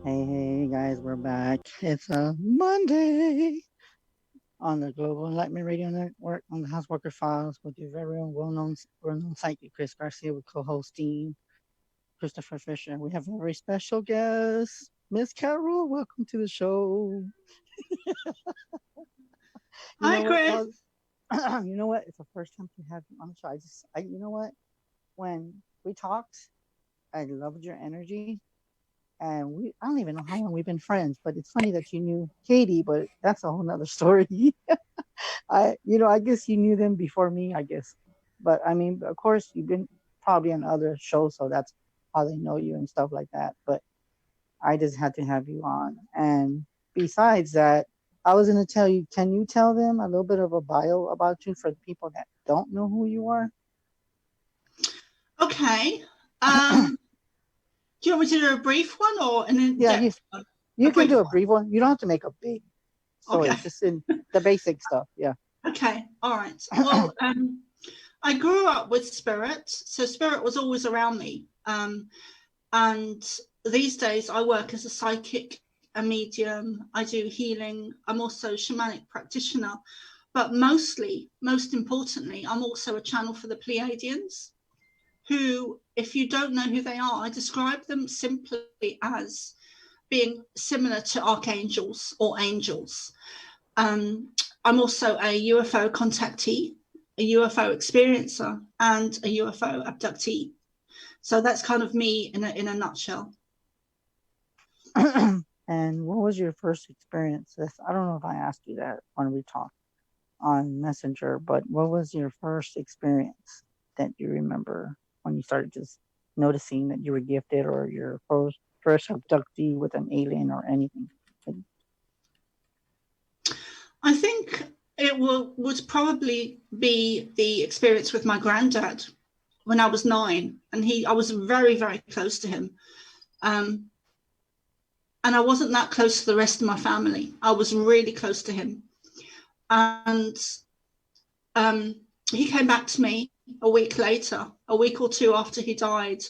Hey guys, we're back. It's a Monday on the Global Enlightenment Radio Network on the Housewalker Files with your very own well-known psychic Chris Garcia with co-hosting Christopher Fisher. We have a very special guest, Miss Carol. Welcome to the show. You Hi, know what? Chris. You know what? It's the first time to have you on the show. You know what? When we talked, I loved your energy. And I don't even know how long we've been friends, but it's funny that you knew Katie, but that's a whole nother story. I guess you knew them before me, I guess. But I mean, of course, you've been probably on other shows, so that's how they know you and stuff like that. But I just had to have you on. And besides that, I was going to tell you, can you tell them a little bit of a bio about you for the people that don't know who you are? Okay. Do you want me to do a brief one or an Yeah, in-depth one? you A can brief do a one. brief one. You don't have to make a big story, Okay. just in the basic stuff. Yeah. Okay. All right. Well, I grew up with spirit, so spirit was always around me. And these days, I work as a psychic, a medium. I do healing. I'm also a shamanic practitioner, but most importantly, I'm also a channel for the Pleiadians, who, if you don't know who they are, I describe them simply as being similar to archangels or angels. I'm also a UFO contactee, a UFO experiencer, and a UFO abductee. So that's kind of me in a nutshell. And what was your first experience? I don't know if I asked you that when we talked on Messenger, but what was your first experience that you remember when you started just noticing that you were gifted or your first abductee with an alien or anything? I think it would probably be the experience with my granddad when I was 9, and I was very, very close to him. And I wasn't that close to the rest of my family. I was really close to him. And he came back to me a week later, a week or two after he died,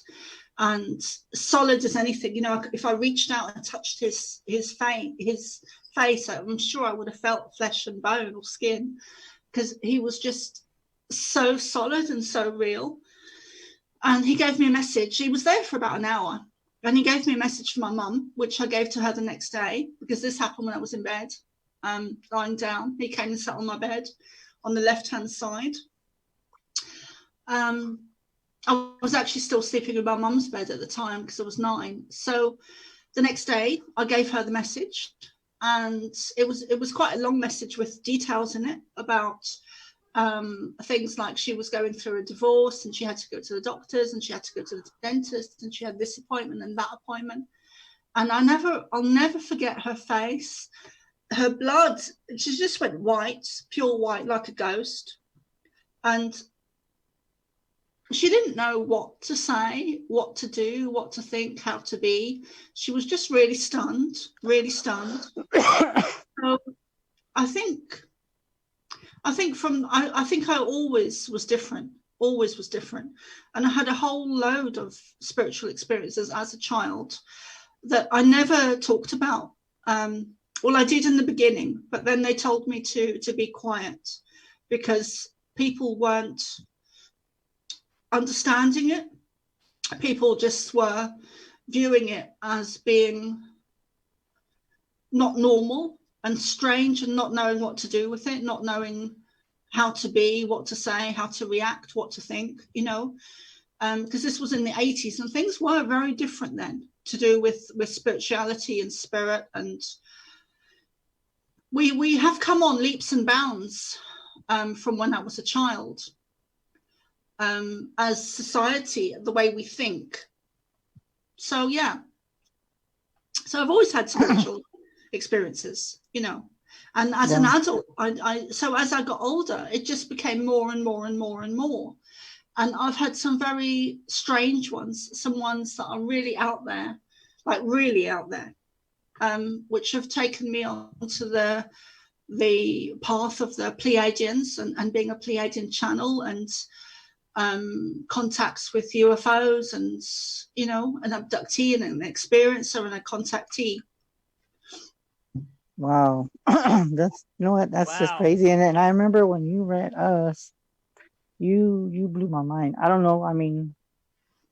and solid as anything. You know, if I reached out and touched his face, I'm sure I would have felt flesh and bone or skin, because he was just so solid and so real. And he gave me a message. He was there for about an hour. And he gave me a message for my mum, which I gave to her the next day, because this happened when I was in bed, lying down. He came and sat on my bed on the left-hand side. I was actually still sleeping in my mum's bed at the time because I was 9. So the next day I gave her the message, and it was quite a long message with details in it about things like she was going through a divorce and she had to go to the doctors and she had to go to the dentist and she had this appointment and that appointment. And I'll never forget her face. Her blood, she just went white, pure white, like a ghost. And she didn't know what to say, what to do, what to think, how to be. She was just really stunned, really stunned. So I think I always was different, and I had a whole load of spiritual experiences as a child that I never talked about. Well, I did in the beginning, but then they told me to be quiet because people weren't understanding it. People just were viewing it as being not normal and strange, and not knowing what to do with it, not knowing how to be, what to say, how to react, what to think, because this was in the 80s and things were very different then to do with spirituality and spirit. And we have come on leaps and bounds from when I was a child, as society, the way we think. So yeah, so I've always had spiritual experiences, and as an adult, so as I got older, it just became more and more and more and more. And I've had some very strange ones, some ones that are really out there, like really out there, which have taken me onto the path of the Pleiadians and being a Pleiadian channel. And contacts with UFOs and, you know, an abductee and an experiencer and a contactee. Wow. That's, you know what, that's just crazy. And I remember when you read us, you blew my mind. I don't know. I mean,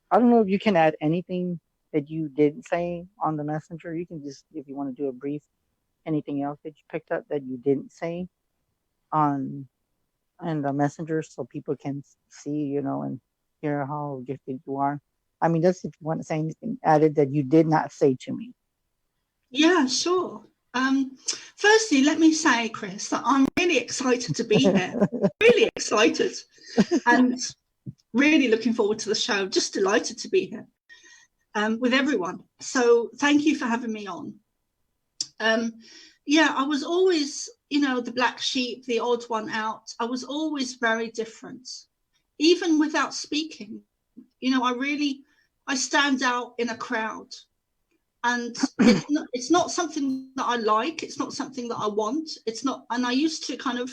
I don't know if you can add anything that you didn't say on the messenger. You can just, if you want to do a brief, anything else that you picked up that you didn't say on and the messenger, so people can see, you know, and hear how gifted you are. I mean, just if you want to say anything added that you did not say to me. Yeah, sure. Firstly, let me say, Chris, that I'm really excited to be here. Really excited, and really looking forward to the show. Just delighted to be here with everyone. So thank you for having me on. Yeah, I was always, you know, the black sheep, the odd one out. I was always very different, even without speaking. You know, I stand out in a crowd, and it's not something that I like. It's not something that I want. It's not, and I used to kind of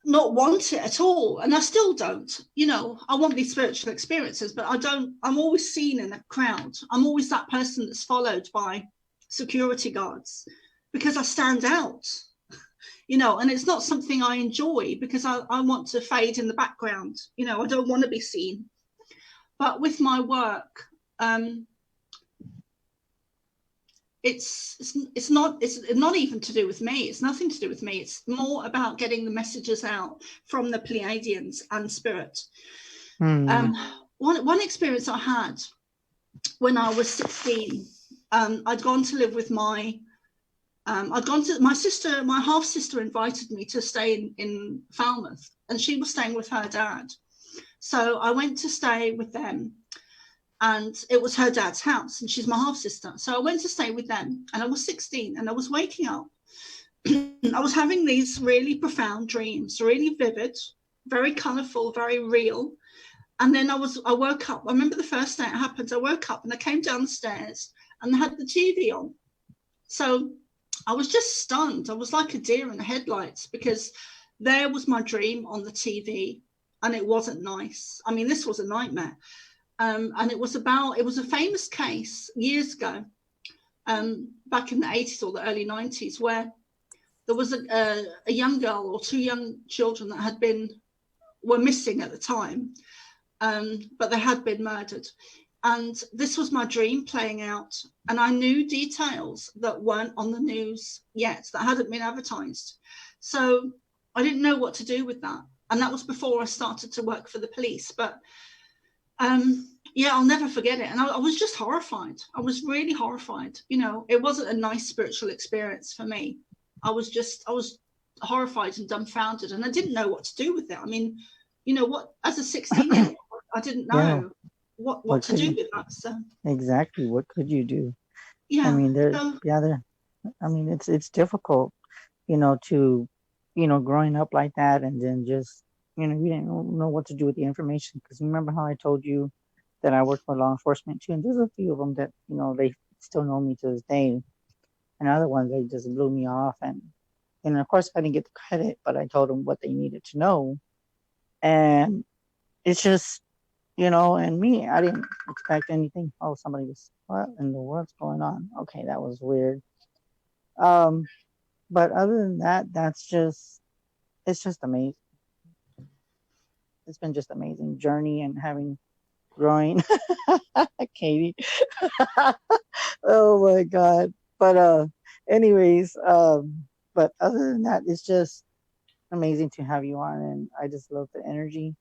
not want it at all, and I still don't. You know, I want these spiritual experiences, but I'm always seen in a crowd. I'm always that person that's followed by security guards because I stand out, you know, and it's not something I enjoy because I want to fade in the background. You know, I don't want to be seen. But with my work, it's not even to do with me. It's nothing to do with me. It's more about getting the messages out from the Pleiadians and spirit. One experience I had when I was 16, I'd gone to live with my sister. My half sister invited me to stay in Falmouth, and she was staying with her dad. So I went to stay with them, and it was her dad's house, and she's my half sister. So I went to stay with them, and I was 16, and I was waking up. I was having these really profound dreams, really vivid, very colourful, very real. And then I woke up. I remember the first day it happened. I woke up and I came downstairs and they had the TV on. So I was just stunned. I was like a deer in the headlights because there was my dream on the TV, and it wasn't nice. I mean, this was a nightmare. And it was a famous case years ago, back in the 80s or the early 90s, where there was a young girl or two young children that were missing at the time. But they had been murdered. And this was my dream playing out. And I knew details that weren't on the news yet, that hadn't been advertised. So I didn't know what to do with that. And that was before I started to work for the police. But yeah, I'll never forget it. And I was just horrified. I was really horrified. You know, it wasn't a nice spiritual experience for me. I was horrified and dumbfounded, and I didn't know what to do with it. I mean, you know what, as a 16-year-old, I didn't know what to do with that. So exactly, what could you do? Yeah. I mean, it's difficult, you know, to, you know, growing up like that, and then just, you know, you didn't know what to do with the information. Because remember how I told you that I work for law enforcement too, and there's a few of them that, you know, they still know me to this day, and other ones they just blew me off, and of course I didn't get the credit, but I told them what they needed to know. And it's just, you know, and me, I didn't expect anything. Oh, somebody was, what in the world's going on? Okay, that was weird. But other than that, it's just amazing. It's been just amazing journey and growing. Katie. Oh my God. But anyways, but other than that, it's just amazing to have you on, and I just love the energy.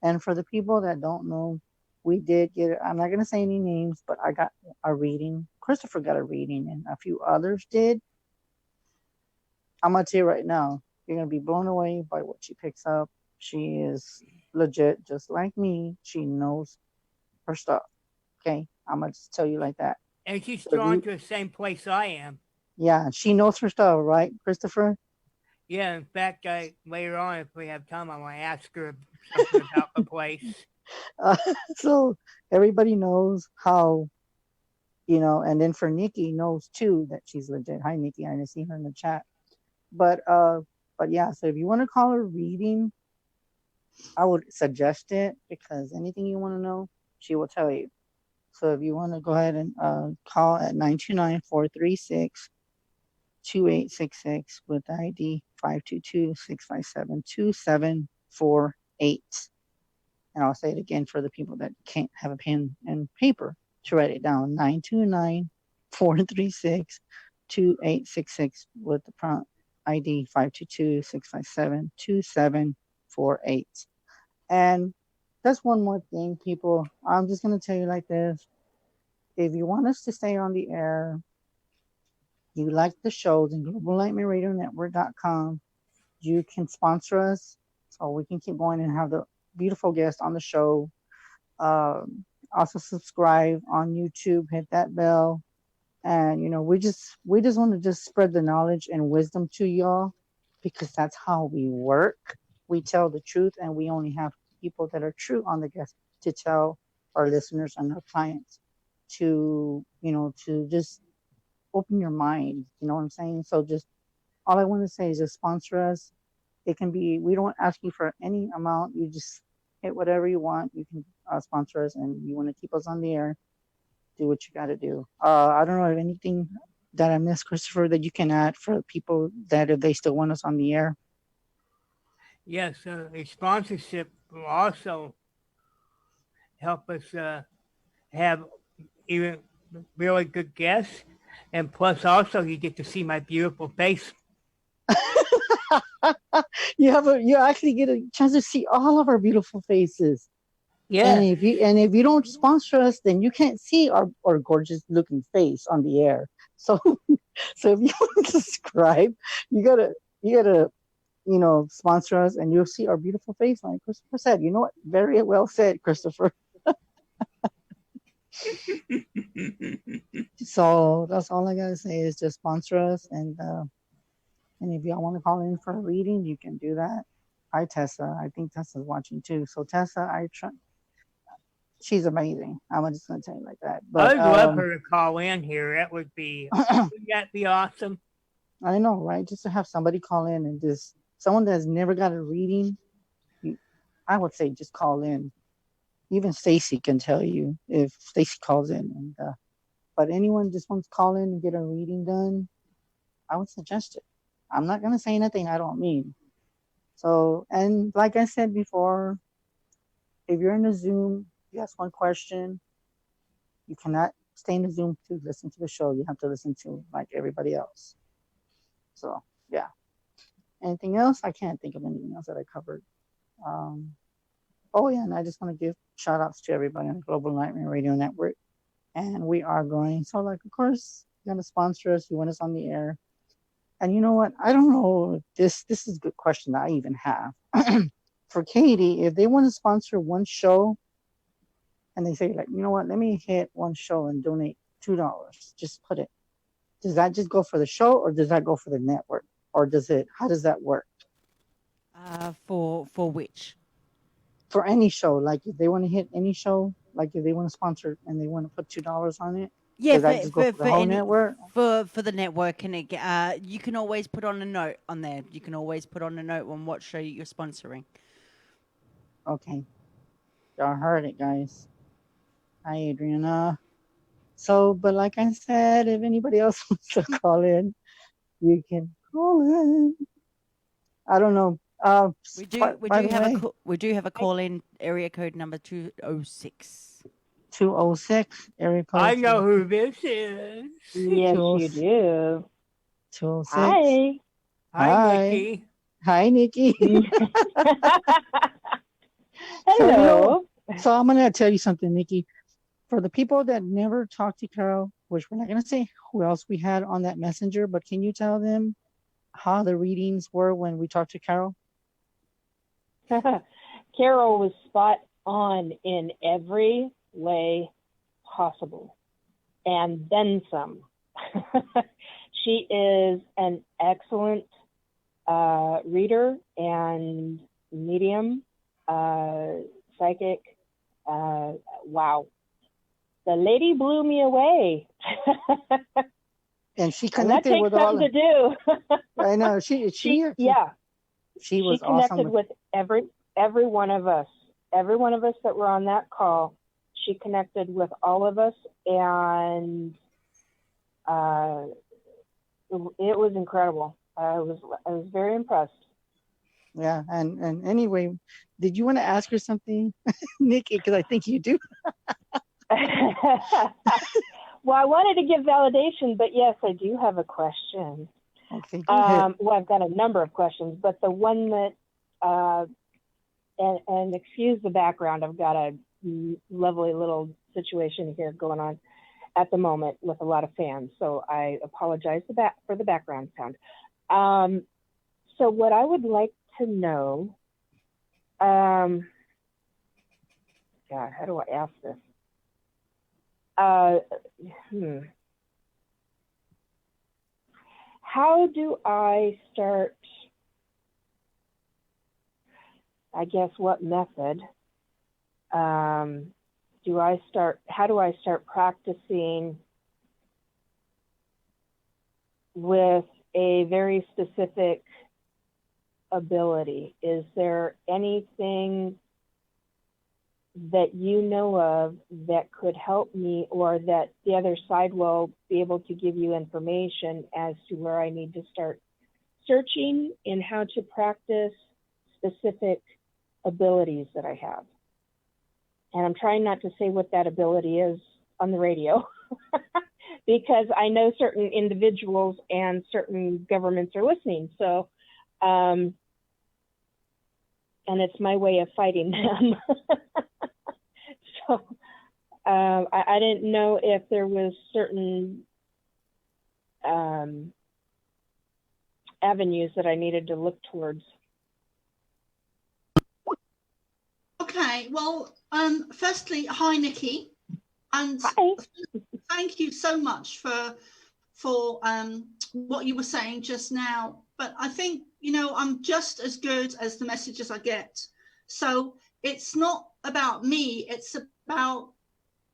And for the people that don't know, we did get, I'm not going to say any names, but I got a reading. Christopher got a reading, and a few others did. I'm going to tell you right now, you're going to be blown away by what she picks up. She is legit, just like me. She knows her stuff. Okay? I'm going to just tell you like that. And she's drawn to the same place I am. Yeah, she knows her stuff, right, Christopher? Yeah, in fact, later on, if we have time, I want to ask her something about the place. So everybody knows how, you know, and then for Nikki knows too that she's legit. Hi, Nikki. I didn't see her in the chat. But yeah, so if you want to call her reading, I would suggest it because anything you want to know, she will tell you. So if you want to go ahead and call at 929-436-2866 with ID 522-657-2748. And I'll say it again for the people that can't have a pen and paper to write it down. 929-436-2866 with the prompt ID 522-657-2748. And that's one more thing, people. I'm just going to tell you like this. If you want us to stay on the air, you like the shows in globalnightmareradionetwork.com, you can sponsor us so we can keep going and have the beautiful guests on the show. Also subscribe on YouTube, hit that bell. And, you know, we just want to just spread the knowledge and wisdom to y'all because that's how we work. We tell the truth, and we only have people that are true on the guest to tell our listeners and our clients to, you know, to just open your mind. You know what I'm saying? So just all I want to say is just sponsor us. It can be, we don't ask you for any amount. You just hit whatever you want. You can sponsor us, and you want to keep us on the air. Do what you got to do. I don't know if anything that I missed, Christopher, that you can add for people that if they still want us on the air. Yes, a sponsorship will also help us have even really good guests, and plus also you get to see my beautiful face. You actually get a chance to see all of our beautiful faces. Yeah. And if you don't sponsor us, then you can't see our gorgeous looking face on the air. So if you want to subscribe, you gotta you know, sponsor us, and you'll see our beautiful face, like Christopher said. You know what? Very well said, Christopher. So that's all I gotta say is just sponsor us, and if y'all want to call in for a reading, you can do that. Hi, Tessa. I think Tessa's watching too. So Tessa, she's amazing. I'm just gonna tell you like that. But I'd love her to call in here. That would be that'd be awesome. I know, right? Just to have somebody call in and just someone that's never got a reading. I would say just call in. Even Stacy can tell you if Stacy calls in. And but anyone just wants to call in and get a reading done, I would suggest it. I'm not gonna say anything I don't mean. So, and like I said before, if you're in a Zoom, you ask one question, you cannot stay in the Zoom to listen to the show. You have to listen to like everybody else. So, yeah. Anything else? I can't think of anything else that I covered. Oh, yeah, and I just want to give shout outs to everybody on the Global Nightmare Radio Network. And we are growing. So, like, of course, you want to sponsor us. You want us on the air. And you know what? I don't know if this is a good question that I even have. For Katie, if they want to sponsor one show and they say, like, you know what, let me hit one show and donate $2, just put it. Does that just go for the show, or does that go for the network? Or how does that work? For which? For any show. Like if they want to hit any show, like if they want to sponsor and they want to put $2 on it, yeah, does that just go for the whole network? For the network, and you can always put on a note on there. You can always put on a note on what show you're sponsoring. Okay. Y'all heard it, guys. Hi, Adriana. So, but like I said, if anybody else wants to call in, you can call in. I don't know. We do have a call in area code number 206. 206 area code. I know who this is. Yes, you do. 206. Hi. Hi, Nikki. Hi, Nikki. Hello. So I'm gonna tell you something, Nikki. For the people that never talked to Carol, which we're not gonna say who else we had on that messenger, but can you tell them how the readings were when we talked to Carol? Carol was spot on in every way possible, and then some. She is an excellent reader and medium, psychic. Wow. The lady blew me away. And she connected with all. To do. I know she was connected awesome with every. every one of us that were on that call, she connected with all of us, and it was incredible. I was very impressed. Yeah, and anyway, did you want to ask her something, Nikki? Because I think you do. Well, I wanted to give validation, but yes, I do have a question. Okay, go ahead. Well, I've got a number of questions, but the one that, and excuse the background, I've got a lovely little situation here going on at the moment with a lot of fans, so I apologize for the background sound. So what I would like to know, God, how do I ask this? How do I start, I guess, what method how do I start practicing with a very specific ability? Is there anything that you know of that could help me, or that the other side will be able to give you information as to where I need to start searching in how to practice specific abilities that I have? And I'm trying not to say what that ability is on the radio because I know certain individuals and certain governments are listening. So, and it's my way of fighting them. So I didn't know if there was certain avenues that I needed to look towards. Okay, well, firstly, hi, Nikki, and Hi. thank you so much for what you were saying just now. But I think, I'm just as good as the messages I get. So it's not about me, it's about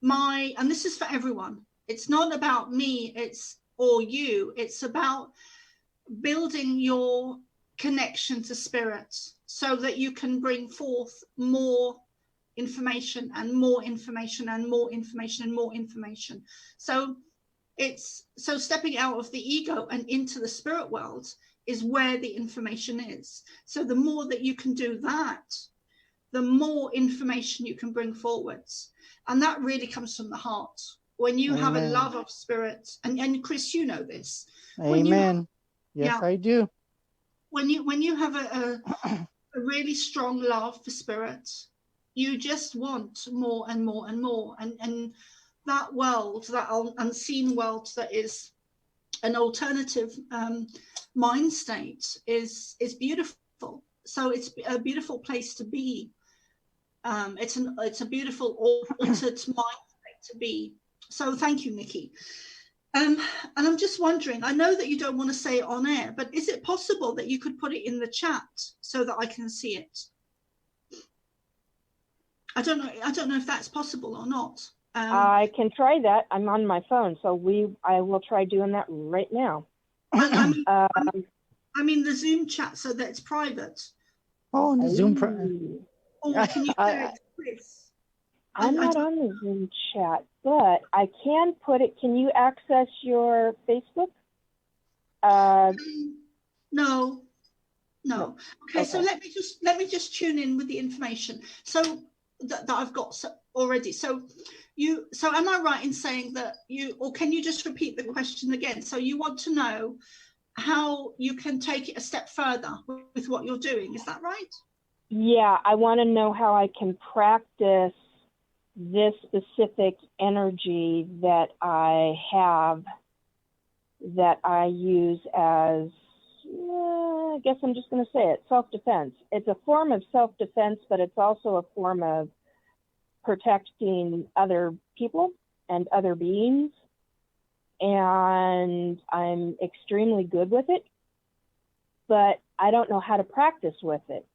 and this is for everyone. It's not about me, or you. It's about building your connection to spirit so that you can bring forth more information and more information and more information and more information. So stepping out of the ego and into the spirit world is where the information is. So the more that you can do that, the more information you can bring forwards. And that really comes from the heart. When you have a love of spirit, and Chris, you know this. Amen. Yes, I do. When you have a really strong love for spirit, you just want more and more and more. And that world, that unseen world that is an alternative mind state is beautiful. So it's a beautiful place to be. It's a beautiful altered mind state to be. So thank you, Nikki. And I'm just wondering, I know that you don't want to say it on air, but is it possible that you could put it in the chat so that I can see it? I don't know if that's possible or not. I can try that. I'm on my phone, so I will try doing that right now. I mean the Zoom chat, so that it's private. Oh, the Zoom. Or can you share it, Chris? I'm not on the Zoom chat, but I can put it. Can you access your Facebook? No. Okay, so let me just tune in with the information. So that I've got already. So am I right in saying that or can you just repeat the question again? So you want to know how you can take it a step further with what you're doing. Is that right? Yeah, I want to know how I can practice this specific energy that I have, that I use as, I guess I'm just going to say it, self-defense. It's a form of self-defense, but it's also a form of protecting other people and other beings. And I'm extremely good with it, but I don't know how to practice with it,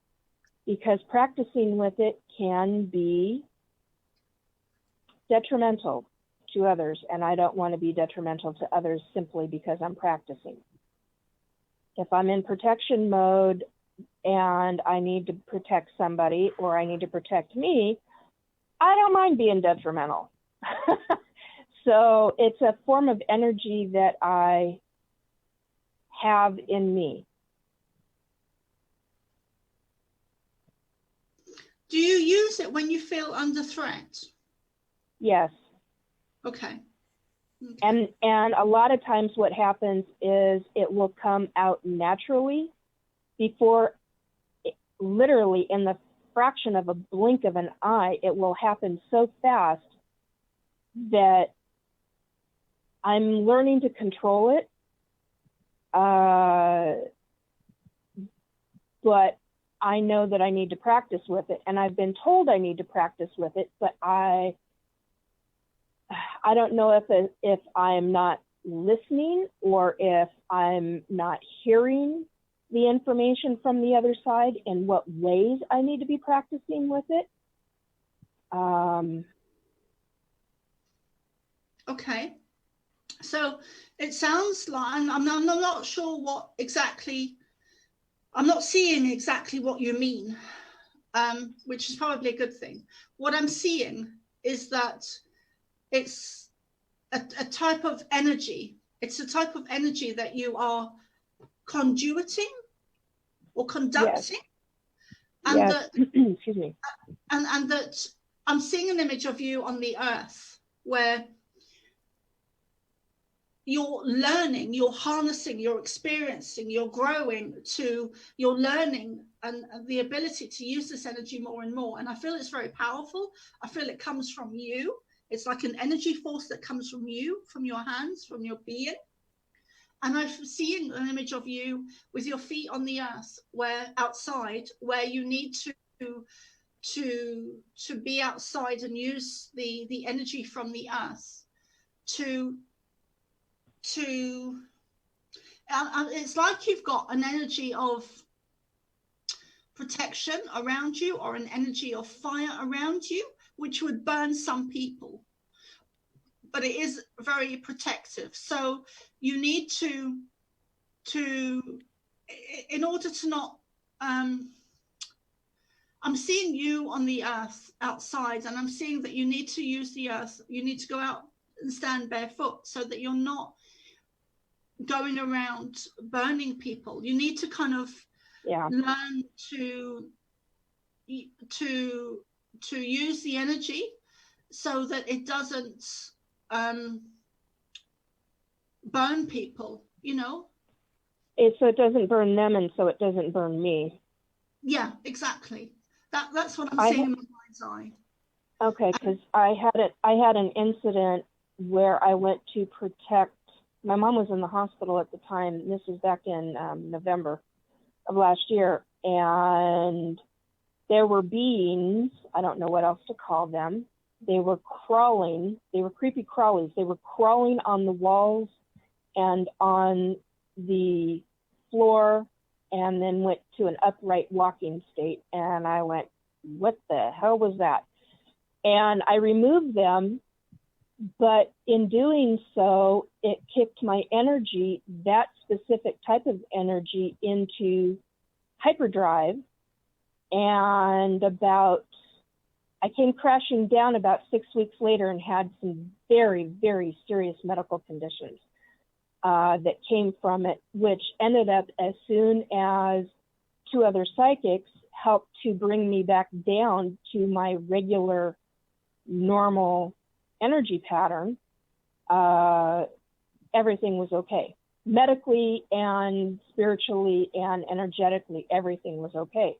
because practicing with it can be detrimental to others, and I don't want to be detrimental to others simply because I'm practicing. If I'm in protection mode, and I need to protect somebody or I need to protect me, I don't mind being detrimental. So it's a form of energy that I have in me. Do you use it when you feel under threat? Yes. Okay. And a lot of times what happens is it will come out naturally before, literally in the fraction of a blink of an eye, it will happen so fast that I'm learning to control it. But I know that I need to practice with it, and I've been told I need to practice with it, but I don't know if I'm not listening or if I'm not hearing the information from the other side and what ways I need to be practicing with it. Okay. So it sounds like, I'm not sure what exactly, I'm not seeing exactly what you mean, which is probably a good thing. What I'm seeing is that it's a type of energy. It's a type of energy that you are conduiting or conducting. Yes. And Yes. that, Excuse me. and that I'm seeing an image of you on the earth where you're learning, you're harnessing, you're experiencing, you're growing to, you're learning and the ability to use this energy more and more. And I feel it's very powerful. I feel it comes from you. It's like an energy force that comes from you, from your hands, from your being. And I'm seeing an image of you with your feet on the earth, where outside, where you need to be outside and use the energy from the earth to it's like you've got an energy of protection around you or an energy of fire around you, which would burn some people, but it is very protective. So you need to in order to not I'm seeing you on the earth outside, and I'm seeing that you need to use the earth. You need to go out and stand barefoot so that you're not going around burning people. You need to kind of learn to use the energy so that it doesn't burn people, you know. So it doesn't burn them, and so it doesn't burn me. Yeah, exactly. That's what I'm seeing in my mind's eye. Okay, because I had an incident where I went to protect. My mom was in the hospital at the time. This was back in November of last year, and there were beings. I don't know what else to call them. They were crawling. They were creepy crawlies. They were crawling on the walls and on the floor, and then went to an upright walking state. And I went, what the hell was that? And I removed them, but in doing so, it kicked my energy, that specific type of energy, into hyperdrive. And I came crashing down about 6 weeks later and had some very, very serious medical conditions that came from it, which ended up, as soon as 2 other psychics helped to bring me back down to my regular, normal energy pattern, everything was okay. Medically and spiritually and energetically, everything was okay.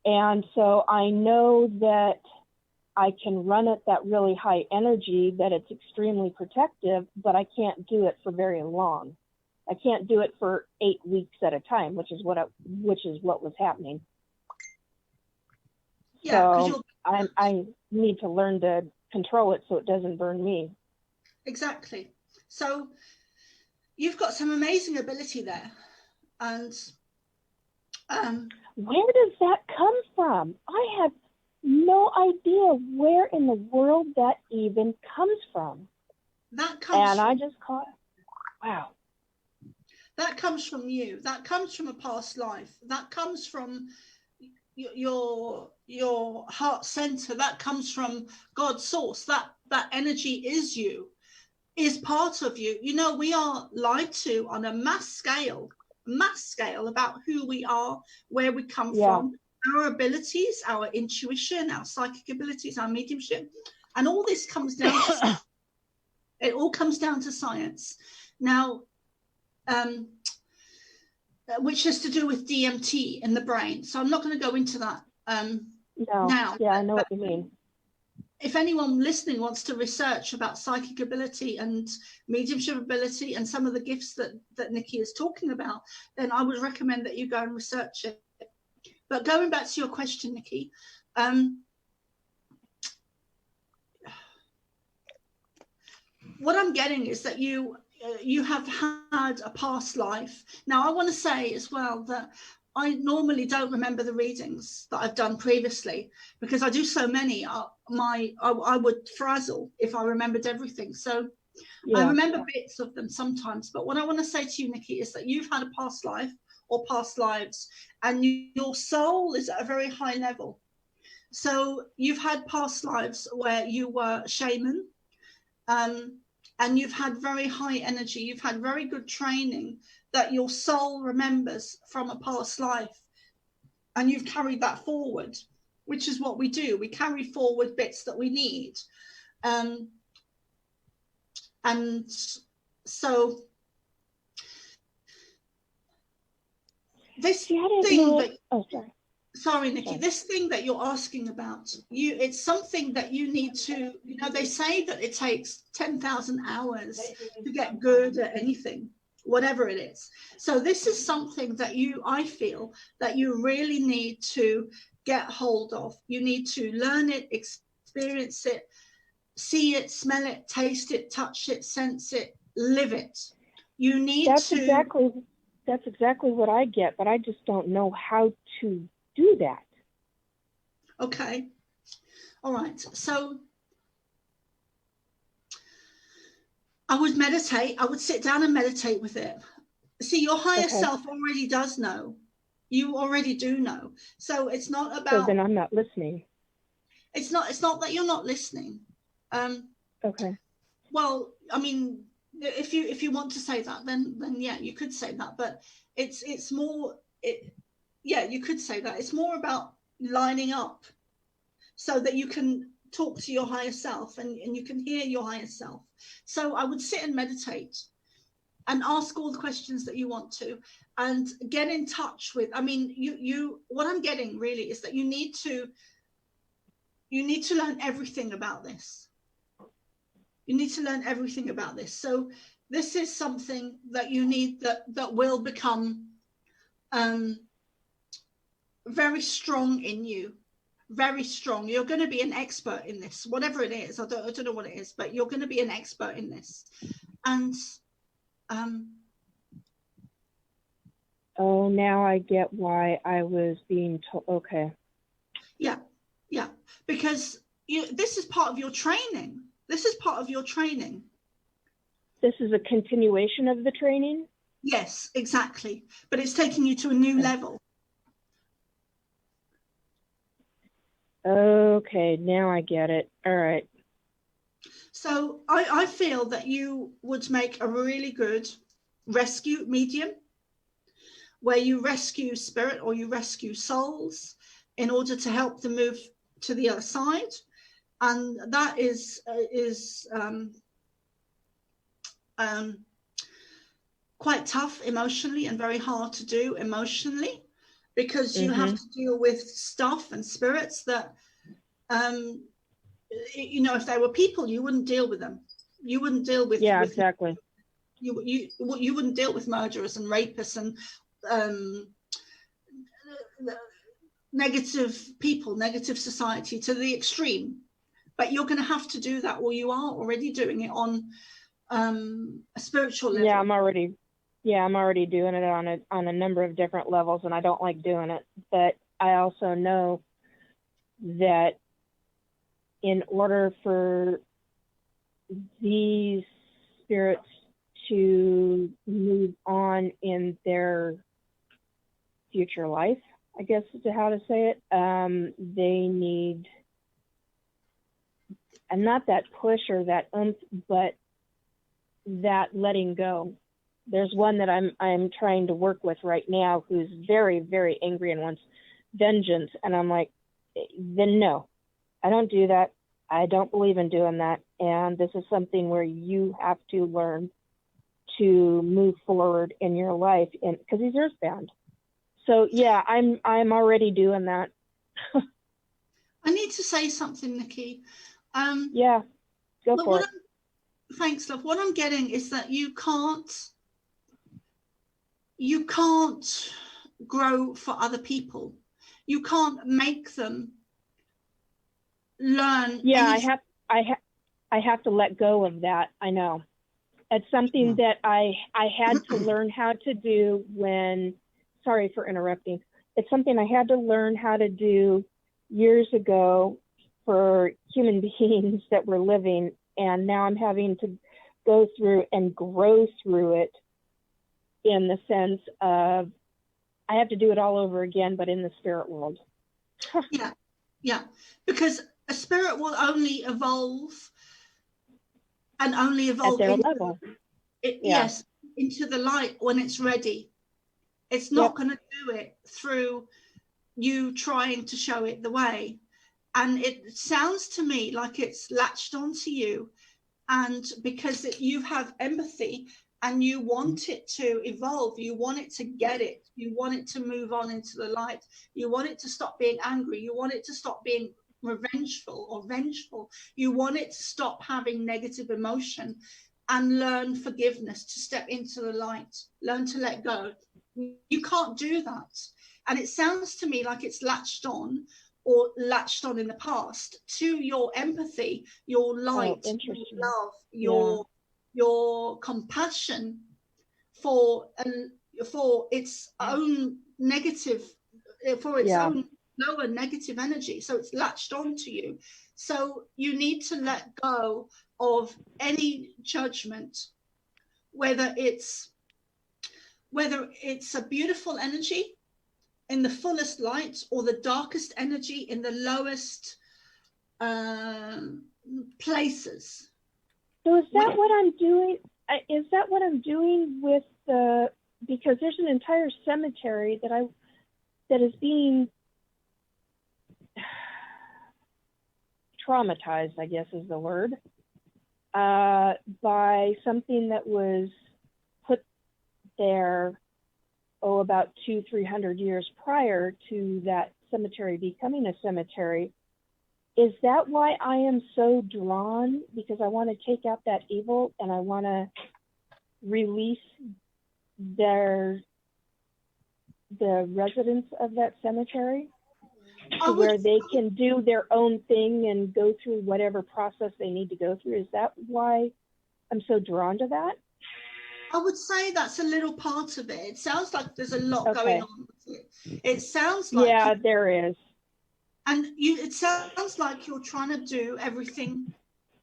And so I know that I can run at that really high energy, that it's extremely protective, but I can't do it for very long. I can't do it for 8 weeks at a time, which is what was happening. Yeah, so I need to learn to control it so it doesn't burn me. Exactly. So you've got some amazing ability there, and where does that come from? I have no idea where in the world that even comes from. That comes. And I just caught. Wow. That comes from you. That comes from a past life. That comes from your heart center. That comes from God's source. That energy is you, is part of you. You know, we are lied to on a mass scale about who we are, where we come from, our abilities, our intuition, our psychic abilities, our mediumship, and all this comes down to it all comes down to science. Now, which has to do with DMT in the brain. So I'm not going to go into that now. Yeah, I know what you mean. If anyone listening wants to research about psychic ability and mediumship ability and some of the gifts that Nikki is talking about, then I would recommend that you go and research it. But going back to your question, Nikki, what I'm getting is that you have had a past life. Now, I want to say as well that I normally don't remember the readings that I've done previously because I do so many. I would frazzle if I remembered everything. So I remember bits of them sometimes. But what I want to say to you, Nikki, is that you've had a past life or past lives, and your soul is at a very high level. So you've had past lives where you were a shaman, and you've had very high energy. You've had very good training that your soul remembers from a past life, and you've carried that forward, which is what we do. We carry forward bits that we need. And so this thing that, sorry, Nikki, this thing that you're asking about, it's something that you need to, you know, they say that it takes 10,000 hours to get good at anything, whatever it is. So this is something that I feel that you really need to get hold of. You need to learn it, experience it, see it, smell it, taste it, touch it, sense it, live it. You need That's exactly what I get, but I just don't know how to do that. Okay. All right. So I would meditate. I would sit down and meditate with it. See, your higher self already does know. You already do know. So it's not about. So then I'm not listening. It's not that you're not listening. Okay. Well, I mean, if you want to say that, then yeah, you could say that. But it's more. Yeah, you could say that. It's more about lining up so that you can talk to your higher self and you can hear your higher self. So I would sit and meditate and ask all the questions that you want to and get in touch with, I mean, you what I'm getting really is that you need to learn everything about this. You need to learn everything about this. So this is something that you need that will become very strong in you, very strong. You're going to be an expert in this, whatever it is. I don't know what it is, but you're going to be an expert in this. And oh, now I get why I was being told. Okay. Yeah, because this is part of your training. This is part of your training. This is a continuation of the training? Yes, exactly. But it's taking you to a new level. Okay, now I get it. All right. So I feel that you would make a really good rescue medium where you rescue spirit or you rescue souls in order to help them move to the other side. And that is quite tough emotionally and very hard to do emotionally, because you have to deal with stuff and spirits that, you know, if they were people, you wouldn't deal with them. You wouldn't deal with. Yeah, exactly. You wouldn't deal with murderers and rapists and negative people, negative society to the extreme. But you're going to have to do that, or you are already doing it on a spiritual level. Yeah, I'm already doing it on a number of different levels, and I don't like doing it. But I also know that in order for these spirits to move on in their future life, I guess is how to say it. They need, and not that push or that but that letting go. There's one that I'm trying to work with right now who's very, very angry and wants vengeance. And I'm like, then no, I don't do that. I don't believe in doing that. And this is something where you have to learn to move forward in your life, and because he's earthbound. So yeah, I'm already doing that. I need to say something, Nikki. Yeah, go for it. Thanks, love. What I'm getting is that you can't grow for other people. You can't make them learn. Yeah, I have to let go of that. I know. It's something that I had to learn how to do when, sorry for interrupting. It's something I had to learn how to do years ago for human beings that were living. And now I'm having to go through and grow through it, in the sense of I have to do it all over again, but in the spirit world. Yeah, because a spirit will only evolve and only evolve at their level. Yes, into the light when it's ready. It's not going to do it through you trying to show it the way. And it sounds to me like it's latched onto you, and because you have empathy and you want it to evolve, you want it to get it, you want it to move on into the light, you want it to stop being angry, you want it to stop being revengeful or vengeful, you want it to stop having negative emotion and learn forgiveness, to step into the light, learn to let go. You can't do that. And it sounds to me like it's latched on in the past to your empathy, your light, your love, your compassion for its own negative, for its own lower negative energy. So it's latched onto you. So you need to let go of any judgment, whether it's a beautiful energy in the fullest light or the darkest energy in the lowest places. So is that what I'm doing? Is that what I'm doing with the? Because there's an entire cemetery that is being traumatized, I guess is the word, by something that was put there, about 200-300 years prior to that cemetery becoming a cemetery. Is that why I am so drawn? Because I want to take out that evil and I want to release the residents of that cemetery to where they can do their own thing and go through whatever process they need to go through. Is that why I'm so drawn to that? I would say that's a little part of it. It sounds like there's a lot going on with it. It sounds like there is. And it sounds like you're trying to do everything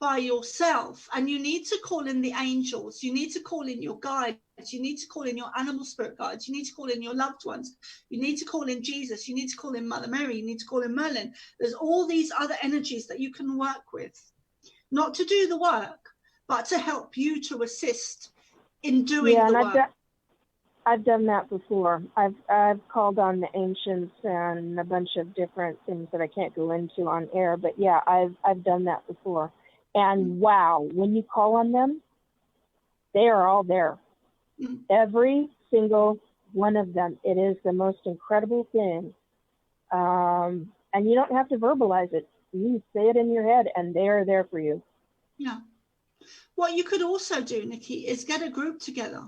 by yourself, and you need to call in the angels, you need to call in your guides, you need to call in your animal spirit guides, you need to call in your loved ones, you need to call in Jesus, you need to call in Mother Mary, you need to call in Merlin. There's all these other energies that you can work with, not to do the work, but to help you, to assist in doing the work. I've done that before. I've called on the ancients and a bunch of different things that I can't go into on air, but yeah, I've done that before. And wow, when you call on them, they are all there. Every single one of them. It is the most incredible thing. And you don't have to verbalize it. You say it in your head and they are there for you. Yeah. What you could also do, Nikki, is get a group together.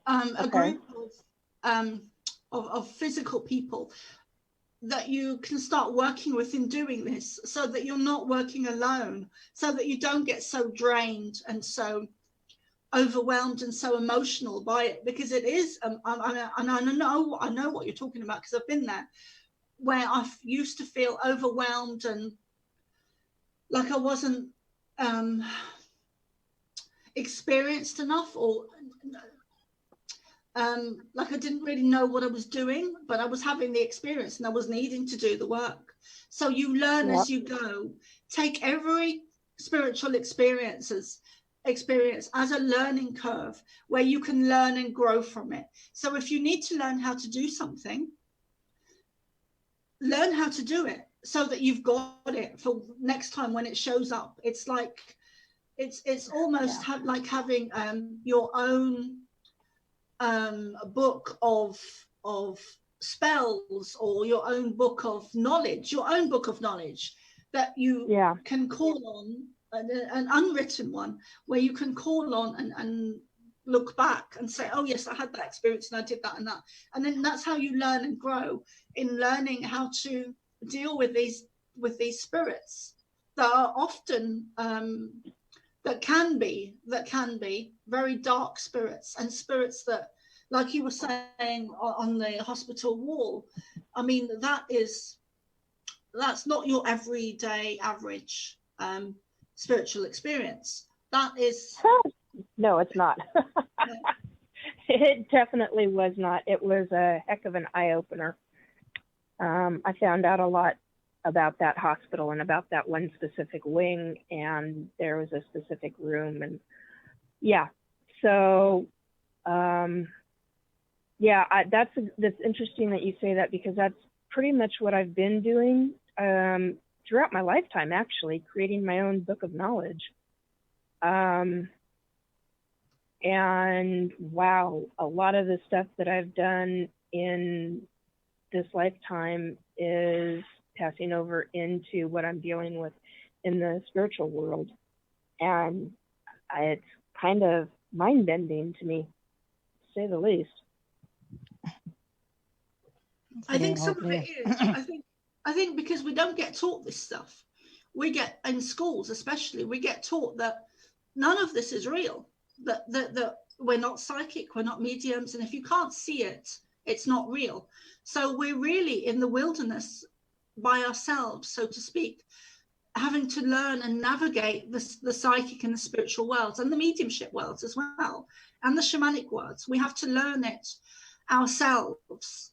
A group of physical people that you can start working with in doing this, so that you're not working alone, so that you don't get so drained and so overwhelmed and so emotional by it, because it is and I know what you're talking about, because I've been there, where I used to feel overwhelmed and like I wasn't experienced enough, or like I didn't really know what I was doing, but I was having the experience and I was needing to do the work. So you learn as you go. Take every spiritual experience as a learning curve where you can learn and grow from it. So if you need to learn how to do something, learn how to do it so that you've got it for next time when it shows up. It's like it's almost like having your own book of spells, or your own book of knowledge, that you can call on, an unwritten one where you can call on and look back and say, oh yes, I had that experience and I did that and that. And then that's how you learn and grow, in learning how to deal with these spirits that are often that can be very dark spirits, and spirits that, like you were saying on the hospital wall, I mean, that's not your everyday average spiritual experience. That is no, it's not. It definitely was not. It was a heck of an eye-opener. I found out a lot about that hospital and about that one specific wing, and there was a specific room, and so that's interesting that you say that, because that's pretty much what I've been doing throughout my lifetime, actually, creating my own book of knowledge. And wow, a lot of the stuff that I've done in this lifetime is passing over into what I'm dealing with in the spiritual world. And it's kind of mind-bending to me, to say the least. I think some of it is. I think because we don't get taught this stuff. We get, in schools especially, we get taught that none of this is real, that we're not psychic, we're not mediums, and if you can't see it, it's not real. So we're really in the wilderness by ourselves, so to speak, having to learn and navigate the psychic and the spiritual worlds, and the mediumship worlds as well, and the shamanic worlds. We have to learn it ourselves,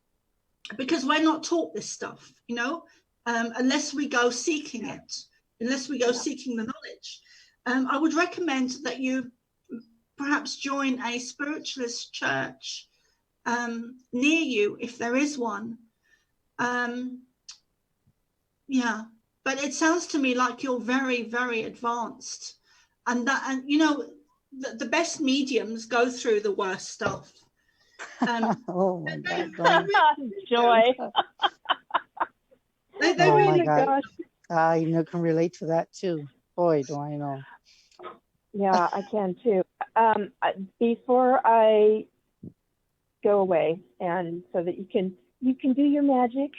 because we're not taught this stuff, unless we go seeking it, unless we go seeking the knowledge. I would recommend that you perhaps join a spiritualist church near you, if there is one. But it sounds to me like you're very, very advanced, and the best mediums go through the worst stuff. Oh my God, Joy. They oh really my God. Gosh. I can relate to that too. Boy, do I know. Yeah, I can too. Before I go away, and so that you can do your magic,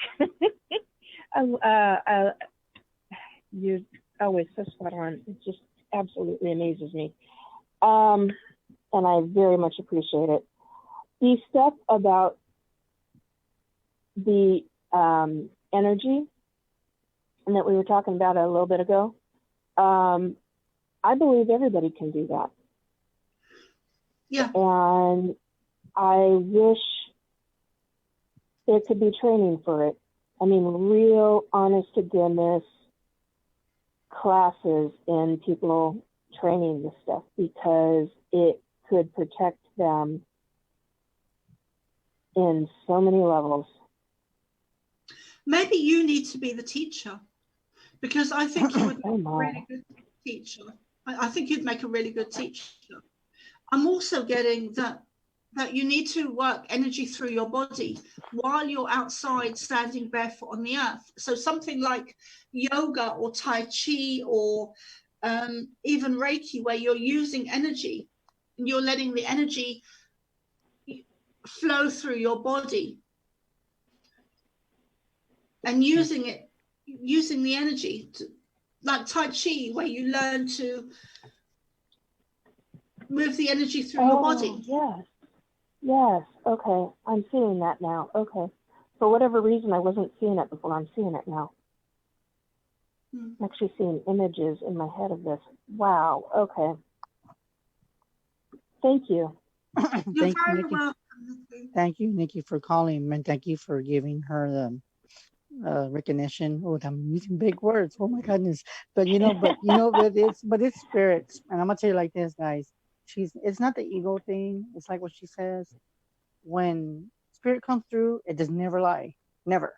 you're always so spot on. It just absolutely amazes me, and I very much appreciate it. The stuff about the energy, and that we were talking about a little bit ago, I believe everybody can do that. Yeah. And I wish there could be training for it. I mean, real honest to goodness classes in people training this stuff, because it could protect them in so many levels. Maybe you need to be the teacher, because I think you would make a really good teacher. I think you'd make a really good teacher. I'm also getting that you need to work energy through your body while you're outside standing barefoot on the earth. So something like yoga or Tai Chi, or even Reiki, where you're using energy and you're letting the energy flow through your body, and using the energy to, like Tai Chi, where you learn to move the energy through your body. Yes. Okay. I'm seeing that now. Okay. For whatever reason, I wasn't seeing it before. I'm seeing it now. I'm actually seeing images in my head of this. Wow. Okay. Thank you. You're Thank you, very Nikki. welcome. Thank you, Nikki, for calling, and thank you for giving her the recognition. Oh, I'm using big words. Oh my goodness! But it's spirits, and I'm gonna tell you like this, guys. It's not the ego thing. It's like what she says. When spirit comes through, it does never lie, never.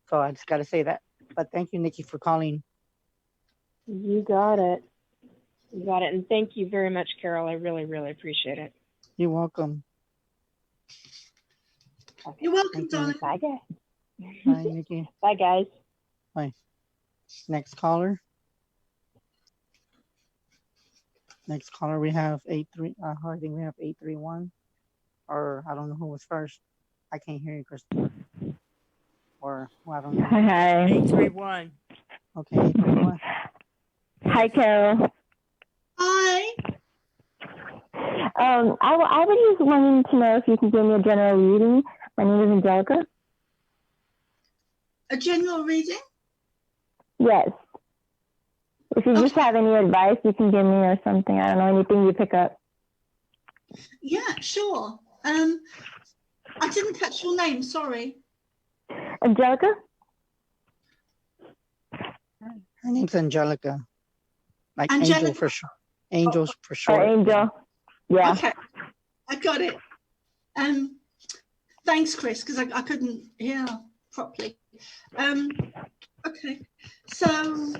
So I just got to say that. But thank you, Nikki, for calling. You got it. You got it. And thank you very much, Carol. I really, really appreciate it. You're welcome. Okay. You're welcome, Thank you, darling. Bye, guys. Bye, Nikki. Bye, guys. Bye. Next caller. Next caller, we have 83. I think we have 831. Or I don't know who was first. I can't hear you, Kristen. Or well, I don't know. Hi. 831. Okay, 831. Hi, Carol. Hi. I was just wanting to know if you could give me a general reading. My name is Angelica. A general reading? Yes. If you just have any advice you can give me or something, I don't know, anything you pick up. Yeah, sure. I didn't catch your name, sorry. Angelica? Her name's Angelica. Like Angelica. Angel for sure. Angels for Or short. Angel? Yeah. Okay, I got it. Thanks, Chris, because I couldn't hear properly. Okay, so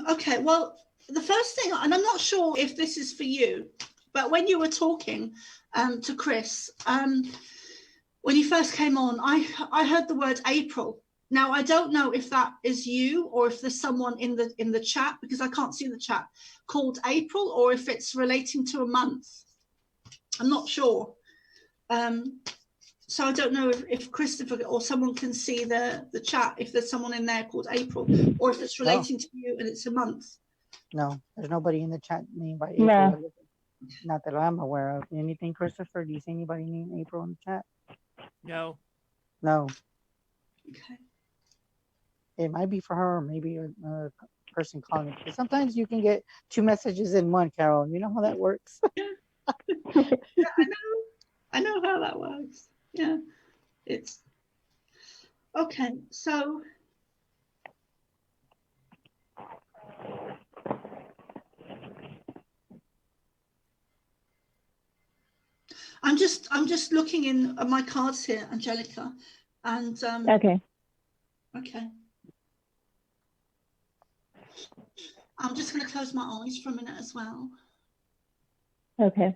okay, well, the first thing, and I'm not sure if this is for you, but when you were talking to Chris, when you first came on, I heard the word April. Now, I don't know if that is you or if there's someone in the chat, because I can't see the chat, called April, or if it's relating to a month. I'm not sure. So I don't know if Christopher or someone can see the chat, if there's someone in there called April, or if it's relating to you and it's a month. No, there's nobody in the chat named by April. No. Not that I'm aware of. Anything, Christopher? Do you see anybody named April in the chat? No. No. Okay. It might be for her, or maybe a person calling. Because sometimes you can get two messages in one, Carol. You know how that works? Yeah, I know how that works. Yeah, it's okay. So I'm just looking in at my cards here, Angelica, and Okay. okay. I'm just going to close my eyes for a minute as well. Okay.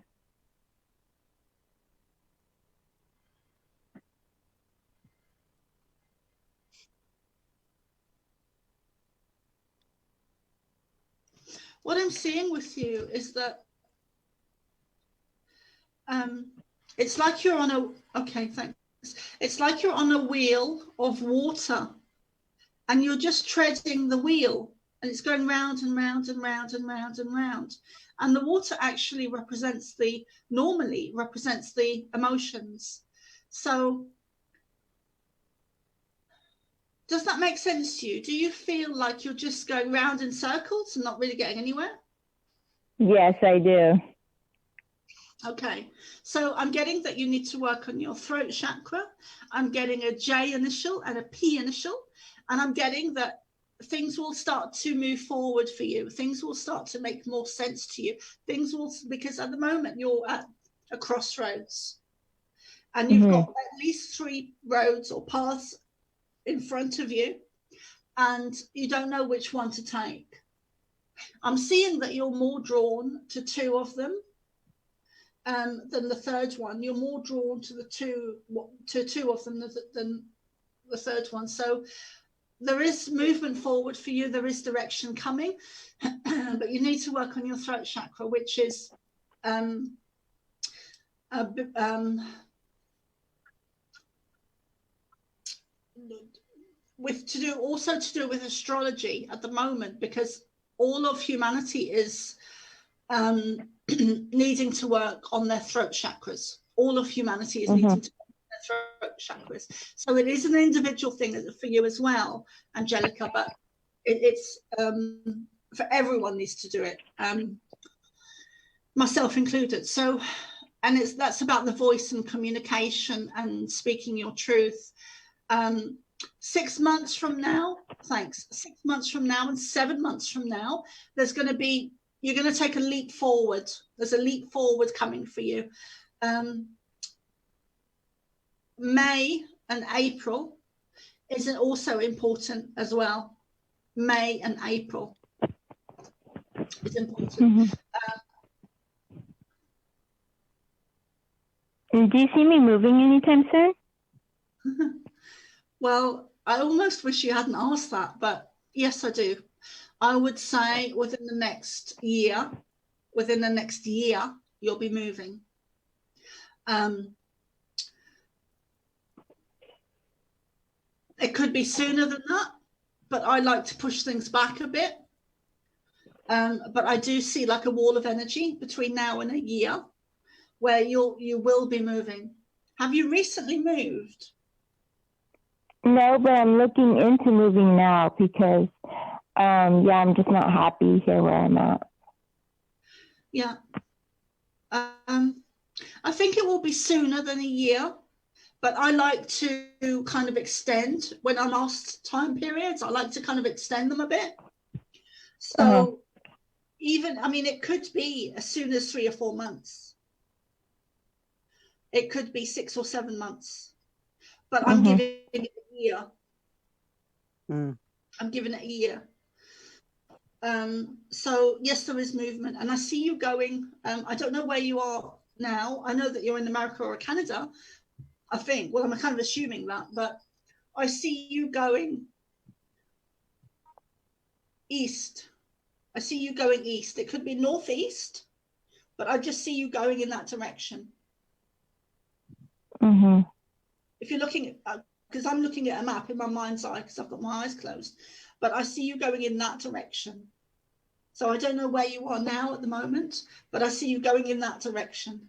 What I'm seeing with you is that it's like you're on a, okay, thanks. It's like you're on a wheel of water and you're just treading the wheel and it's going round and round and round and round and round. And the water actually normally represents the emotions. So does that make sense to you? Do you feel like you're just going round in circles and not really getting anywhere? Yes, I do. Okay, so I'm getting that you need to work on your throat chakra. I'm getting a J initial and a P initial, and I'm getting that things will start to move forward for you. Things will start to make more sense to you. Because at the moment you're at a crossroads and you've got at least 3 roads or paths in front of you and you don't know which one to take. I'm seeing that you're more drawn to 2 of them than the third one. You're more drawn to two of them than the third one. So there is movement forward for you. There is direction coming, but you need to work on your throat chakra, which is to do with astrology at the moment, because all of humanity is needing to work on their throat chakras. All of humanity is needing to work on their throat chakras. So it is an individual thing for you as well, Angelica, but it's for everyone needs to do it, myself included. So, and that's about the voice and communication and speaking your truth. 6 months from now, 6 months from now and 7 months from now, there's going to be, you're going to take a leap forward. There's a leap forward coming for you. May and April is also important as well. May and April is important. Do you see me moving anytime soon? Well, I almost wish you hadn't asked that, but yes, I do. I would say within the next year, you'll be moving. It could be sooner than that, but I like to push things back a bit. But I do see like a wall of energy between now and a year where you will be moving. Have you recently moved? No, but I'm looking into moving now because, I'm just not happy here where I'm at. Yeah. I think it will be sooner than a year, but I like to kind of extend when I'm asked time periods. I like to kind of extend them a bit. So even, I mean, it could be as soon as 3 or 4 months. It could be 6 or 7 months, but I'm giving it a year. I'm giving it a year. So yes, there is movement, and I see you going. I don't know where you are now. I know that you're in America or Canada, I think. Well, I'm kind of assuming that, but I see you going east. I see you going east. It could be northeast, but I just see you going in that direction. If you're looking at, because I'm looking at a map in my mind's eye because I've got my eyes closed, but I see you going in that direction. So I don't know where you are now at the moment, but I see you going in that direction.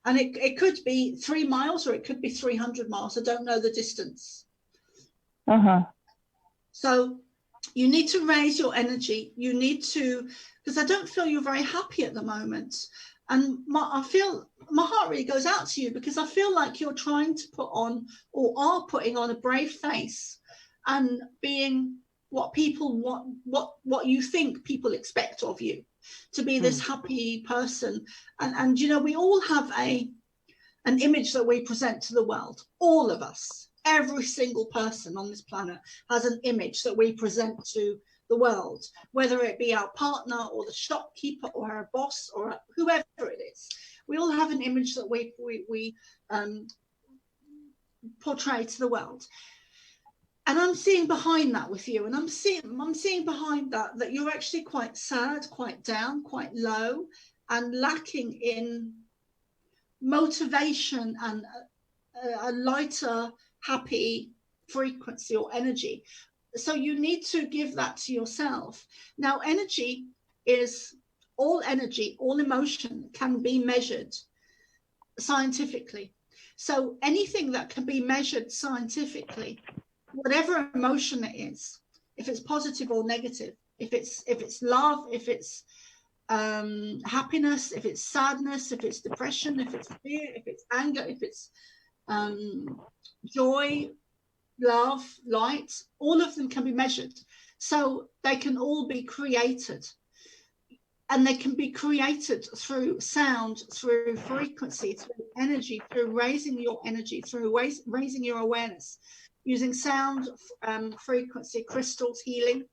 And it could be 3 miles or it could be 300 miles. I don't know the distance. So you need to raise your energy. You need to, because I don't feel you're very happy at the moment. And I feel my heart really goes out to you because I feel like you're trying to put on or are putting on a brave face and being what people want, what you think people expect of you, to be this happy person. And you know, we all have an image that we present to the world. All of us, every single person on this planet has an image that we present to the world, whether it be our partner or the shopkeeper or our boss or whoever it is. We all have an image that we portray to the world. And I'm seeing behind that with you, and I'm seeing behind that you're actually quite sad, quite down, quite low, and lacking in motivation and a lighter, happy frequency or energy. So you need to give that to yourself. Now, energy, all emotion can be measured scientifically. So anything that can be measured scientifically, whatever emotion it is, if it's positive or negative, if it's love, if it's happiness, if it's sadness, if it's depression, if it's fear, if it's anger, if it's joy, love, light, all of them can be measured. So they can all be created. And they can be created through sound, through frequency, through energy, through raising your energy, through raising your awareness, using sound, frequency, crystals, healing.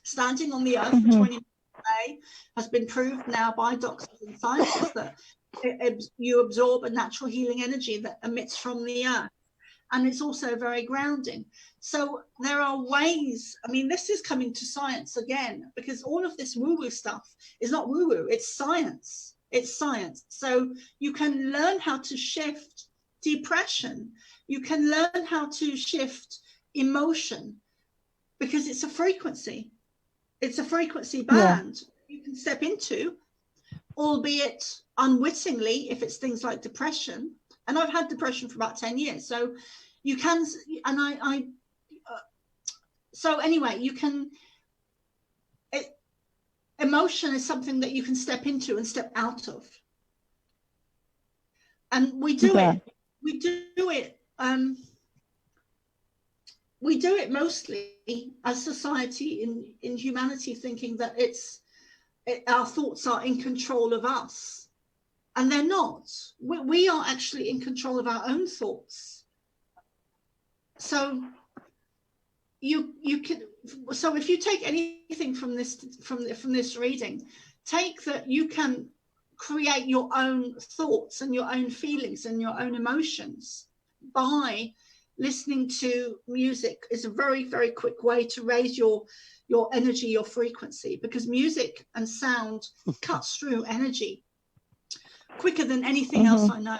Standing on the earth for 20 minutes a day has been proved now by doctors and scientists that you absorb a natural healing energy that emits from the earth. And it's also very grounding. So there are ways, I mean, this is coming to science again, because all of this woo-woo stuff is not woo-woo, it's science. It's science. So you can learn how to shift depression. You can learn how to shift emotion because it's a frequency. It's a frequency band you can step into, albeit unwittingly, if it's things like depression. And I've had depression for about 10 years. So you can, and so anyway, you can, emotion is something that you can step into and step out of. And we do it mostly as society in humanity, thinking that our thoughts are in control of us, and they're not. We are actually in control of our own thoughts. So you can. So if you take anything from this reading, take that you can create your own thoughts and your own feelings and your own emotions by listening to music. Is a very, very quick way to raise your energy, your frequency, because music and sound cuts through energy quicker than anything else I know.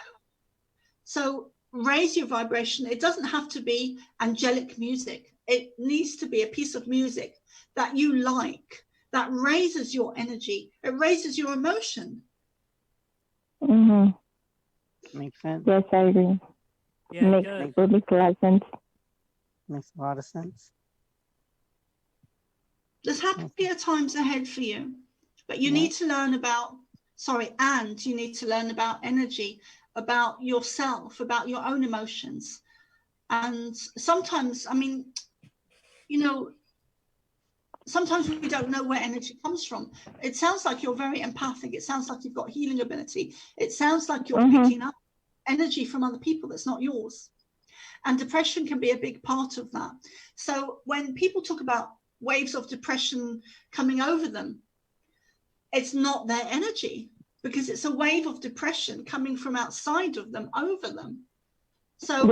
So raise your vibration. It doesn't have to be angelic music. It needs to be a piece of music that you like, that raises your energy. It raises your emotion. Makes sense. Yes, I agree. Yeah, Makes a lot of sense. Makes a lot of sense. There's happier times ahead for you, but you need to learn about, and you need to learn about energy, about yourself, about your own emotions. And sometimes, I mean, you know, sometimes we don't know where energy comes from. It sounds like you're very empathic. It sounds like you've got healing ability. It sounds like you're picking up energy from other people that's not yours. And depression can be a big part of that. So when people talk about waves of depression coming over them, it's not their energy, because it's a wave of depression coming from outside of them over them. So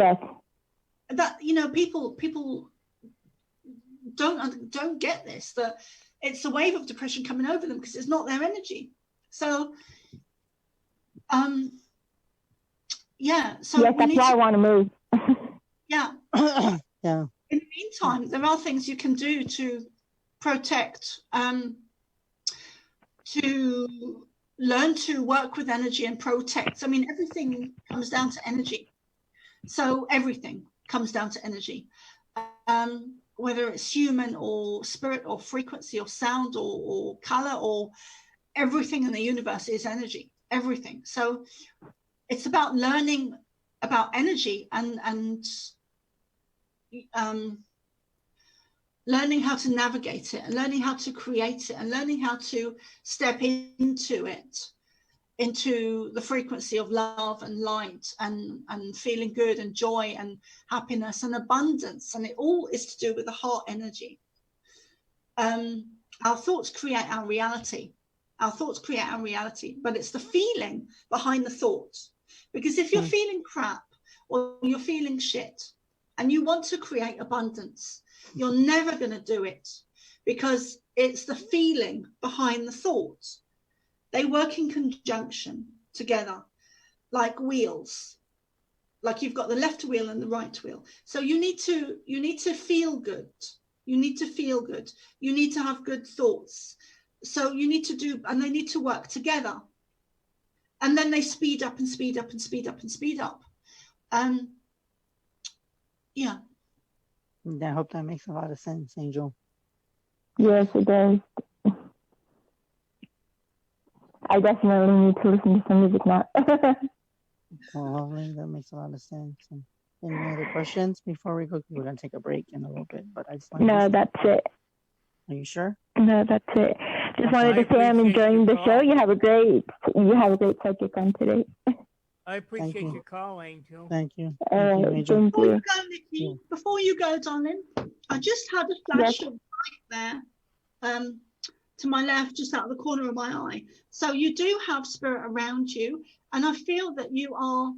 that, you know, people don't get this, that it's a wave of depression coming over them because it's not their energy. So so yes, that's why I want to move. Yeah. Yeah. In the meantime, there are things you can do to protect, to learn to work with energy and protect. I mean, everything comes down to energy. So everything comes down to energy, whether it's human or spirit or frequency or sound or color, or everything in the universe is energy, everything. So it's about learning about energy and learning how to navigate it, and learning how to create it, and learning how to step into it, into the frequency of love and light and feeling good and joy and happiness and abundance. And it all is to do with the heart energy. Our thoughts create our reality. Our thoughts create our reality, but it's the feeling behind the thoughts. Because if you're feeling crap or you're feeling shit and you want to create abundance, you're never going to do it, because it's the feeling behind the thoughts. They work in conjunction together, like wheels. Like you've got the left wheel and the right wheel. So you need to feel good. You need to feel good. You need to have good thoughts. So you need to do, and they need to work together. And then they speed up and speed up and speed up and speed up. Yeah. I hope that makes a lot of sense, Angel. Yes, it does. I definitely need to listen to some music now. Well, that makes a lot of sense. Any other questions before we go? We're going to take a break in a little bit, but I just want No, that's it. Are you sure? No, that's it. Just wanted to say I'm enjoying the show. You have a great subject on today. I appreciate your call, Angel. Thank you. All right, Angel. thank Before you. you go, Nikki, before you go, darling, I just had a flash of light there, to my left, just out of the corner of my eye. So you do have spirit around you, and I feel that you are,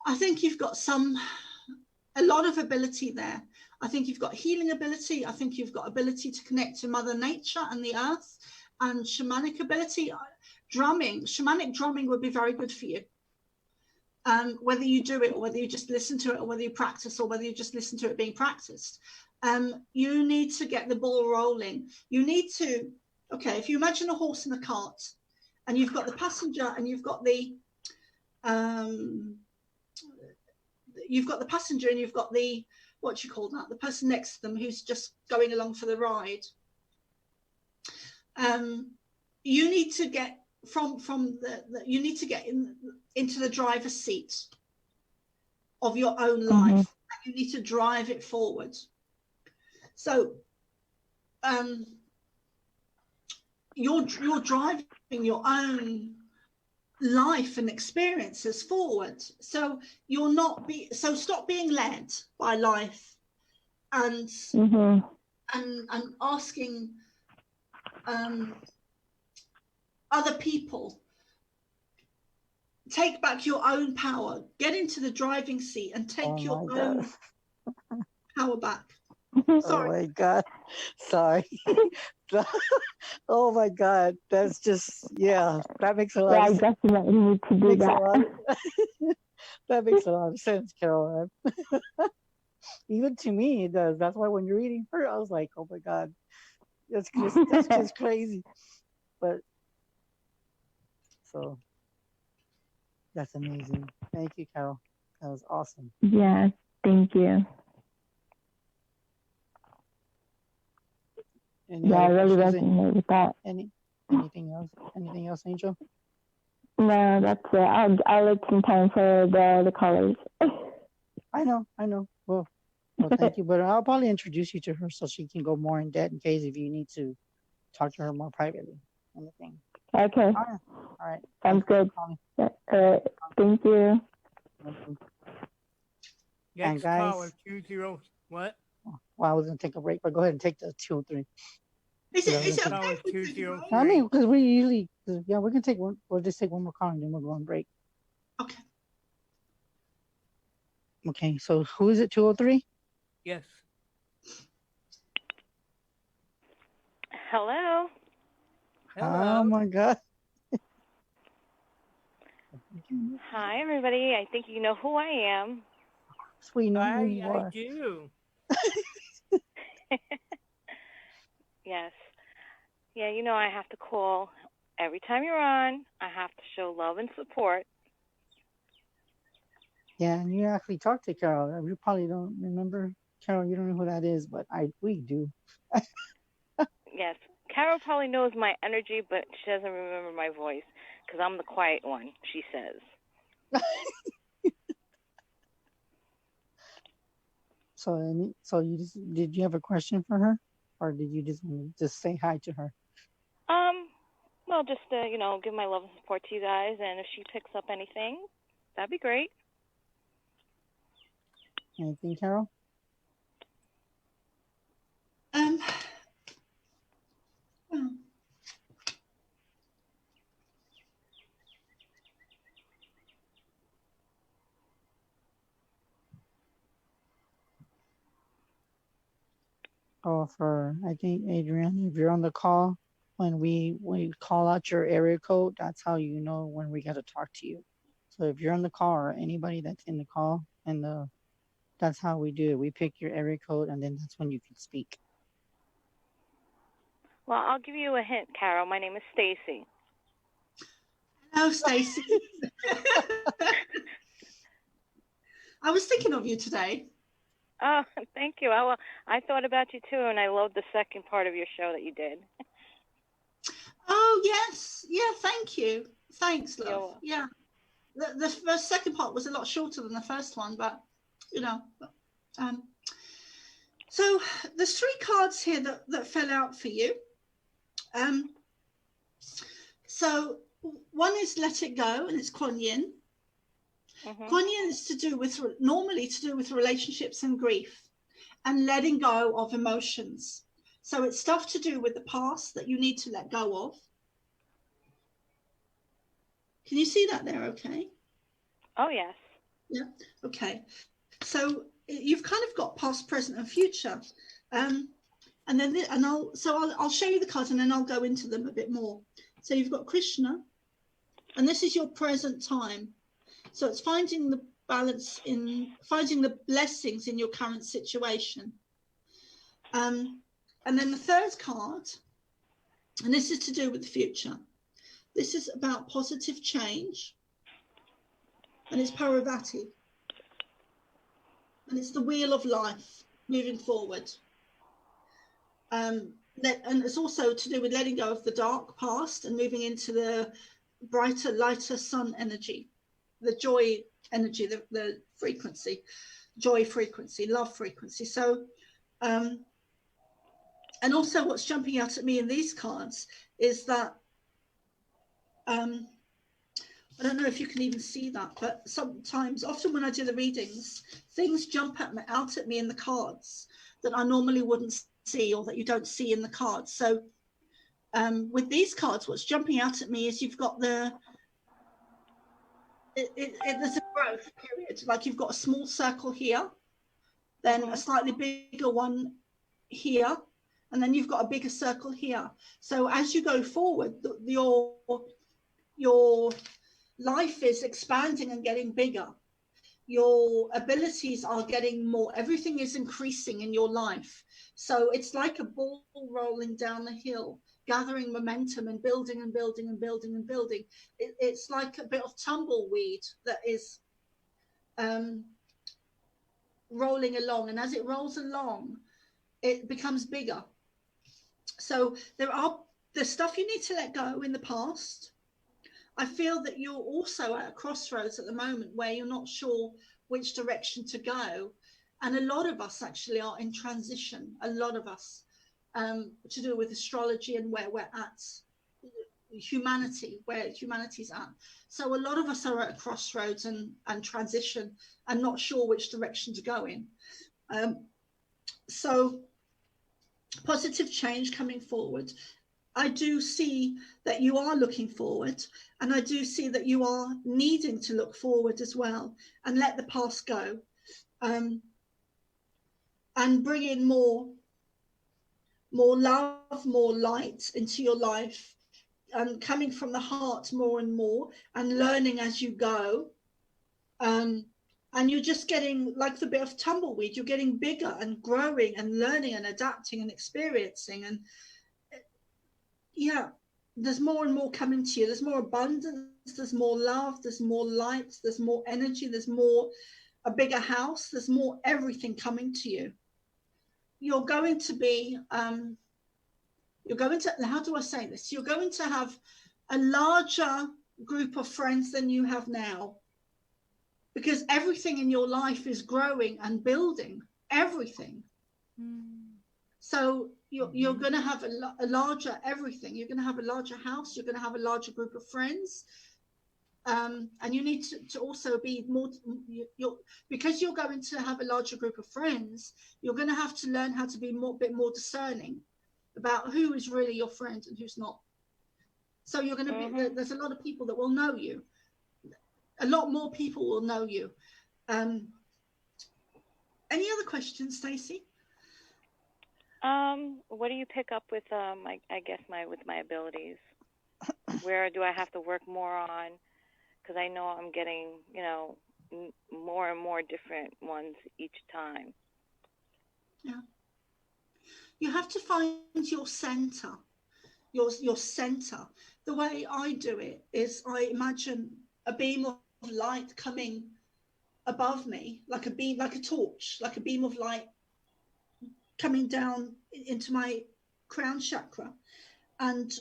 I think you've got a lot of ability there. I think you've got healing ability. I think you've got ability to connect to Mother Nature and the earth, and shamanic ability. Shamanic drumming would be very good for you. Whether you do it or whether you just listen to it or whether you practice or whether you just listen to it being practiced. You need to get the ball rolling. You need to, okay, if you imagine a horse in a cart and you've got the passenger and you've got the passenger and you've got the, what do you call that? The person next to them who's just going along for the ride. you need to get you need to get into the driver's seat of your own life. You need to drive it forward. So you're driving your own life and experiences forward. So you're not so stop being led by life and asking other people. Take back your own power. Get into the driving seat and take your own power back. Sorry. Oh my God. Sorry. Oh my God. That's just, yeah, that makes a lot of sense. I definitely need to do that. That makes a lot of sense, Carol. Even to me, it does. That's why when you're reading her, I was like, oh my God, that's just crazy. But, so, that's amazing. Thank you, Carol. That was awesome. Yeah, thank you. Any I really questions? resonate with that. Anything else? Anything else, Angel? No, that's it. I'll let some time for the colors. I know. Well, thank you. But I'll probably introduce you to her so she can go more in depth in case if you need to talk to her more privately. Anything. Okay. All right. Sounds good. Thank you. Next guys, caller, 20. What? Well, I was going to take a break, but go ahead and take the 203. Is it Caller okay? 203. I mean, because we usually, yeah, we can take one. We'll just take one more call and then we'll go on break. Okay. Okay, so who is it, 203? Yes. Hello. Hello. Oh my God. Hi, everybody. I think you know who I am. We know who you I are. do. Yes. Yeah, you know I have to call every time you're on. I have to show love and support. Yeah, and you actually talked to Carol. You probably don't remember Carol. You don't know who that is, but we do. Yes. Carol probably knows my energy, but she doesn't remember my voice because I'm the quiet one, she says. So did you have a question for her, or did you just say hi to her? Well, just give my love and support to you guys, and if she picks up anything, that'd be great. Anything, Carol? Well, I think, Adrian, if you're on the call, when we call out your area code, that's how you know when we got to talk to you. So if you're on the call or anybody that's in the call, that's how we do it. We pick your area code, and then that's when you can speak. Well, I'll give you a hint, Carol. My name is Stacy. hello, Stacy. I was thinking of you today. Oh, thank you. I thought about you too, and I loved the second part of your show that you did. Oh, yes. Yeah, thank you. Thanks, love. Yeah. The second part was a lot shorter than the first one, but, so there's 3 cards here that fell out for you. So one is Let It Go, and it's Kuan Yin. Kuan Yin is normally to do with relationships and grief and letting go of emotions. So it's stuff to do with the past that you need to let go of. Can you see that there okay? Oh, yes. Yeah, okay. So you've kind of got past, present, and future. And then I'll show you the cards and then I'll go into them a bit more. So you've got Krishna, and this is your present time. So it's finding the balance finding the blessings in your current situation. And then the third card, and this is to do with the future. This is about positive change, and it's Parvati. And it's the wheel of life moving forward. and it's also to do with letting go of the dark past and moving into the brighter, lighter sun energy, the joy energy, the frequency, joy frequency, love frequency. So, and also what's jumping out at me in these cards is that, I don't know if you can even see that, but sometimes, often when I do the readings, things jump out at me in the cards that I normally wouldn't see, or that you don't see in the cards. So with these cards, what's jumping out at me is you've got there's a growth period. Like you've got a small circle here, then a slightly bigger one here, and then you've got a bigger circle here. So as you go forward, your life is expanding and getting bigger. Your abilities are getting more. Everything is increasing in your life. So it's like a ball rolling down the hill, gathering momentum and building and building and building and building. It's like a bit of tumbleweed that is rolling along. And as it rolls along, it becomes bigger. So there's stuff you need to let go in the past. I feel that you're also at a crossroads at the moment where you're not sure which direction to go. And a lot of us actually are in transition, a lot of us, to do with astrology and where we're at, humanity, where humanity's at. So a lot of us are at a crossroads and transition and not sure which direction to go in. So positive change coming forward. I do see that you are looking forward, and I do see that you are needing to look forward as well and let the past go, and bring in more love, more light into your life, and coming from the heart more and more, and learning as you go. And you're just getting like the bit of tumbleweed. You're getting bigger and growing and learning and adapting and experiencing. And yeah, there's more and more coming to you. There's more abundance, there's more love, there's more light, there's more energy, there's more, a bigger house, there's more everything coming to you. You're going to be, how do I say this? You're going to have a larger group of friends than you have now, because everything in your life is growing and building, everything. So you're going to have a larger everything. You're going to have a larger house. You're going to have a larger group of friends. And you need to also be more, because you're going to have a larger group of friends, you're going to have to learn how to be a bit more discerning about who is really your friend and who's not. So you're going to be, there's a lot of people that will know you. A lot more people will know you. Any other questions, Stacey? What do you pick up with, I guess, with my abilities? Where do I have to work more on? Because I know I'm getting, more and more different ones each time. Yeah. You have to find your center, your center. The way I do it is I imagine a beam of light coming above me, like a beam, like a torch, like a beam of light coming down into my crown chakra and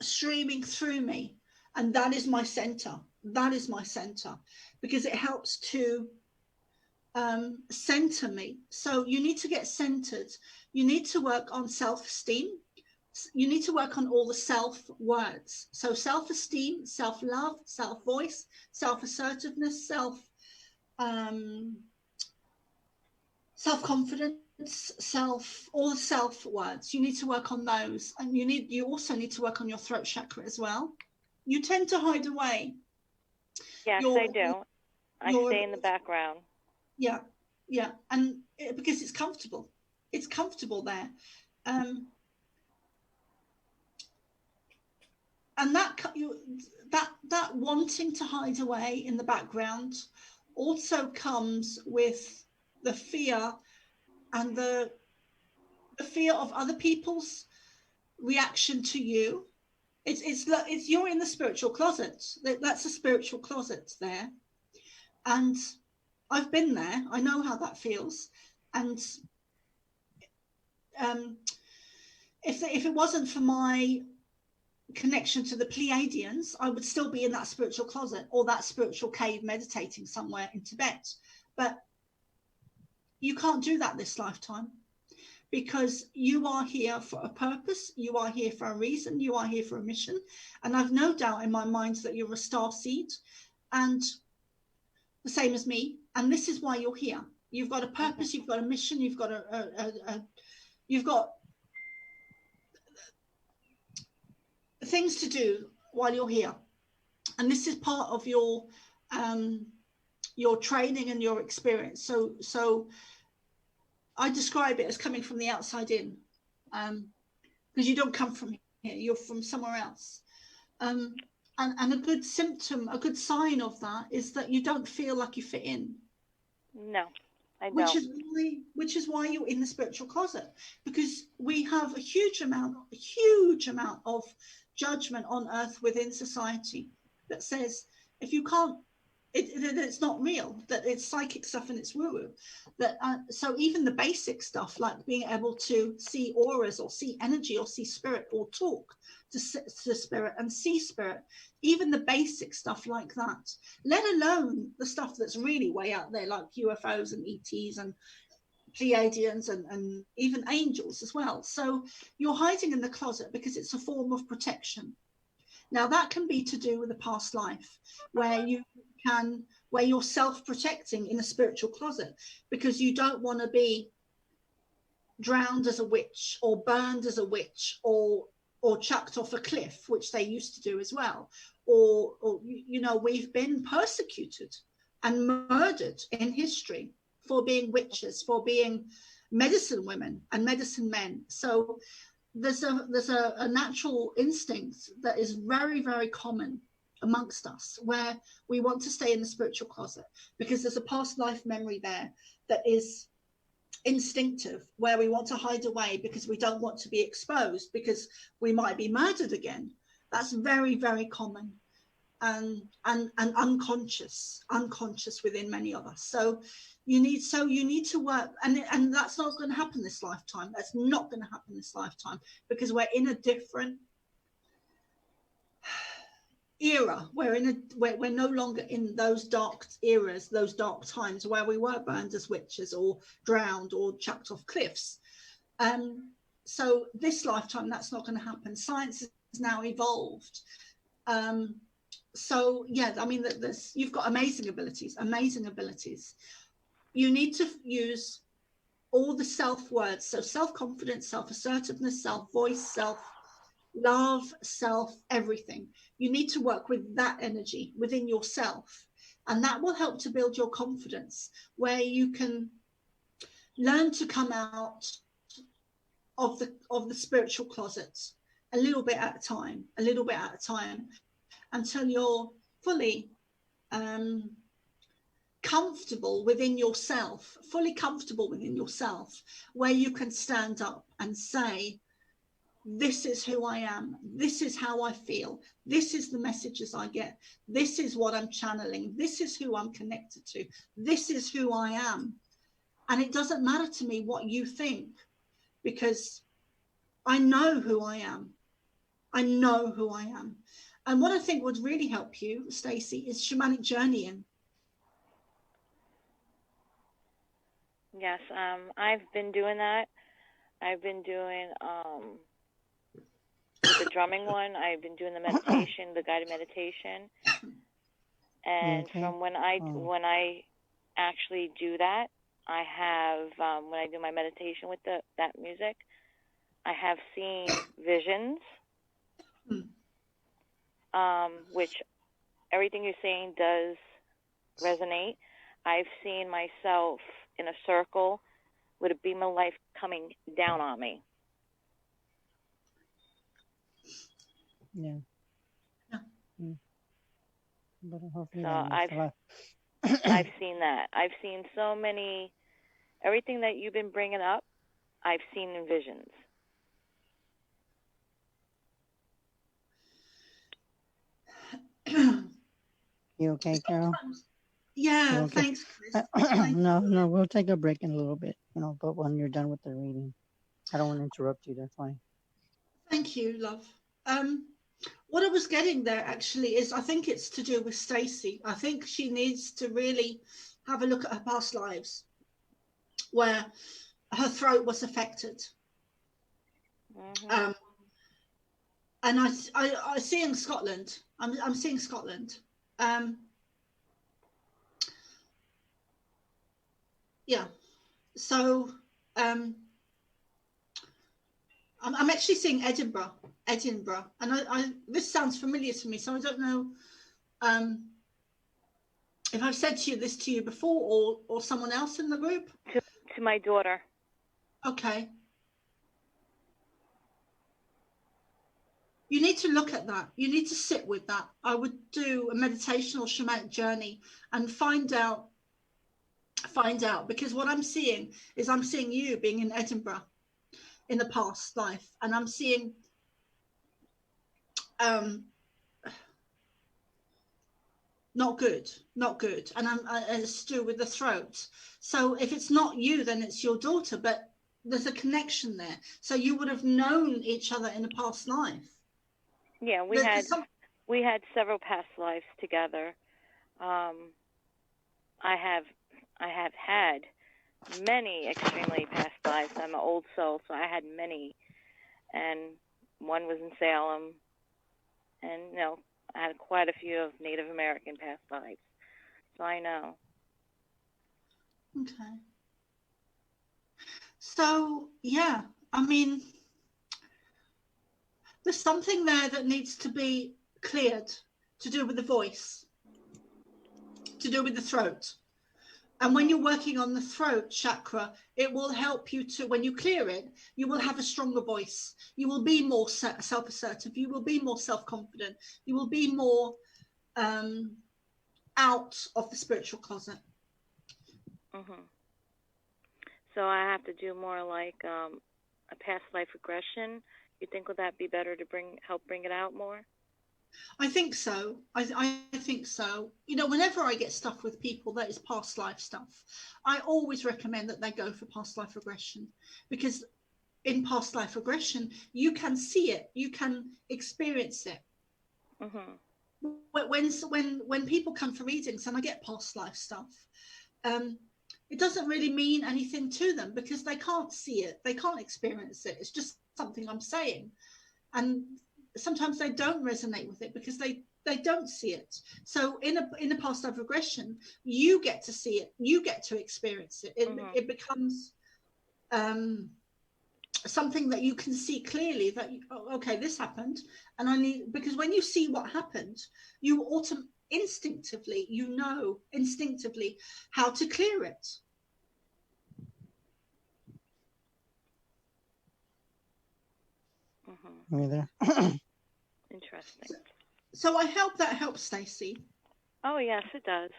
streaming through me. And that is my center. That is my center, because it helps to center me. So you need to get centered. You need to work on self-esteem. You need to work on all the self words. So self-esteem, self-love, self-voice, self-assertiveness, self-confidence, all the self words. You need to work on those. And you also need to work on your throat chakra as well. You tend to hide away. Yes, I do. I stay in the background. Yeah. And because it's comfortable. It's comfortable there. And that wanting to hide away in the background also comes with the fear and the fear of other people's reaction to you. It's you're in the spiritual closet. That's a spiritual closet there, and I've been there. I know how that feels, and if it wasn't for my connection to the Pleiadians, I would still be in that spiritual closet or that spiritual cave meditating somewhere in Tibet. But you can't do that this lifetime, because you are here for a purpose, you are here for a reason, you are here for a mission. And I've no doubt in my mind that you're a starseed, and the same as me. And this is why you're here. You've got a purpose, you've got a mission, you've got you've got things to do while you're here. And this is part of your training and your experience. So I describe it as coming from the outside in, because you don't come from here, you're from somewhere else. And a good symptom, a good sign of that is that you don't feel like you fit in. No, I don't. Which is why you're in the spiritual closet, because we have a huge amount of judgment on earth within society that says if you can't, it's not real, that it's psychic stuff and it's woo-woo. That so even the basic stuff like being able to see auras or see energy or see spirit or talk to spirit and see spirit, even the basic stuff like that, let alone the stuff that's really way out there like UFOs and ETs and Pleiadians and even angels as well. So you're hiding in the closet because it's a form of protection. Now that can be to do with a past life where you're self-protecting in a spiritual closet because you don't want to be drowned as a witch or burned as a witch or chucked off a cliff, which they used to do as well. Or you know, we've been persecuted and murdered in history for being witches, for being medicine women and medicine men. So there's a natural instinct that is very, very common amongst us where we want to stay in the spiritual closet because there's a past life memory there that is instinctive, where we want to hide away because we don't want to be exposed because we might be murdered again. That's very, very common and unconscious within many of us. So you need to work, and that's not going to happen this lifetime. That's not going to happen this lifetime because we're in a different era. We're no longer in those dark eras, those dark times where we were burned as witches or drowned or chucked off cliffs. So this lifetime, that's not going to happen. Science has now evolved. So yeah, I mean, you've got amazing abilities. You need to use all the self-words, so self-confidence, self-assertiveness, self-voice, self-love, self-everything. You need to work with that energy within yourself, and that will help to build your confidence, where you can learn to come out of the spiritual closet a little bit at a time, until you're fully comfortable within yourself, where you can stand up and say, this is who I am, this is how I feel, this is the messages I get, this is what I'm channeling, this is who I'm connected to, this is who I am. And it doesn't matter to me what you think, because I know who I am. And what I think would really help you, Stacey, is shamanic journeying. Yes, I've been doing that. I've been doing the drumming one. I've been doing the meditation, the guided meditation. And from when I actually do that, I have when I do my meditation with that music, I have seen visions, which everything you're saying does resonate. I've seen myself in a circle with a beam of light coming down on me. Yeah. But hopefully So I've seen that. I've seen so many, everything that you've been bringing up, I've seen in visions. You okay, Carol? Yeah, okay? Thanks, Chris. No, we'll take a break in a little bit, but when you're done with the reading, I don't want to interrupt you, that's why. Thank you, love. What I was getting there actually is I think it's to do with Stacey. I think she needs to really have a look at her past lives where her throat was affected. Mm-hmm. And I see in Scotland, I'm seeing Scotland. Yeah. So I'm actually seeing Edinburgh, and this sounds familiar to me, so I don't know if I've said this to you before, or someone else in the group. To my daughter. Okay. You need to look at that. You need to sit with that. I would do a meditation or shamanic journey and find out, because what I'm seeing is I'm seeing you being in Edinburgh in the past life, and I'm seeing not good, and it's to do with the throat. So if it's not you, then it's your daughter, but there's a connection there. So you would have known each other in a past life. Yeah, we had several past lives together. I have had many extremely past lives. I'm an old soul, so I had many, and one was in Salem, and I had quite a few of Native American past lives, so I know. Okay. So yeah, I mean, there's something there that needs to be cleared, to do with the voice, to do with the throat. And when you're working on the throat chakra, it will help you to, when you clear it, you will have a stronger voice. You will be more self-assertive. You will be more self-confident. You will be more out of the spiritual closet. Mm-hmm. So I have to do more like a past life regression. You think would that be better to help bring it out more? I think so. I think so. Whenever I get stuff with people that is past life stuff, I always recommend that they go for past life regression, because in past life regression, you can see it, you can experience it. Mm-hmm. When people come for readings and I get past life stuff, it doesn't really mean anything to them because they can't see it, they can't experience it. It's just something I'm saying, and sometimes they don't resonate with it because they don't see it. So in a past life regression, you get to see it, you get to experience it. It becomes something that you can see clearly, that okay, this happened, and because when you see what happened, you instinctively how to clear it. Mm-hmm. Are you there? Interesting. So I hope that helps, Stacey. Oh yes, it does.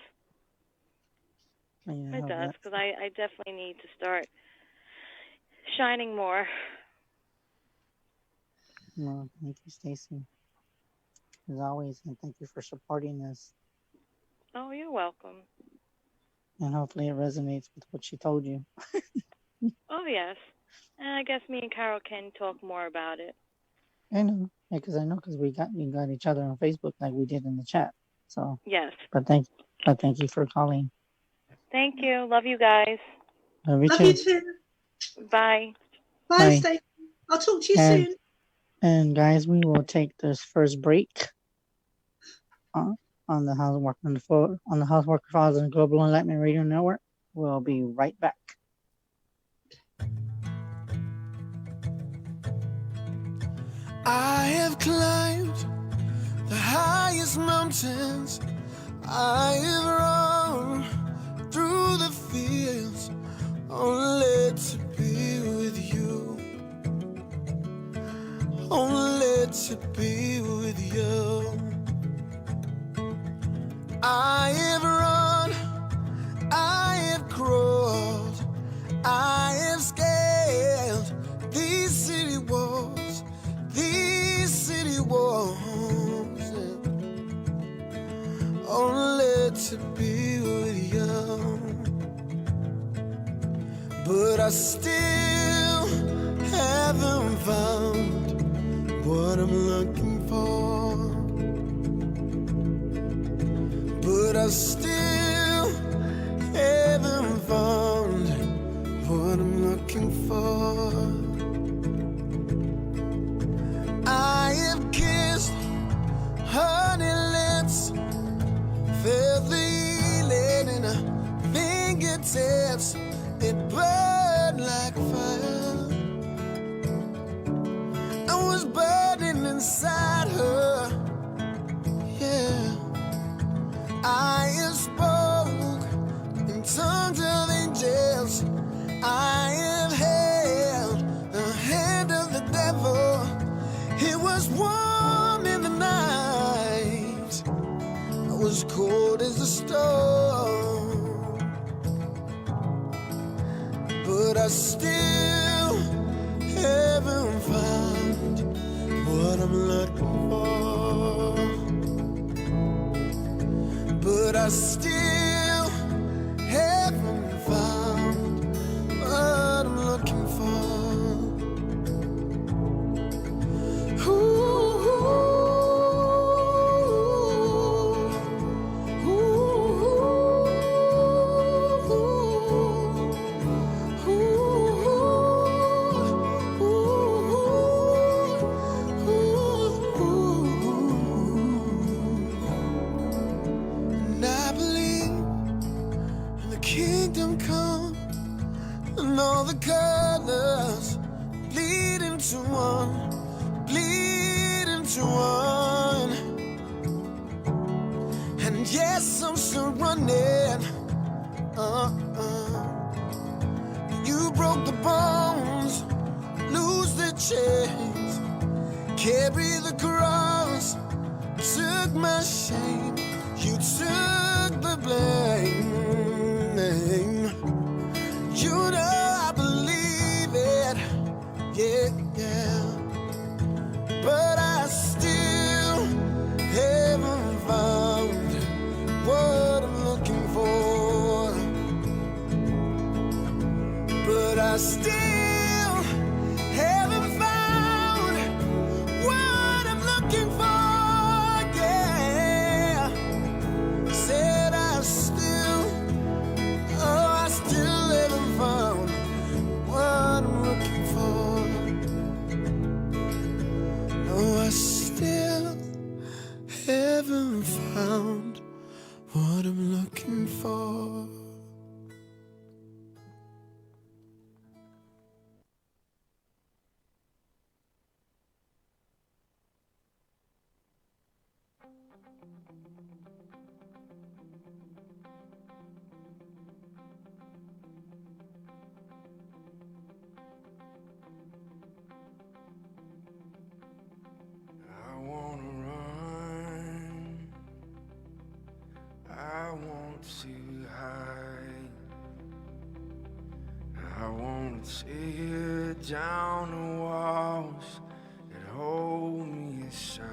Yeah, It does, because I definitely need to start shining more. No, thank you, Stacey. As always, and thank you for supporting us. Oh, you're welcome. And hopefully it resonates with what she told you. Oh yes, and I guess me and Carol can talk more about it. I know, because we got each other on Facebook like we did in the chat. So Yes. But thank you for calling. Thank you. Love you guys. Love you too. Bye. Bye, Stacey. I'll talk to you soon. And guys, we will take this first break on the Housewalker Files and Global Enlightenment Radio Network. We'll be right back. I have climbed the highest mountains. I have run through the fields, only to be with you. Only to be with you. I have run, I have crawled, I have scaled these city walls, only to be with you. But I still haven't found still haven't found what I'm looking for. I have kissed honey lips, felt the healing in her fingertips. It burned like fire. I was burning inside her. Yeah, I have spoke in tongues of angels. I have held the hand of the devil. It was warm in the night. I was cold as a stone. But I still haven't found what I'm looking for. But I still haven't found what I'm looking for. And I believe in the kingdom come, and all the colors bleed into one, bleed into one. And yes, I'm still running. You broke the bones, lose the chains, carry the cross, took my shame, you took the blame. You know I believe it, yeah, yeah. But I still haven't found what I'm looking for. But I still haven't found what I'm looking for, yeah. Said I still, oh, I still haven't found what I'm looking for. No, I still haven't found what I'm looking for. I wanna run, I want to hide, I wanna tear down the walls that hold me aside.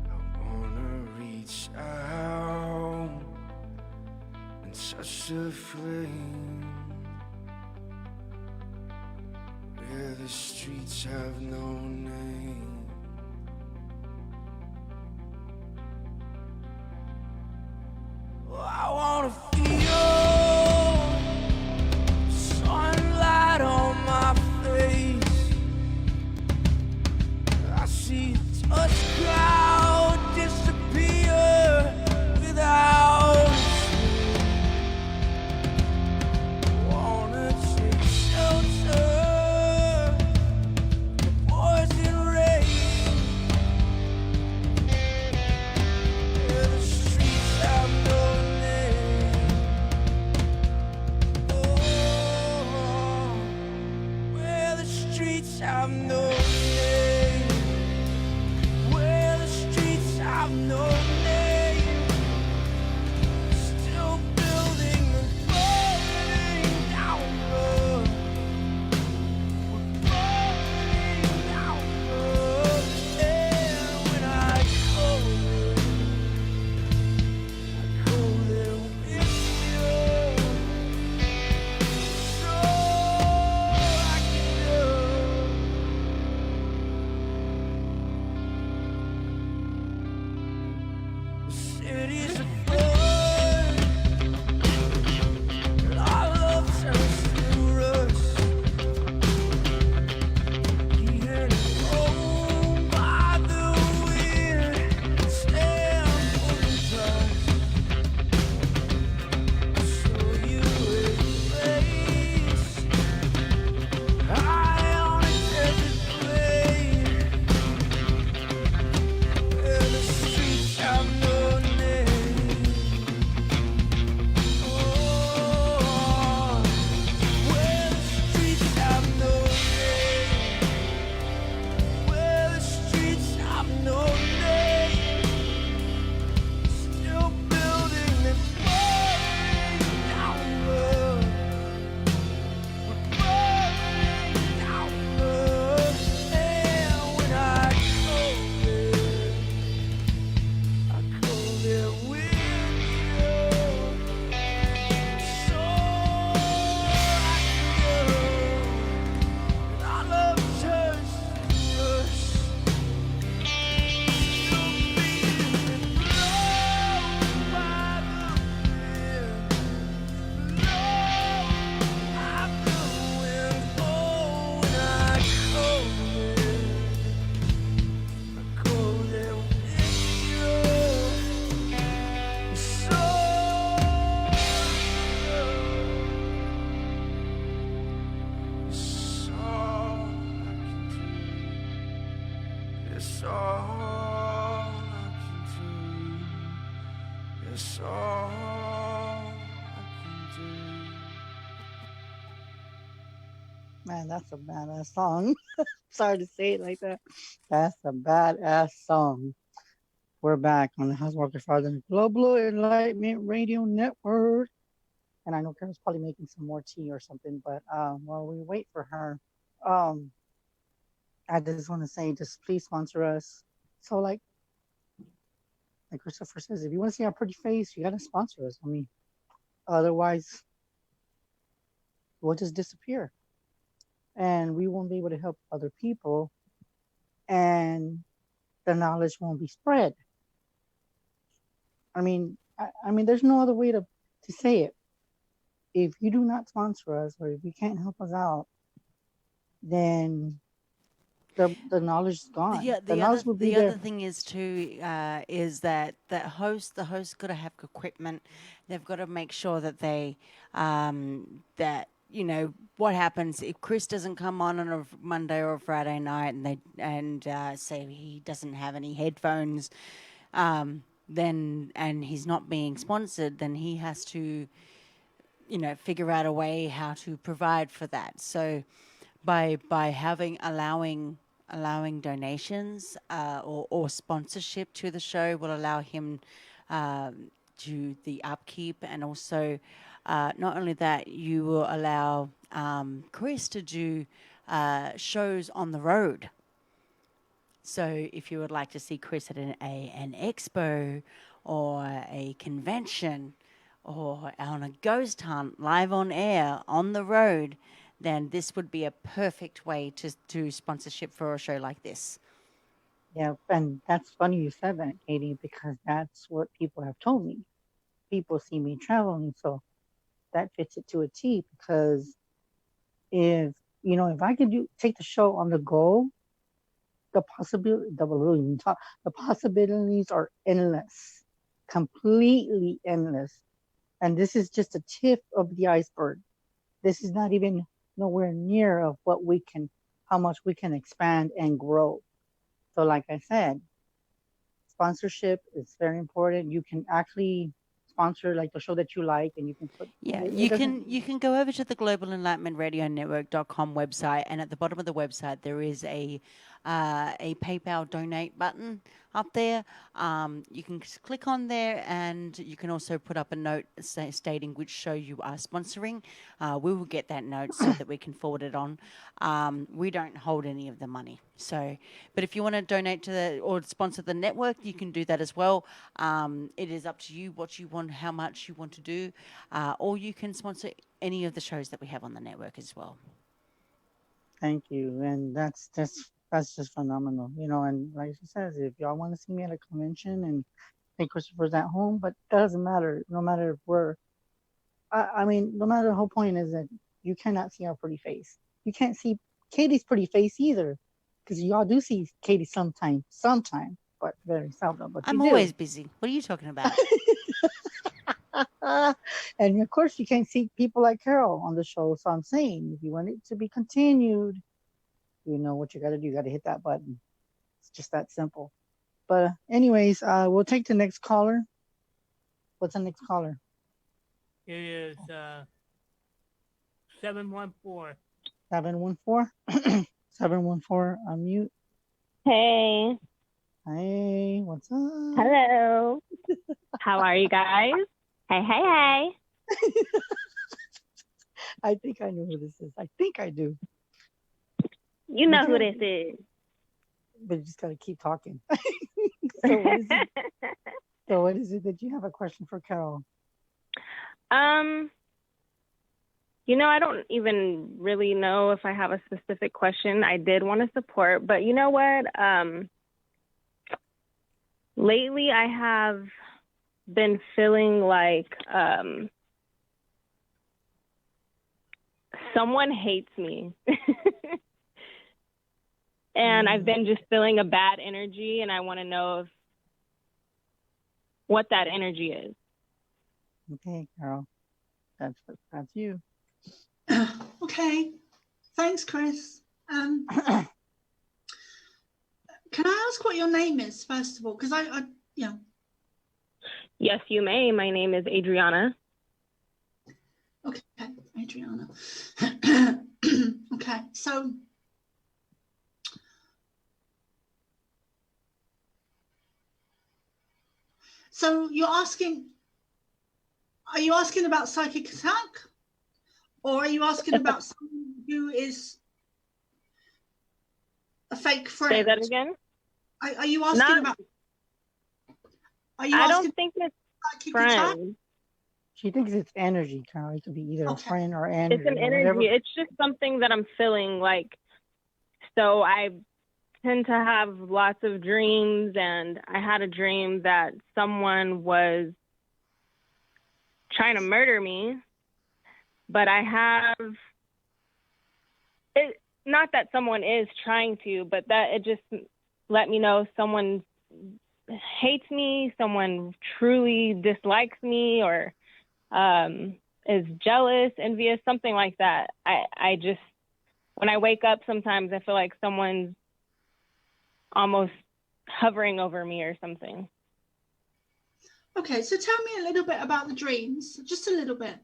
I wanna reach out and touch the flame where the streets have no name. I wanna feel sunlight on my face. I see a cloud disappear without. Wanna take shelter. Poison rain. Where the streets have no name. Oh, where the streets have no name. Where the streets have no name. Still building and burning down the. We're burning down the air when I call it with you, so I can love. That's all I can do. That's all I can do. Man, that's a badass song. Sorry to say it like that. That's a badass song. We're back on the Housewalker Files and Global Enlightenment Radio Network. And I know Carol's probably making some more tea or something, but while we wait for her, I just want to say, just please sponsor us. So like Christopher says, if you want to see our pretty face, you got to sponsor us. I mean, otherwise, we'll just disappear. And we won't be able to help other people. And the knowledge won't be spread. I mean, there's no other way to say it. If you do not sponsor us, or if you can't help us out, then the knowledge is gone. The other thing is too is that the host got to have equipment. They've got to make sure that they that you know what happens if Chris doesn't come on a Monday or a Friday night, and say he doesn't have any headphones, then and he's not being sponsored, then he has to figure out a way how to provide for that. So by allowing donations or sponsorship to the show will allow him to the upkeep, and also not only that, you will allow Chris to do shows on the road. So if you would like to see Chris at an expo or a convention or on a ghost hunt live on air on the road, then this would be a perfect way to do sponsorship for a show like this. Yeah, and that's funny you said that, Katie, because that's what people have told me. People see me traveling, so that fits it to a T. Because if I could take the show on the go, the possibilities are endless, completely endless. And this is just a tip of the iceberg. This is not even nowhere near of how much we can expand and grow. So like I said, sponsorship is very important. You can actually sponsor like the show that you like, and you can put you can go over to the Global Enlightenment Radio Network.com website, and at the bottom of the website there is a PayPal donate button up there. You can click on there, and you can also put up a note stating which show you are sponsoring. We will get that note so that we can forward it on. We don't hold any of the money. So, but if you want to donate to or sponsor the network, you can do that as well. It is up to you what you want, how much you want to do, or you can sponsor any of the shows that we have on the network as well. Thank you, and that's just phenomenal, And like she says, if y'all want to see me at a convention, and I think Christopher's at home, but that doesn't matter. No matter where, no matter, the whole point is that you cannot see our pretty face. You can't see Katie's pretty face either, because y'all do see Katie sometime, but very seldom. But I'm always busy. What are you talking about? And of course, you can't see people like Carol on the show. So I'm saying, if you want it to be continued, you know what you got to do. You got to hit that button. It's just that simple. But anyways, we'll take the next caller. What's the next caller? It is 714. 714? 714, unmute. Hey. Hey, what's up? Hello. How are you guys? Hey, hey, hey. I think I know who this is. I think I do. You know who this is. But you just got to keep talking. So what is it that you have a question for Carol? I don't even really know if I have a specific question. I did want to support, but you know what? Lately I have been feeling like someone hates me. And I've been just feeling a bad energy, and I want to know what that energy is. Okay, Carol. That's you. Okay. Thanks, Chris. Can I ask what your name is, first of all? Because yeah. Yes, you may. My name is Adriana. Okay, Adriana. Okay, so you're asking, are you asking about psychic attack? Or are you asking about someone who is a fake friend? Say that again. Are you asking about? Are you? I don't think it's friends. She thinks it's energy, Carol. It could be either a friend or energy. It's an energy. It's just something that I'm feeling like. So I tend to have lots of dreams, and I had a dream that someone was trying to murder me. But I have it. Not that someone is trying to, but that it just let me know someone hates me, someone truly dislikes me, or is jealous, envious, something like that. I just, when I wake up, sometimes I feel like someone's almost hovering over me or something. Okay, so tell me a little bit about the dreams, just a little bit.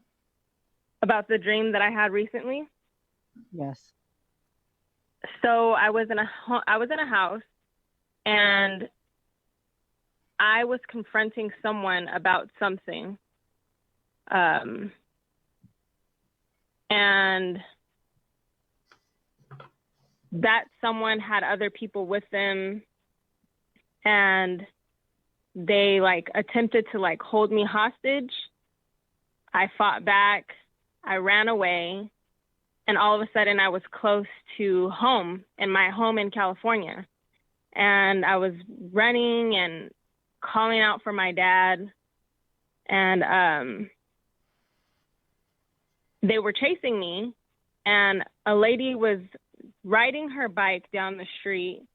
About the dream that I had recently? Yes. So I was in a house, and I was confronting someone about something. And that someone had other people with them, and they like attempted to like hold me hostage. I fought back. I ran away, and all of a sudden I was close to home, in my home in California. And I was running and calling out for my dad, and they were chasing me, and a lady was riding her bike down the street.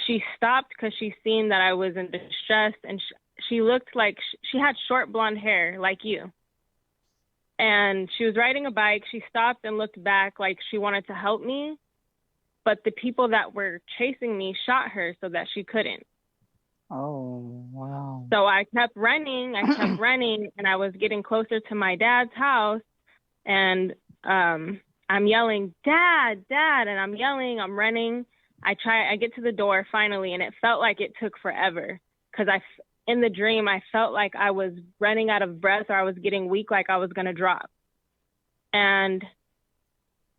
She stopped because she seen that I was in distress, and she looked like she had short blonde hair like you. And she was riding a bike. She stopped and looked back like she wanted to help me, but the people that were chasing me shot her so that she couldn't. Oh, wow. So I kept running, and I was getting closer to my dad's house, and I'm yelling, "Dad, Dad," and I'm yelling, I'm running. I get to the door finally, and it felt like it took forever, because in the dream, I felt like I was running out of breath, or I was getting weak, like I was going to drop. And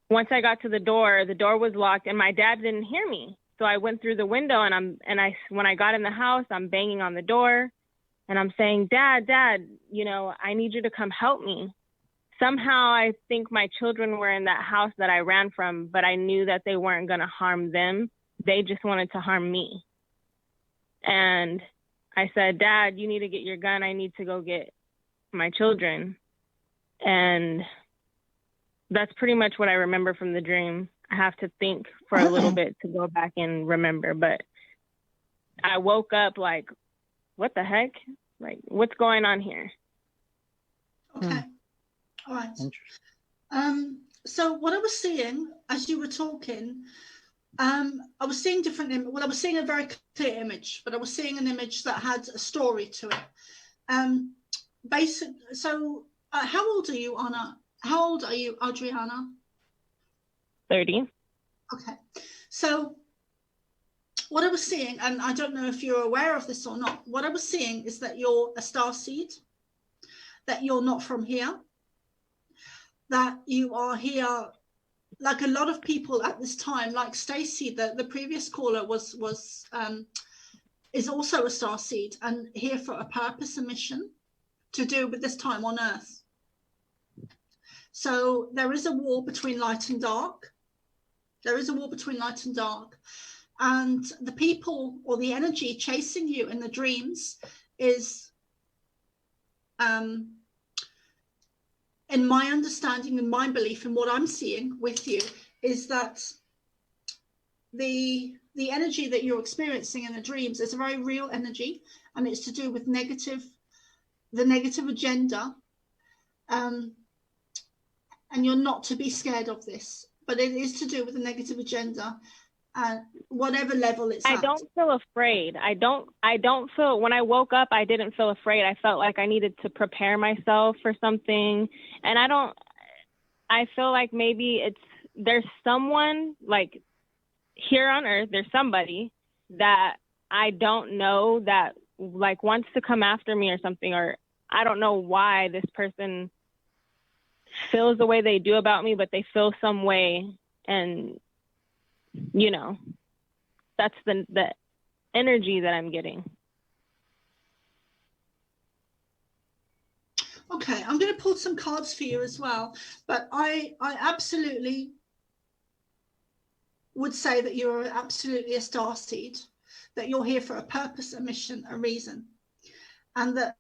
once I got to the door was locked, and my dad didn't hear me. So I went through the window, and when I got in the house, I'm banging on the door, and I'm saying, "Dad, Dad, I need you to come help me." Somehow I think my children were in that house that I ran from, but I knew that they weren't going to harm them. They just wanted to harm me. And I said, "Dad, you need to get your gun. I need to go get my children." And that's pretty much what I remember from the dream. I have to think for a little bit to go back and remember, but I woke up like, what the heck? Like, what's going on here? Okay. All right. So what I was seeing as you were talking, I was seeing I was seeing a very clear image, but I was seeing an image that had a story to it. So how old are you, Anna? How old are you, Adriana? 30. Okay. So what I was seeing, and I don't know if you're aware of this or not, what I was seeing is that you're a starseed, that you're not from here, that you are here like a lot of people at this time, like Stacy, the previous caller is also a starseed and here for a purpose, a mission to do with this time on Earth. So there is a war between light and dark. There is a war between light and dark. And the people or the energy chasing you in the dreams is, in my understanding and my belief and what I'm seeing with you, is that the energy that you're experiencing in the dreams is a very real energy, and it's to do with the negative agenda. And you're not to be scared of this, but it is to do with the negative agenda. whatever level it's I at. don't feel afraid. I don't feel, when I woke up, I didn't feel afraid. I felt like I needed to prepare myself for something. And I feel like maybe there's someone like here on earth, there's somebody that I don't know that like wants to come after me or something, or I don't know why this person feels the way they do about me, but they feel some way. And, you know, that's the energy that I'm getting. Okay, I'm going to pull some cards for you as well, but I absolutely would say that you're absolutely a starseed, that you're here for a purpose, a mission, a reason, and that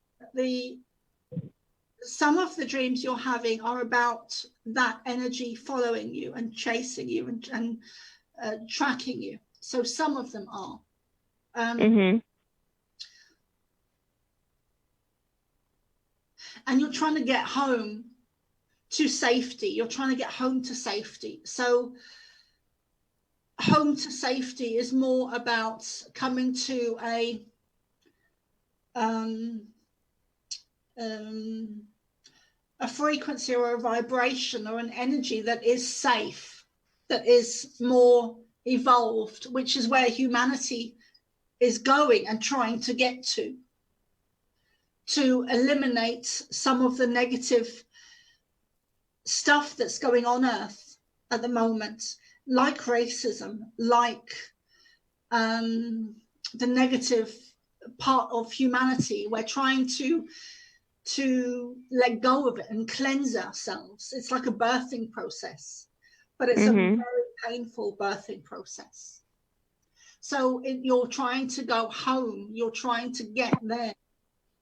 some of the dreams you're having are about that energy following you and chasing you and tracking you. So some of them are. And you're trying to get home to safety. You're trying to get home to safety. So home to safety is more about coming to a frequency or a vibration or an energy that is safe, that is more evolved, which is where humanity is going and trying to get to eliminate some of the negative stuff that's going on Earth at the moment, like racism, like the negative part of humanity. We're trying to let go of it and cleanse ourselves. It's like a birthing process, but it's a very painful birthing process. So you're trying to go home, you're trying to get there,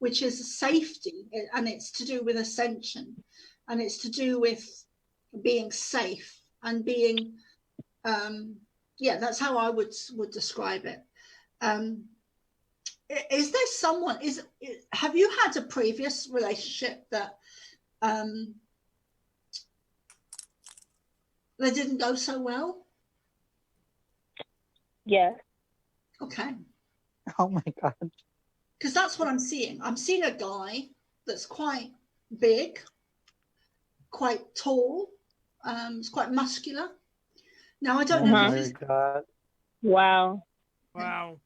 which is safety, and it's to do with ascension, and it's to do with being safe and being, that's how I would describe it. Is there someone, have you had a previous relationship that didn't go so well? Yes. Okay. Oh my God. Because that's what I'm seeing. I'm seeing a guy that's quite big, quite tall, it's quite muscular. Now, I don't know if Oh my God. Wow. Wow.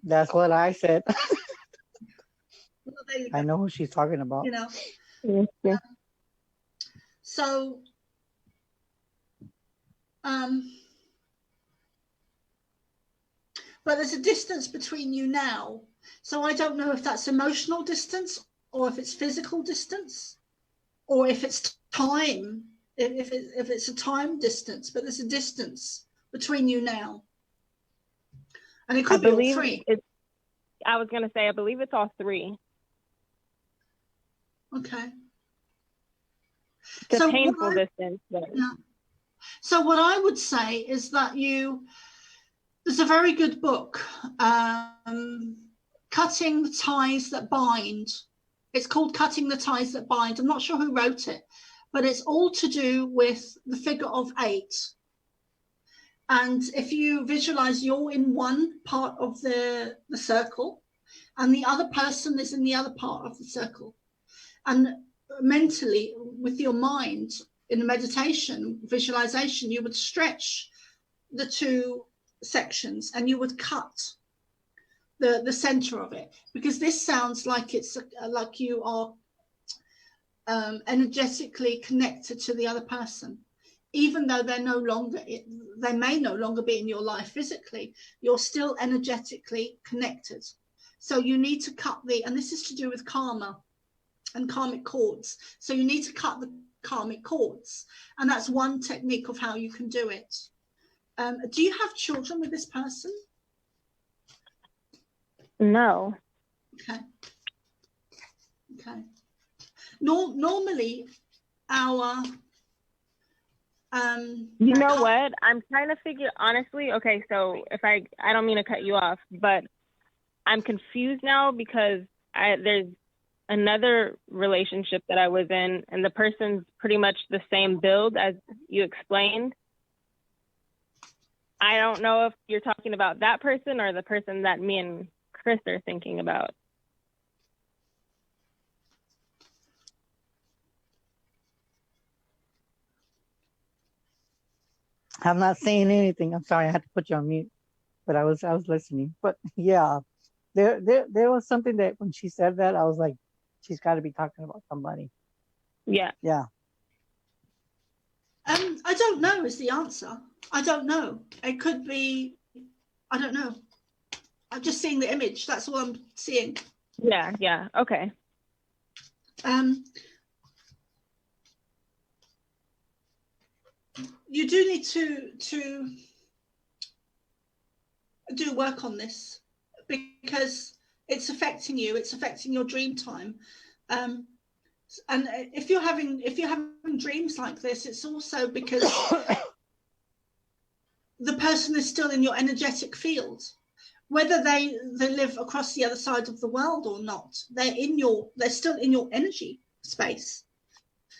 That's what I said. Well, there you I go. know who she's talking about. You know, Yeah. so but there's a distance between you now. So I don't know if that's emotional distance or if it's physical distance or if it's time, if it's a time distance, but there's a distance between you now. And it could be all three. I was going to say, I believe it's all three. Okay. It's a painful distance. But... Yeah. So what I would say is that there's a very good book, Cutting the Ties That Bind. It's called Cutting the Ties That Bind. I'm not sure who wrote it, but it's all to do with the figure of 8. And if you visualize, you're in one part of the circle and the other person is in the other part of the circle. And mentally, with your mind, in a meditation, visualization, you would stretch the two sections and you would cut the center of it, because this sounds like it's like you are energetically connected to the other person, even though they may no longer be in your life physically. You're still energetically connected. So you need to cut and this is to do with karma and karmic cords. So you need to cut the karmic cords, and that's one technique of how you can do it. Do you have children with this person? No. Okay. Normally our you know what, I'm trying to figure, honestly, okay, so if I don't mean to cut you off, but I'm confused now because there's another relationship that I was in, and the person's pretty much the same build as you explained. I don't know if you're talking about that person or the person that me and Chris are thinking about. I'm not saying anything. I'm sorry, I had to put you on mute, but I was listening. But yeah, there was something that when she said that, I was like, she's got to be talking about somebody. Yeah. Yeah. I don't know is the answer. I don't know. It could be, I don't know. I'm just seeing the image. That's all I'm seeing. Yeah, yeah. Okay. You do need to do work on this because it's affecting you. It's affecting your dream time. And if you're having dreams like this, it's also because the person is still in your energetic field. Whether they live across the other side of the world or not, they're still in your energy space.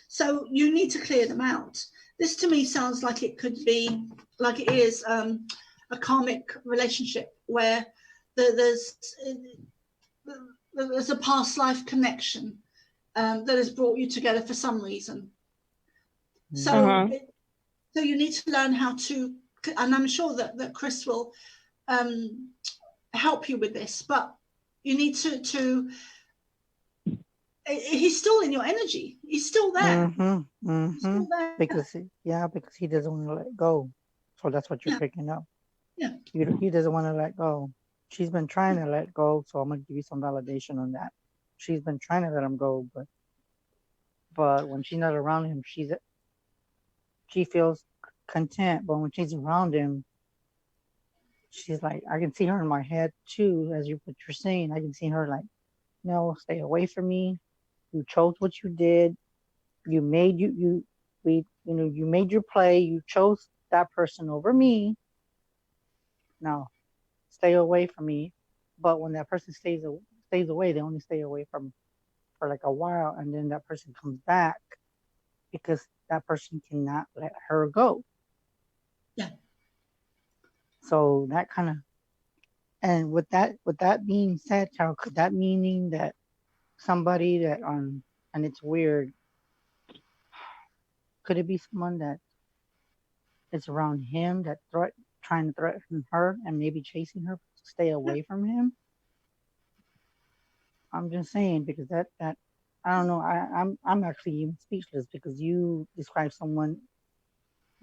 So you need to clear them out. This to me sounds like it could be, like it is, a karmic relationship where there's a past life connection that has brought you together for some reason. So, so you need to learn how to, and I'm sure that Chris will help you with this, but you need to he's still in your energy. He's still there. He's still there. Because he doesn't want to let go. So that's what you're picking up. Yeah. He doesn't want to let go. She's been trying to let go, so I'm gonna give you some validation on that. She's been trying to let him go, but when she's not around him, she feels content. But when she's around him, she's like, I can see her in my head too, as what you're saying. I can see her like, no, stay away from me. You chose what you did. You made you made your play. You chose that person over me. Now, stay away from me. But when that person stays away, they only stay away for like a while, and then that person comes back because that person cannot let her go. Yeah. So that kind of, and with that being said, Carol, could that meaning that somebody that and it's weird, could it be someone that is around him that trying to threaten her and maybe chasing her to stay away from him? I'm just saying, because that I don't know, I'm actually even speechless because you described someone,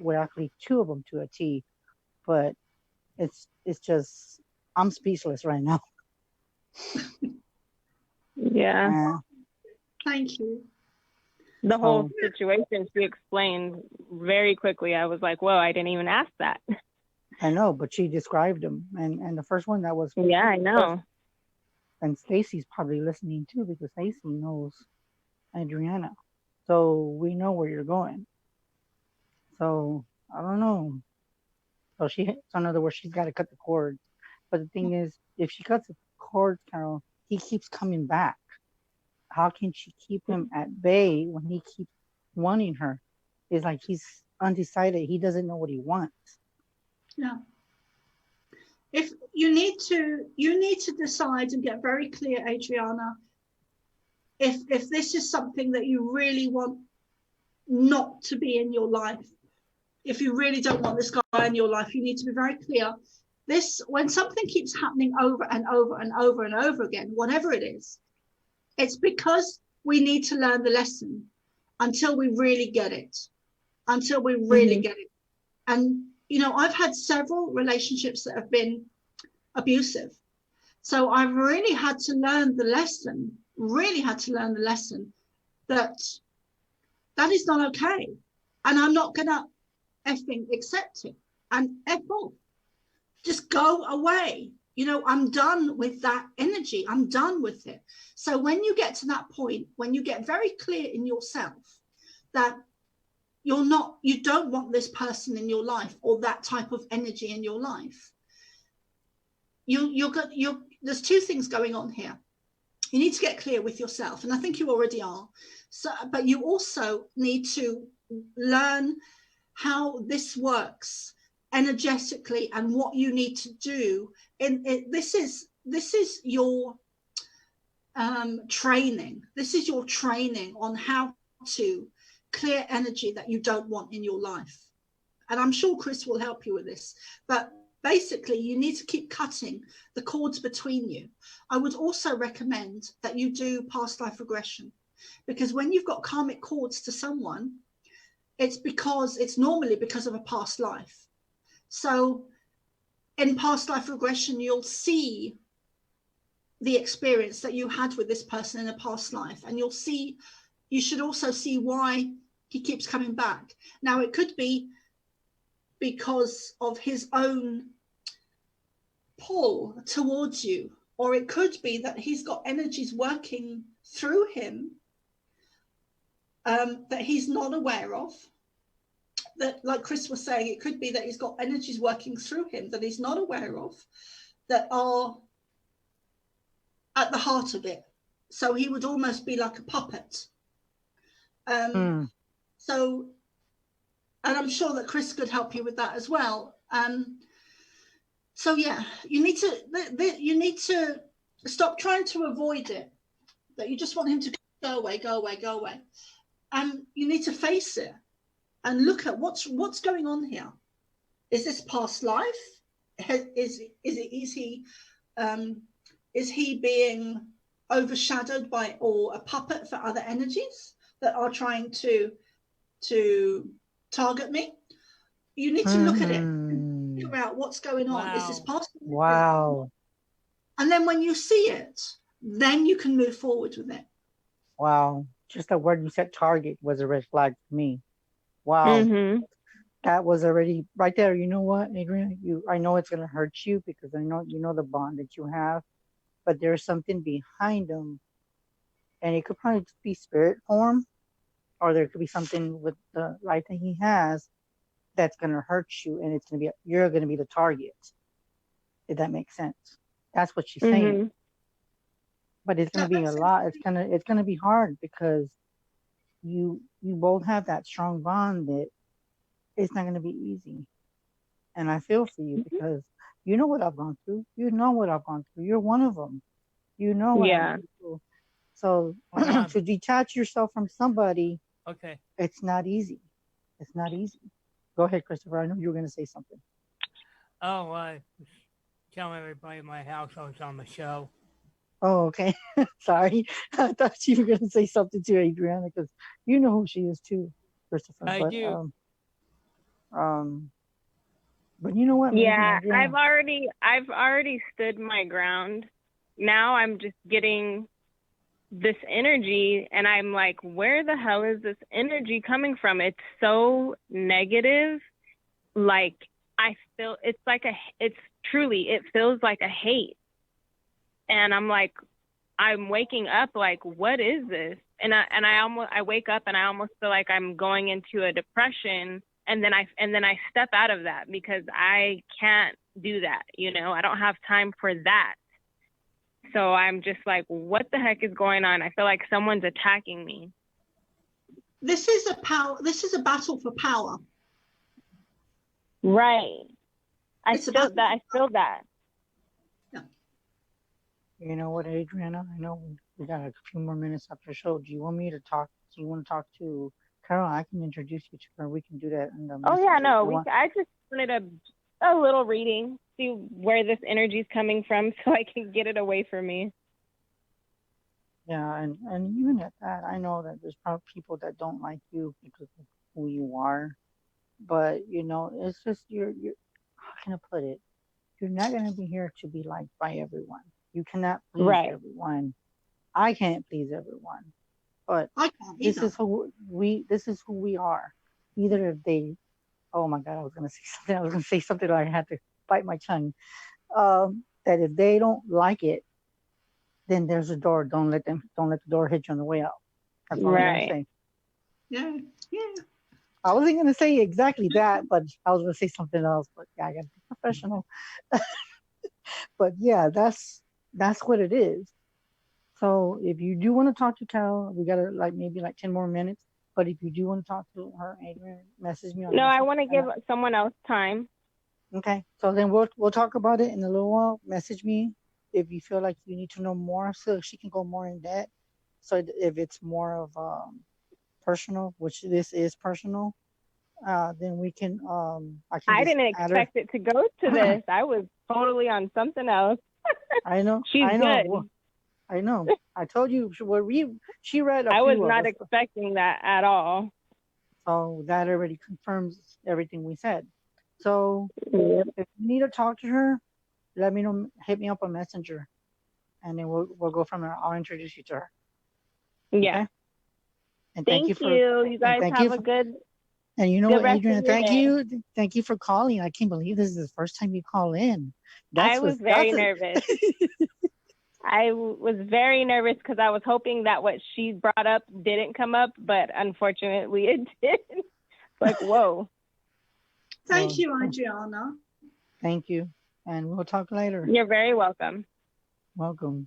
well, actually two of them to a T, but it's just, I'm speechless right now. Yeah. Thank you. The whole situation she explained very quickly. I was like, whoa, I didn't even ask that. I know, but she described them, and the first one that was, yeah, I know. And Stacy's probably listening too, because Stacy knows Adriana, so we know where you're going. So I don't know. So in other words, she's got to cut the cord. But the thing is, if she cuts the cord, Carol, he keeps coming back. How can she keep him at bay when he keeps wanting her? It's like he's undecided. He doesn't know what he wants. Yeah. If you need to decide and get very clear, Adriana, if this is something that you really want not to be in your life, if you really don't want this guy in your life, you need to be very clear. When something keeps happening over and over and over and over again, whatever it is, it's because we need to learn the lesson until we really get it, get it. And, I've had several relationships that have been abusive. So I've really had to learn the lesson, that is not okay. And I'm not going to effing accept it and F off. Just go away. I'm done with that energy. I'm done with it. So when you get to that point, when you get very clear in yourself that you don't want this person in your life or that type of energy in your life, there's two things going on here. You need to get clear with yourself, and I think you already are. So, but you also need to learn how this works energetically and what you need to do. This is your training. This is your training on how to clear energy that you don't want in your life. And I'm sure Chris will help you with this. But basically, you need to keep cutting the cords between you. I would also recommend that you do past life regression, because when you've got karmic cords to someone, it's normally because of a past life. So in past life regression, you'll see the experience that you had with this person in a past life, and you should also see why he keeps coming back. Now, it could be because of his own pull towards you, or it could be that he's got energies working through him that he's not aware of. That, like Chris was saying, it could be that he's got energies working through him that he's not aware of, that are at the heart of it. So he would almost be like a puppet. So, and I'm sure that Chris could help you with that as well. So yeah, you need to stop trying to avoid it. That you just want him to go away. And you need to face it and look at what's going on here. Is this past life? Is he being overshadowed by, or a puppet for other energies that are trying to target me? You need to look at it and figure out what's going on. Wow. Is this past life? Wow. And then when you see it, then you can move forward with it. Wow. Just the word you said, target, was a red flag for me. Wow. That was already right there. You know what, Adrian? I know it's gonna hurt you because I know you know the bond that you have, but there's something behind them, and it could probably just be spirit form, or there could be something with the life that he has that's gonna hurt you, and you're gonna be the target. If that makes sense. That's what she's saying. But it's gonna be a lot. It's gonna be hard because you both have that strong bond that it's not gonna be easy. And I feel for you because you know what I've gone through. You know what I've gone through. You're one of them. You know what I've gone through. So to detach yourself from somebody, Okay. it's not easy. It's not easy. Go ahead, Christopher. I know you were gonna say something. Oh, I was telling everybody in my house I was on the show. Oh, okay. Sorry. I thought you were going to say something to Adriana because you know who she is too, Christopher. I do. But you know what? Yeah, maybe I've already stood my ground. Now I'm just getting this energy, and I'm like, where the hell is this energy coming from? It's so negative. Like, I feel it feels like a hate. And I'm like, I'm waking up like, what is this? And I wake up and I almost feel like I'm going into a depression, and then I step out of that because I can't do that. I don't have time for that. So I'm just like, what the heck is going on? I feel like someone's attacking me. This is a battle for power. Right. I feel that. You know what, Adriana? I know we got a few more minutes after the show. Do you want me to talk? Do you want to talk to Carol? I can introduce you to her. We can do that. I just wanted a little reading, see where this energy is coming from, so I can get it away from me. Yeah, and even at that, I know that there's probably people that don't like you because of who you are, but it's just you're. How can I put it? You're not gonna be here to be liked by everyone. You cannot please everyone. I can't please everyone. But this is who we are. Either if they, oh my God, I was gonna say something. I had to bite my tongue. That if they don't like it, then there's a door. Don't let the door hit you on the way out. That's all I'm gonna say. Yeah. I wasn't gonna say exactly that, but I was gonna say something else. But yeah, I gotta be professional. But yeah, that's what it is. So if you do want to talk to Carol, we got maybe 10 more minutes. But if you do want to talk to her, Adrian, message me on. No, I want to give someone else time. Okay. So then we'll talk about it in a little while. Message me if you feel like you need to know more, so she can go more in depth. So if it's more of personal, which this is personal, then we can I can I just didn't add her. expect it to go to this. I was totally on something else. I know. She's I know. good. Well, I know. I told you. She read a I was few of not us, expecting that at all. so that already confirms everything we said. So Yep. if you need to talk to her, let me know. Hit me up on Messenger, and then we'll go from there. I'll introduce you to her. Yeah. Okay? And Thank you. You guys thank have you a good. and you know good what, rest of Adrian, your day. thank you for calling. I can't believe this is the first time you call in. I was very nervous. I was very nervous because I was hoping that what she brought up didn't come up, but unfortunately it did. Like, whoa. Thank you, Adriana. Thank you. And we'll talk later. You're very welcome. Welcome.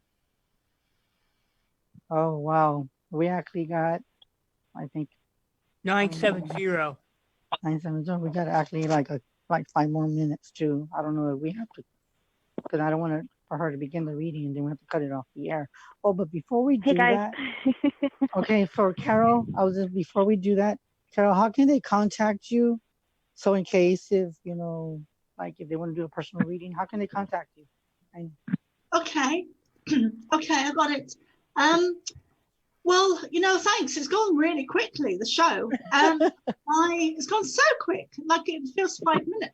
Oh, wow. We actually got, I think, 970. 970. We got actually like 5 more minutes too. I don't know if we have to, because I don't want for her to begin the reading and then we have to cut it off the air. Oh, but before we do that, okay, for Carol, before we do that, Carol, how can they contact you? So in case if, like if they want to do a personal reading, how can they contact you? Okay. Okay, I got it. Well, thanks. It's gone really quickly, the show. It's gone so quick, like it feels 5 minutes.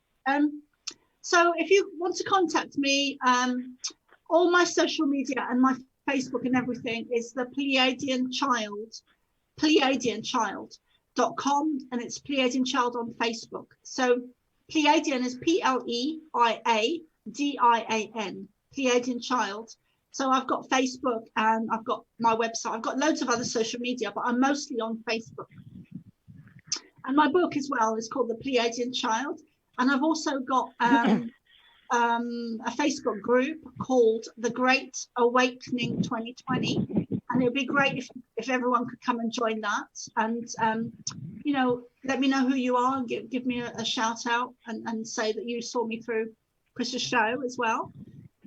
So if you want to contact me, all my social media and my Facebook and everything is the Pleiadian Child, Pleiadianchild.com, and it's Pleiadian Child on Facebook. So Pleiadian is Pleiadian, Pleiadian Child. So I've got Facebook and I've got my website. I've got loads of other social media, but I'm mostly on Facebook. And my book as well is called The Pleiadian Child. And I've also got a Facebook group called The Great Awakening 2020. And it would be great if everyone could come and join that. And, let me know who you are and give me a shout out and say that you saw me through Chris's show as well.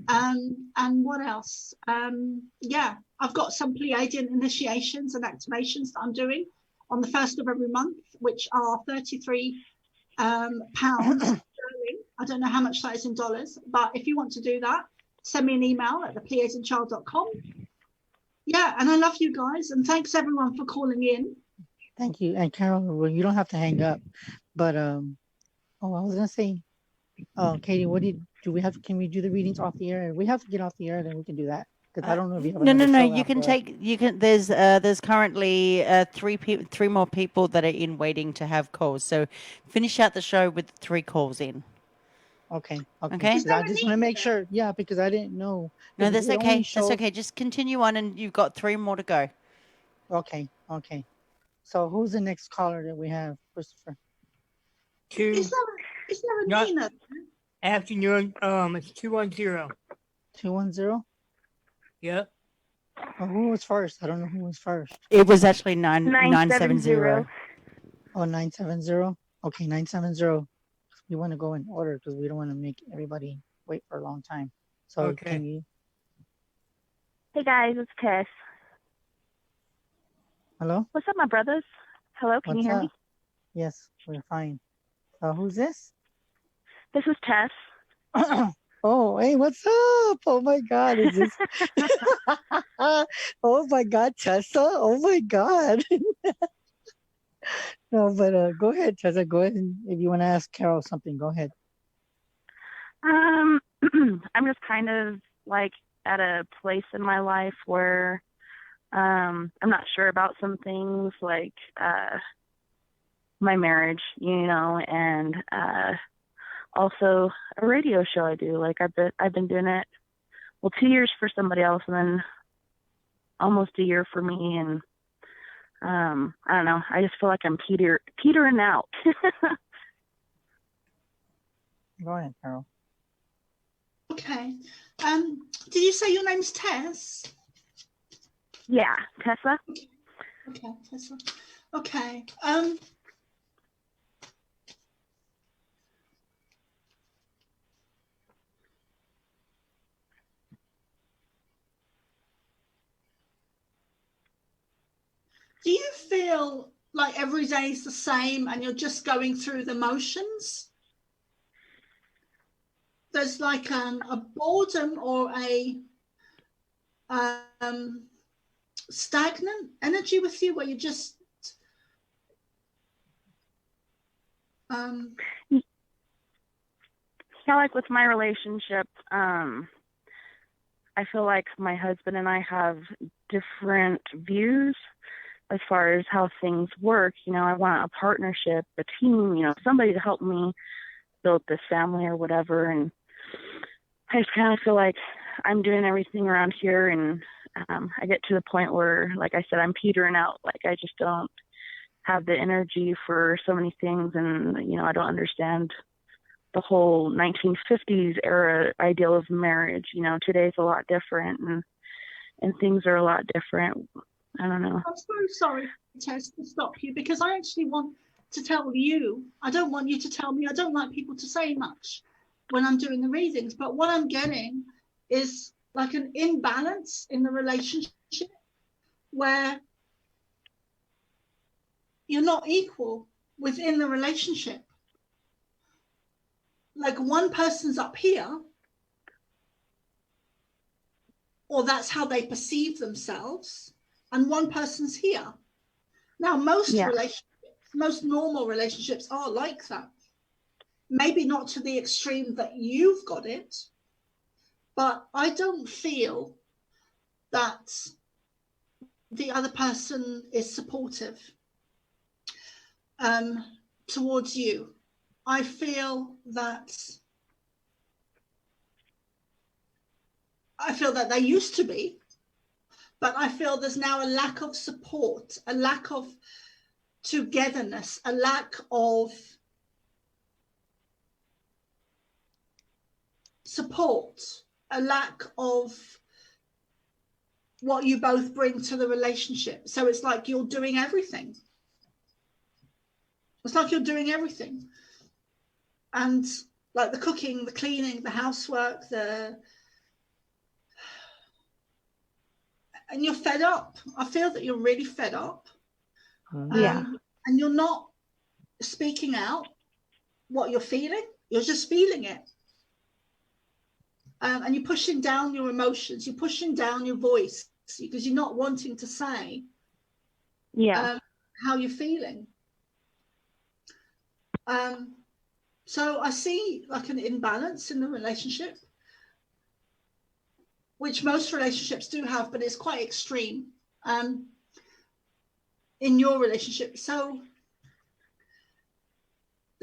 And what else? I've got some Pleiadian initiations and activations that I'm doing on the 1st of every month, which are 33 pounds sterling. I don't know how much that is in dollars, but if you want to do that, send me an email at thepleiadianchild.com. Yeah, and I love you guys, and thanks everyone for calling in. Thank you. And Carol, well, you don't have to hang up, but I was gonna say, Katie, can we do the readings off the air? We have to get off the air, then we can do that. Because I don't know if you have No. show You can. There's currently three more people that are in waiting to have calls. So finish out the show with 3 calls in. Okay. Okay. I just want to make sure. Yeah, because I didn't know. No, that's okay. That's okay. Just continue on, and you've got 3 more to go. Okay. So who's the next caller that we have, Christopher? Is there a Nina? Afternoon. It's 210. 210. Yep. Oh, who was first? I don't know who was first. It was actually 970. Oh, 970. Okay, 970. We want to go in order because we don't want to make everybody wait for a long time. So okay. Can you? Hey guys, it's Tess. Hello? What's up, my brothers? Hello, can you hear me? Yes, we're fine. Who's this? This is Tess. Oh, hey, what's up? Oh my God, is this? Oh my God, Tessa. Oh my God. No, but go ahead, Tessa. Go ahead, and if you want to ask Carol something, go ahead. I'm just kind of like at a place in my life where I'm not sure about some things, like my marriage, and also a radio show I do. Like I've been doing it 2 years for somebody else, and then almost a year for me, and I don't know. I just feel like I'm petering out. Go ahead, Carol. Okay. Did you say your name's Tess? Yeah, Tessa. Okay, Tessa. Okay. Do you feel like every day is the same and you're just going through the motions? There's like a boredom or a stagnant energy with you where you just Yeah, like with my relationship, I feel like my husband and I have different views as far as how things work. You know, I want a partnership, a team, you know, somebody to help me build this family or whatever. And I just kind of feel like I'm doing everything around here, and I get to the point where, like I said, I'm petering out. Like I just don't have the energy for so many things, and you know, I don't understand the whole 1950s era ideal of marriage. You know, today's a lot different, and things are a lot different. I don't know. I'm so sorry, Tess, to stop you, because I actually want to tell you. I don't want you to tell me. I don't like people to say much when I'm doing the readings, but what I'm getting is like an imbalance in the relationship where you're not equal within the relationship. Like one person's up here, or that's how they perceive themselves, and one person's here. Now, most relationships, most normal relationships are like that. Maybe not to the extreme that you've got it, but I don't feel that the other person is supportive towards you. I feel that they used to be, but I feel there's now a lack of support, a lack of togetherness, a lack of support, a lack of what you both bring to the relationship. So it's like you're doing everything. It's like you're doing everything. And like the cooking, the cleaning, the housework, and you're fed up. I feel that you're really fed up. And you're not speaking out what you're feeling. You're just feeling it. And you're pushing down your emotions. You're pushing down your voice because you're not wanting to say how you're feeling. So I see like an imbalance in the relationship, which most relationships do have, but it's quite extreme in your relationship. So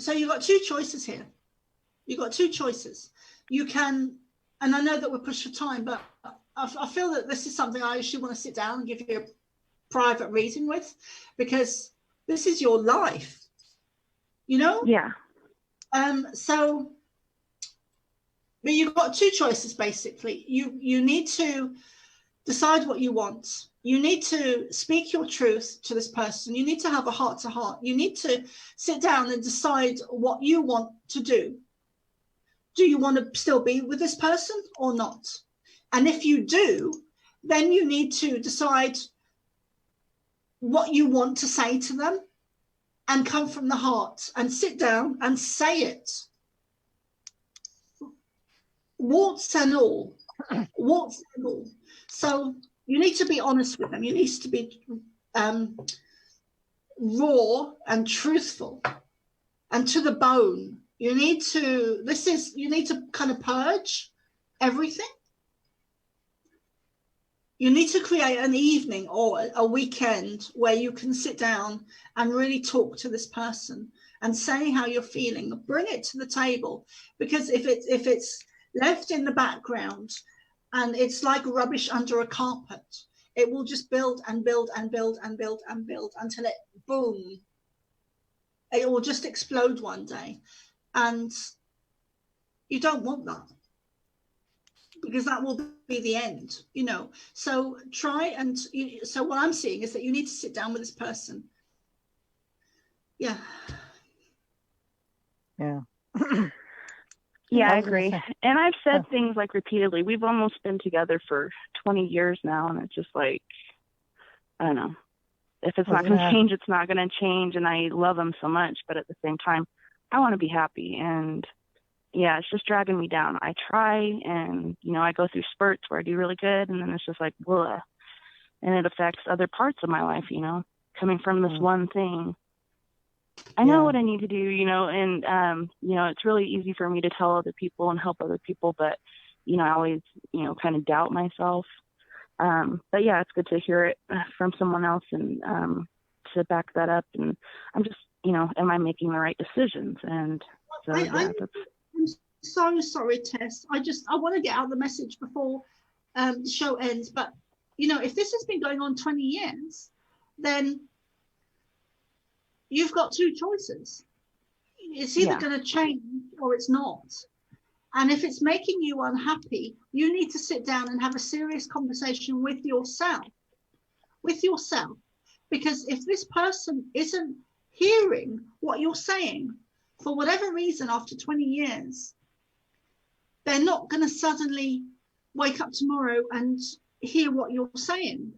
you've got two choices here. You've got two choices. You can, and I know that we're pushed for time, but I feel that this is something I actually want to sit down and give you a private reading with, because this is your life, you know? Yeah. But you've got two choices, basically. You need to decide what you want. You need to speak your truth to this person. You need to have a heart-to-heart. You need to sit down and decide what you want to do. Do you want to still be with this person or not? And if you do, then you need to decide what you want to say to them and come from the heart and sit down and say it. Warts and all. Warts and all. So you need to be honest with them. You need to be raw and truthful and to the bone. You need to kind of purge everything. You need to create an evening or a weekend where you can sit down and really talk to this person and say how you're feeling. Bring it to the table, because if it's left in the background and it's like rubbish under a carpet, it will just build and build and build and build and build until it, boom, it will just explode one day. And you don't want that, because that will be the end, you know. So so what I'm seeing is that you need to sit down with this person. Yeah. Yeah. Yeah, I agree. And I've said things like repeatedly. We've almost been together for 20 years now, and it's just like, I don't know. if it's not going to change, it's not going to change. And I love him so much, but at the same time, I want to be happy. And yeah, it's just dragging me down. I try, and, you know, I go through spurts where I do really good, and then it's just like, blah. And it affects other parts of my life, you know, coming from this one thing. I know what I need to do, you know, and, you know, it's really easy for me to tell other people and help other people, but, you know, I always, you know, kind of doubt myself. But yeah, it's good to hear it from someone else and to back that up. And I'm just, you know, am I making the right decisions? And so, I'm so sorry, Tess. I want to get out the message before the show ends. But, you know, if this has been going on 20 years, then you've got two choices. It's either going to change or it's not. And if it's making you unhappy, you need to sit down and have a serious conversation with yourself. Because if this person isn't hearing what you're saying, for whatever reason, after 20 years, they're not going to suddenly wake up tomorrow and hear what you're saying.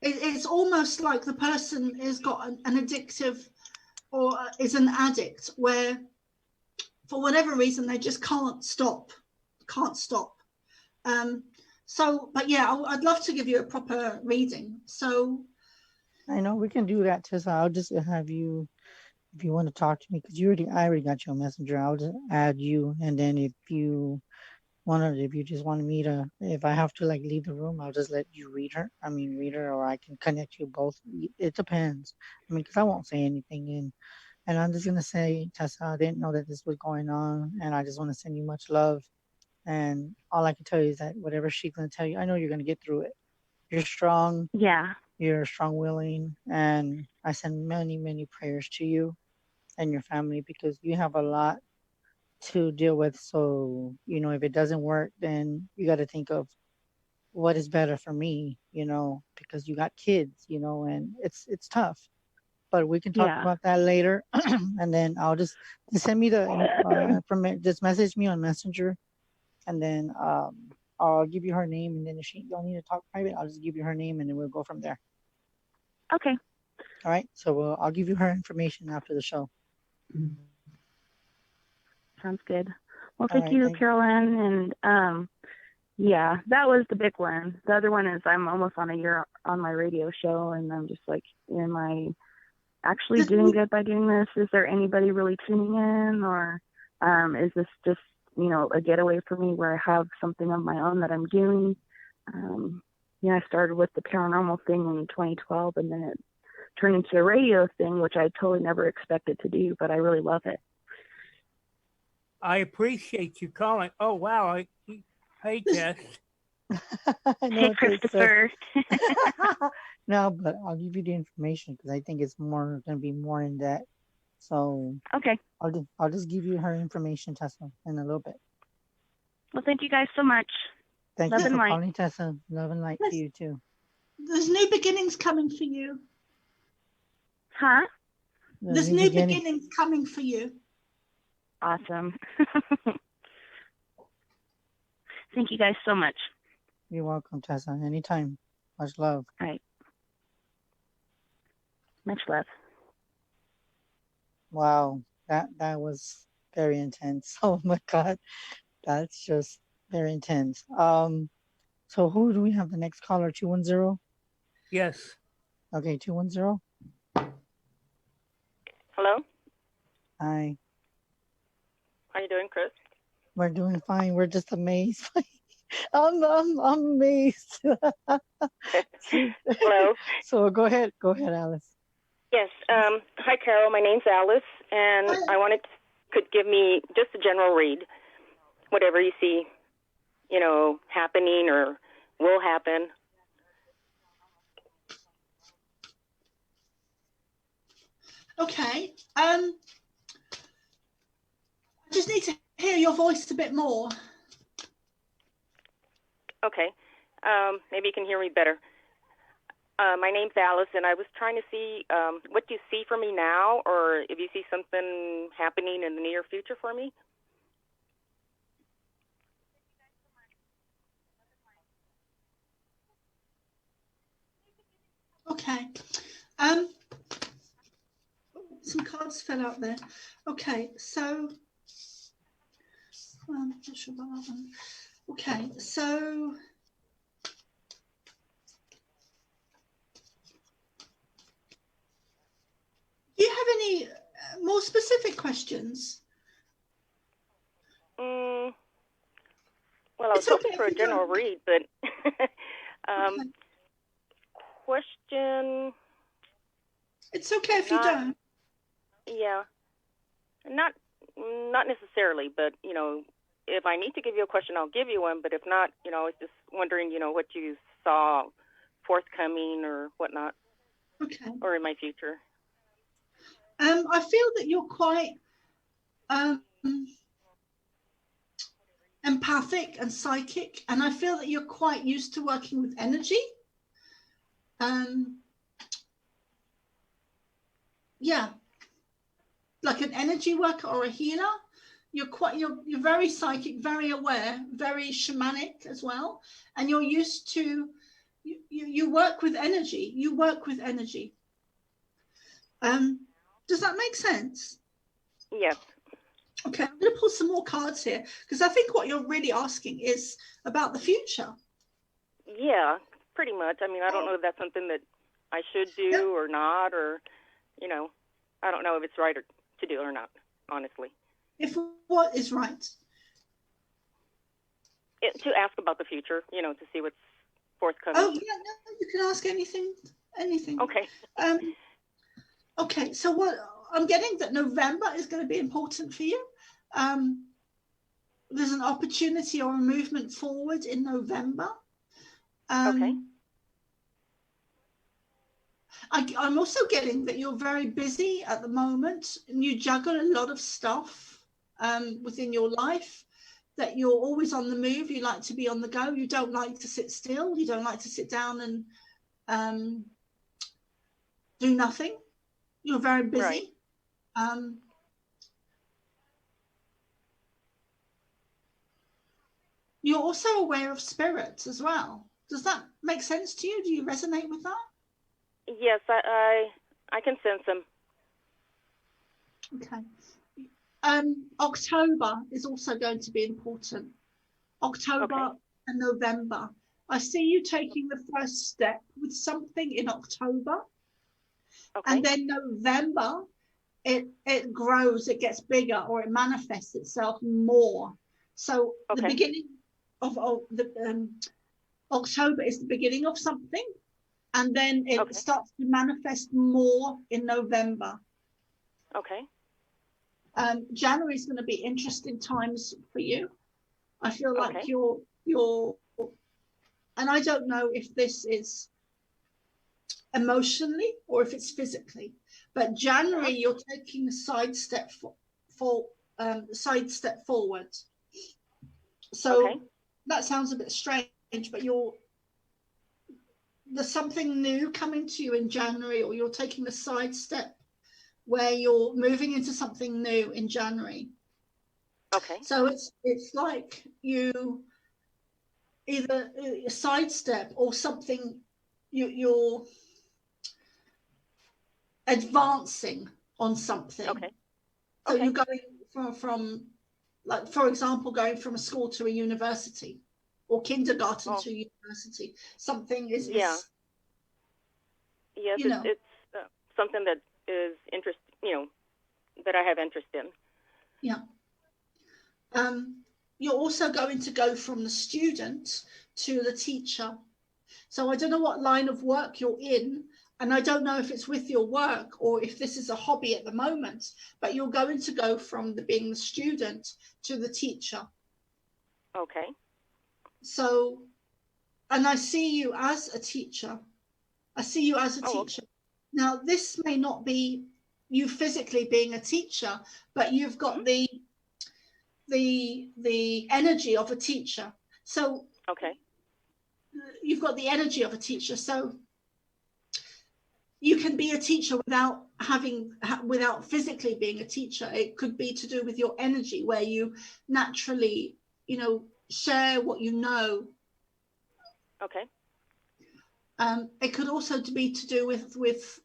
It's almost like the person has got an addictive or is an addict where for whatever reason they just can't stop. But yeah, I'd love to give you a proper reading. So I know we can do that, Tessa. I'll just have you, if you want to talk to me, because I already got you on Messenger. I'll just add you, and then if you just wanted me to, if I have to like leave the room, I'll just let you read her, or I can connect you both. It depends. I mean, because I won't say anything, and I'm just gonna say, Tessa, I didn't know that this was going on, and I just want to send you much love. And all I can tell you is that whatever she's gonna tell you, I know you're gonna get through it. You're strong. Yeah. You're strong willing, and I send many, many prayers to you and your family, because you have a lot to deal with. So, you know, if it doesn't work, then you got to think of what is better for me, you know, because you got kids, you know, and it's tough. But we can talk about that later. And then I'll just send me just message me on Messenger, and then I'll give you her name, and then if y'all need to talk private, I'll just give you her name, and then we'll go from there. Okay. All right. So I'll give you her information after the show. Sounds good. Well, thank you, Carolyn. And yeah, that was the big one. The other one is I'm almost on a year on my radio show, and I'm just like, am I actually doing good by doing this? Is there anybody really tuning in, or is this just, you know, a getaway for me where I have something of my own that I'm doing? You know, I started with the paranormal thing in 2012, and then it turned into a radio thing, which I totally never expected to do, but I really love it. I appreciate you calling. Oh, wow. Hey, Tess. Hey, Christopher. No, but I'll give you the information because I think it's going to be more in depth. So okay, I'll just give you her information, Tessa, in a little bit. Well, thank you guys so much. Thank you for calling, Tessa. Love and light to you too. There's new beginnings coming for you. Huh? There's new beginnings coming for you. Awesome. Thank you guys so much. You're welcome, Tessa. Anytime. Much love. All right. Much love. Wow, that was very intense. Oh my God, that's just very intense. So who do we have the next caller? 210? Yes. Okay, 210. Hello. Hi. How you doing, Chris? We're doing fine. We're just amazed. I'm amazed. Hello. So go ahead, Alice. Yes. Hi, Carol. My name's Alice, and I wanted could give me just a general read, whatever you see, you know, happening or will happen. Okay. I just need to hear your voice a bit more. Okay. Maybe you can hear me better. My name's Alice, and I was trying to see what do you see for me now, or if you see something happening in the near future for me. Okay. Some cards fell out there. Okay, so not sure about that one. Okay, so do you have any more specific questions? Well, I was hoping for a general read, but Okay. question. It's okay if you don't. Yeah, not necessarily, but you know, if I need to give you a question, I'll give you one. But if not, you know, I was just wondering, you know, what you saw forthcoming or whatnot, Okay. or in my future. I feel that you're quite empathic and psychic, and I feel that you're quite used to working with energy. Yeah, like an energy worker or a healer. You're very psychic, very aware, very shamanic as well, and you're used to you work with energy. You work with energy. Does that make sense? Yes. Okay, I'm going to pull some more cards here because I think what you're really asking is about the future. Yeah, pretty much. I mean, I don't know if that's something that I should do or not, or, you know, I don't know if it's right to do or not, honestly. If what is right? To ask about the future, you know, to see what's forthcoming. Oh, yeah, no, you can ask anything. Okay. Okay, so what I'm getting that November is going to be important for you. There's an opportunity or a movement forward in November. Okay. I'm also getting that you're very busy at the moment and you juggle a lot of stuff within your life, that you're always on the move. You like to be on the go. You don't like to sit still. You don't like to sit down and do nothing. You're very busy. Right. You're also aware of spirits as well. Does that make sense to you? Do you resonate with that? Yes, I can sense them. Okay. October is also going to be important. October and November. I see you taking the first step with something in October. Okay. And then November, it grows, it gets bigger, or it manifests itself more. So the beginning of October is the beginning of something, and then it starts to manifest more in November. Okay. January is going to be interesting times for you. I feel like you're, and I don't know if this is emotionally or if it's physically, but January you're taking a sidestep forward. So that sounds a bit strange, but there's something new coming to you in January, or you're taking a sidestep where you're moving into something new in January. Okay. So it's like you either a sidestep or something you're advancing on something. Okay. So you're going from like, for example, going from a school to a university, or kindergarten to university. Something is Yes, it's something that is interest, you know, that I have interest in. Yeah. You're also going to go from the student to the teacher. So I don't know what line of work you're in, and I don't know if it's with your work or if this is a hobby at the moment, but you're going to go from being the student to the teacher. Okay. So, and I see you as a teacher. I see you as a teacher. Now, this may not be you physically being a teacher, but you've got the energy of a teacher. So you've got the energy of a teacher. So you can be a teacher without physically being a teacher. It could be to do with your energy, where you naturally, you know, share what you know. Okay. It could also be to do with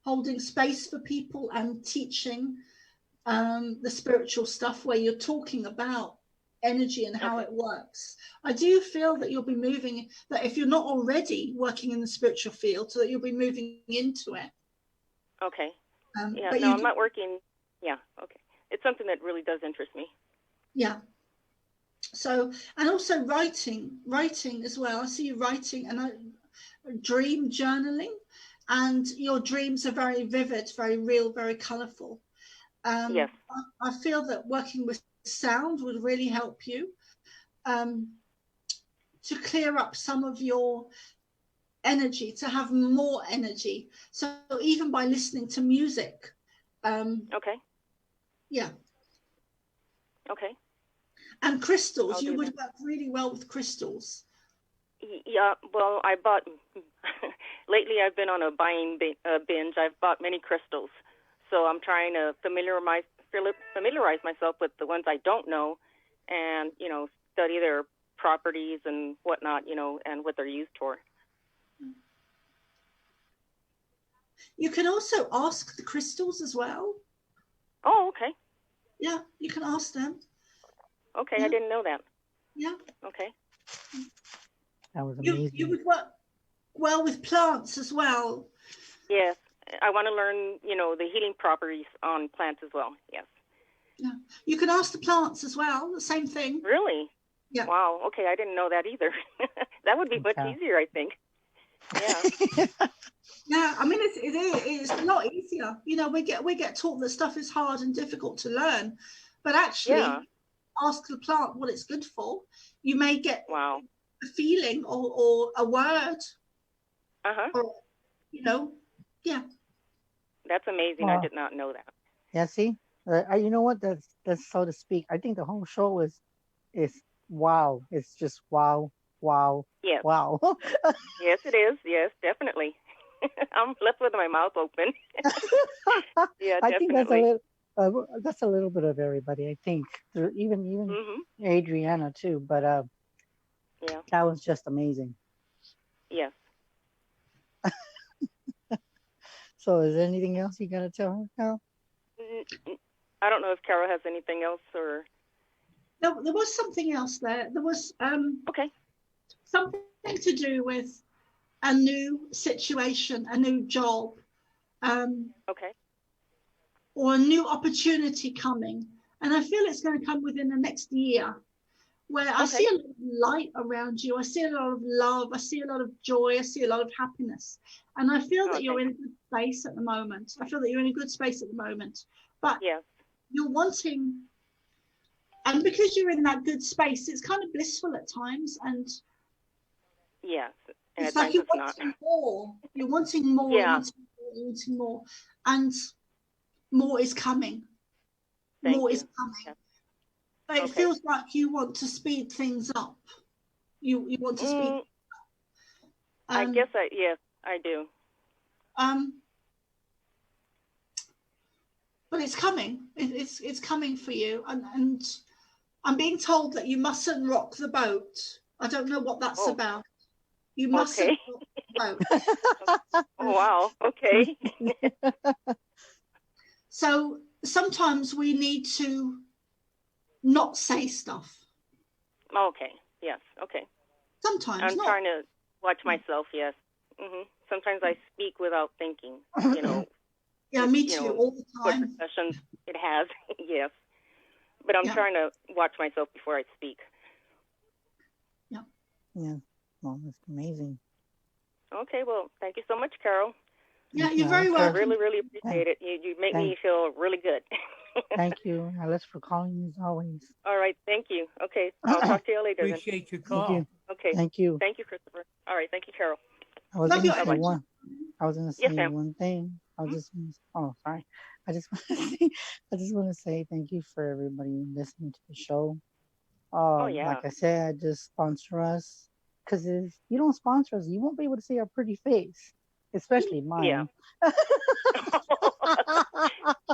holding space for people and teaching the spiritual stuff, where you're talking about energy and how it works. I do feel that you'll be moving, that if you're not already working in the spiritual field, so that you'll be moving into it. Okay. Yeah, but no, I'm not working. Yeah, okay. It's something that really does interest me. Yeah. So, and also writing as well. I see you writing, and dream journaling, and your dreams are very vivid, very real, very colourful. Yes. I feel that working with sound would really help you to clear up some of your energy, to have more energy. So even by listening to music. Okay. Yeah. Okay. And crystals, I'll you do would that. work really well with crystals. Yeah, well, I bought, lately I've been on a buying binge. I've bought many crystals. So I'm trying to familiarize myself with the ones I don't know, and, you know, study their properties and whatnot, you know, and what they're used for. You can also ask the crystals as well. Oh, okay. Yeah, you can ask them. Okay, Yeah. I didn't know that. Yeah. Okay. That was amazing. You would work well with plants as well. Yes, I want to learn, you know, the healing properties on plants as well. Yes. Yeah. You can ask the plants as well, the same thing. Really? Yeah. Wow. Okay, I didn't know that either. That would be much easier, I think. Yeah. Yeah, I mean, it's a lot easier. You know, we get taught that stuff is hard and difficult to learn, but actually, ask the plant what it's good for. You may get a feeling or a word. Or, you know, yeah. That's amazing. I did not know that. Yeah, see, you know what? That's so to speak. I think the whole show is wow. It's just wow, wow, yes. wow. Yes, it is. Yes, definitely. I'm left with my mouth open. Yeah, I definitely. think that's a little bit of everybody. I think even Adriana too. But yeah, that was just amazing. yes. So, is there anything else you gotta tell her, Carol? I don't know if Carol has anything else or. No, there was something else there. There was something to do with a new situation, a new job, or a new opportunity coming. And I feel it's going to come within the next year, where I see a lot of light around you. I see a lot of love. I see a lot of joy. I see a lot of happiness. And I feel that you're in a good space at the moment. I feel that you're in a good space at the moment. But you're wanting, and because you're in that good space, it's kind of blissful at times. And yes. And it's like you're wanting more. You're wanting more. Yeah. You're wanting more. And more is coming. More is coming. Yeah. But it feels like you want to speed things up. You want to speed. I guess yes, I do. But it's coming. It's coming for you. And I'm being told that you mustn't rock the boat. I don't know what that's about. You mustn't rock the boat. Oh, wow. Okay. So sometimes we need to not say stuff. Okay. Yes. Okay. Sometimes I'm trying to watch myself. Yes. Sometimes I speak without thinking. You know. Yeah, me too. All the time. What repercussions it has. Yes. But I'm trying to watch myself before I speak. Yeah. Yeah. Well, that's amazing. Okay. Well, thank you so much, Carol. Yeah, you're very welcome. I really, really appreciate it. You make me feel really good. Thank you, Alice, for calling as always. All right. Thank you. Okay. I'll talk to you later. Appreciate your call. Thank you. Okay. Thank you. Thank you, Christopher. All right. Thank you, Carol. I was going to say Bye-bye. one. I was going to say Yes, ma'am. one thing. I was just. Oh, sorry. I just want to say thank you for everybody listening to the show. Like I said, just sponsor us, because if you don't sponsor us, you won't be able to see our pretty face, especially mine. Yeah.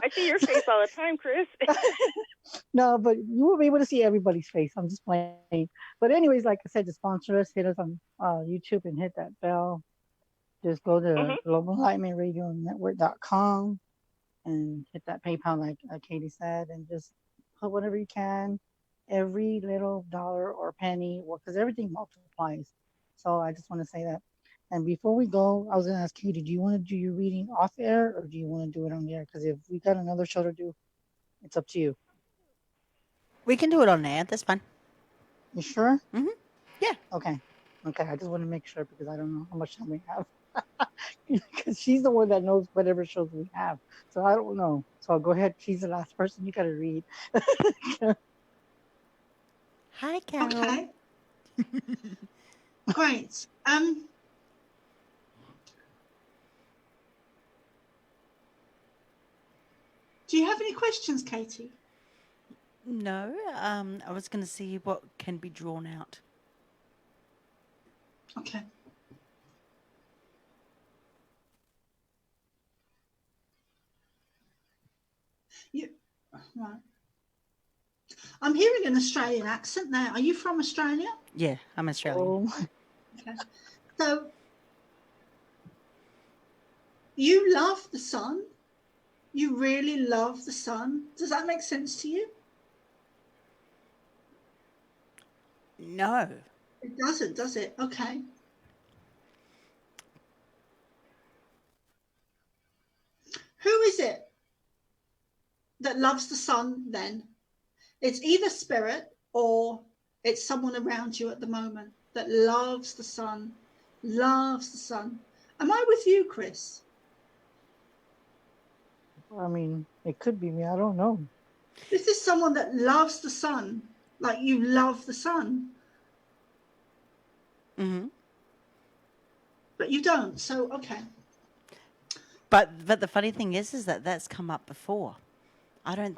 I see your face all the time, Chris. No, but you will be able to see everybody's face. I'm just playing. But anyways, like I said, to sponsor us, hit us on YouTube and hit that bell. Just go to globalenlightenmentradionetwork.com and hit that PayPal, like Katie said, and just put whatever you can. Every little dollar or penny, because everything multiplies. So I just want to say that. And before we go, I was going to ask Katie, do you want to do your reading off air or do you want to do it on the air? Because if we got another show to do, it's up to you. We can do it on air. That's fine. You sure? Mm-hmm. Yeah. Okay. I just want to make sure because I don't know how much time we have. Because she's the one that knows whatever shows we have. So I don't know. So go ahead. She's the last person you got to read. Hi, Carol. Okay. Great. Do you have any questions, Katie? No. I was going to see what can be drawn out. Okay. Right. I'm hearing an Australian accent there. Are you from Australia? Yeah, I'm Australian. Oh. Okay. So you love the sun? You really love the sun? Does that make sense to you? No. It doesn't, does it? Okay. Who is it that loves the sun then? It's either spirit or it's someone around you at the moment that loves the sun, loves the sun. Am I with you, Chris? I mean, it could be me. I don't know. This is someone that loves the sun, like you love the sun. Mm-hmm. But you don't, so okay. But the funny thing is that that's come up before. I don't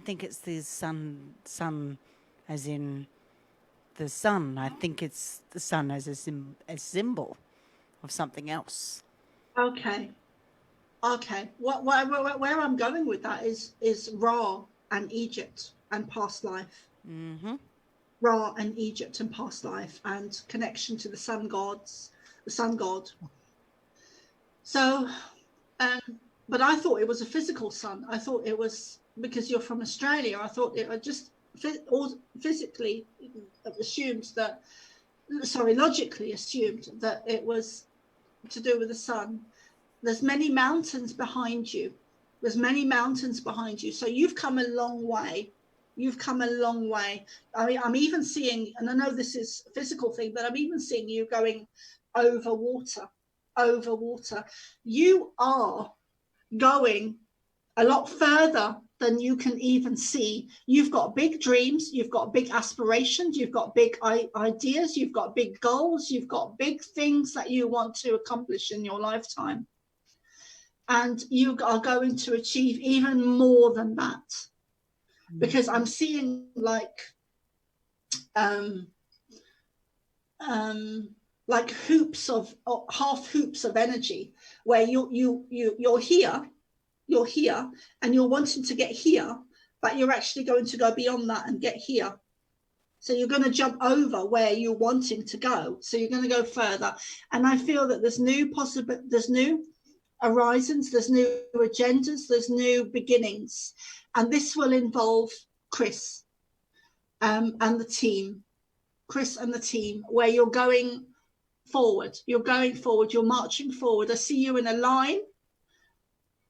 think it's the sun as in the sun. I think it's the sun as a symbol of something else. Okay. Where I'm going with that is Ra and Egypt and past life. Mm-hmm. Ra and Egypt and past life and connection to the sun gods, the sun god. So, but I thought it was a physical sun. I thought it was, because you're from Australia, I thought it just physically assumed that, logically assumed that it was to do with the sun. There's many mountains behind you. So you've come a long way. I'm even seeing, and I know this is a physical thing, but I'm even seeing you going over water. You are going a lot further than you can even see. You've got big dreams, you've got big aspirations, you've got big ideas, you've got big goals, you've got big things that you want to accomplish in your lifetime. And you are going to achieve even more than that. Because I'm seeing like hoops of, or half hoops of energy, where you're here, and you're wanting to get here, but you're actually going to go beyond that and get here. So you're going to jump over where you're wanting to go. So you're going to go further. And I feel that there's new horizons, there's new agendas, there's new beginnings. And this will involve Chris and the team. Where you're going forward. You're marching forward. I see you in a line,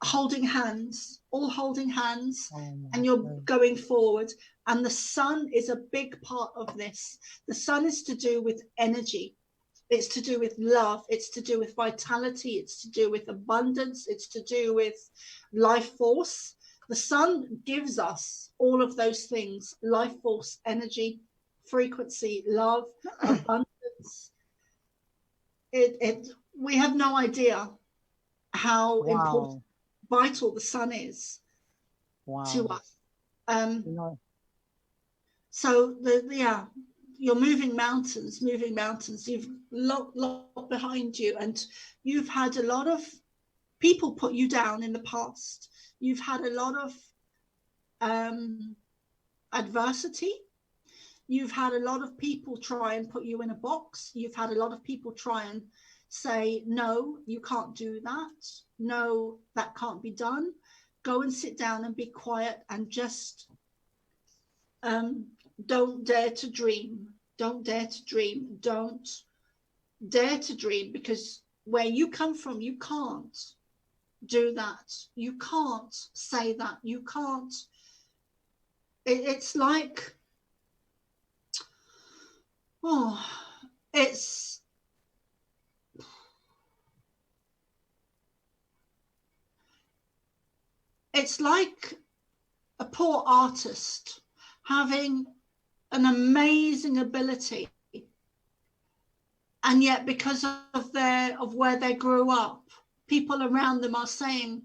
holding hands, and you're going forward. And the sun is a big part of this. The sun is to do with energy. It's to do with love. It's to do with vitality. It's to do with abundance. It's to do with life force. The sun gives us all of those things: life force, energy, frequency, love, abundance. We have no idea how important, vital the sun is to us. So you're moving mountains. You've lot behind you, and you've had a lot of people put you down in the past. You've had a lot of adversity. You've had a lot of people try and put you in a box. You've had a lot of people try and say, no, you can't do that. No, that can't be done. Go and sit down and be quiet and just don't dare to dream. Don't dare to dream. Don't dare to dream, because where you come from, you can't do that. You can't say that. You can't. It's like, oh, it's like a poor artist having an amazing ability, and yet because of where they grew up, people around them are saying,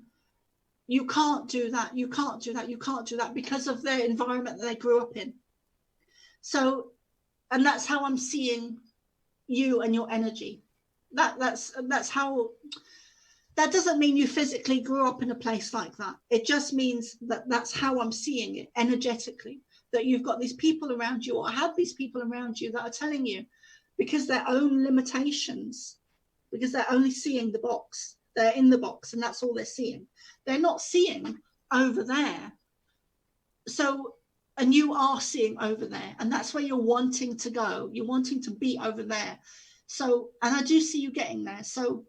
you can't do that, you can't do that, you can't do that, because of the environment that they grew up in. So, and that's how I'm seeing you and your energy. That's how. That doesn't mean you physically grew up in a place like that. It just means that that's how I'm seeing it energetically, that you've got these people around you, or have these people around you that are telling you, because their own limitations, because they're only seeing the box, they're in the box, and that's all they're seeing. They're not seeing over there. So, and you are seeing over there, and that's where you're wanting to go. You're wanting to be over there. So, and I do see you getting there. So,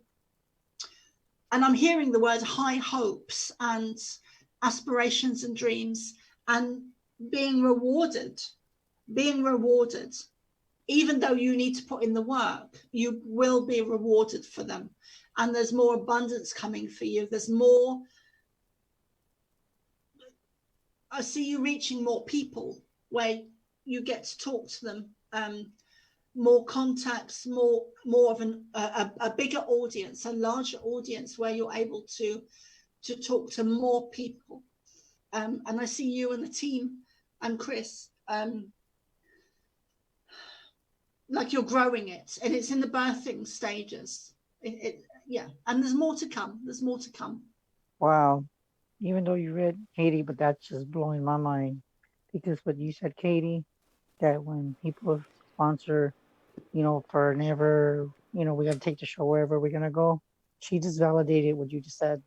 and I'm hearing the word high hopes and aspirations and dreams, and being rewarded, even though you need to put in the work, you will be rewarded for them. And there's more abundance coming for you. There's more. I see you reaching more people where you get to talk to them, more contacts, more of a bigger audience, a larger audience, where you're able to talk to more people. And I see you and the team and Chris, like you're growing it, and it's in the birthing stages. Yeah, and there's more to come. There's more to come. Wow. Even though you read Katie, but that's just blowing my mind, because what you said, Katie, that when people sponsor, for never, we got to take the show wherever we're gonna go. She just validated what you just said.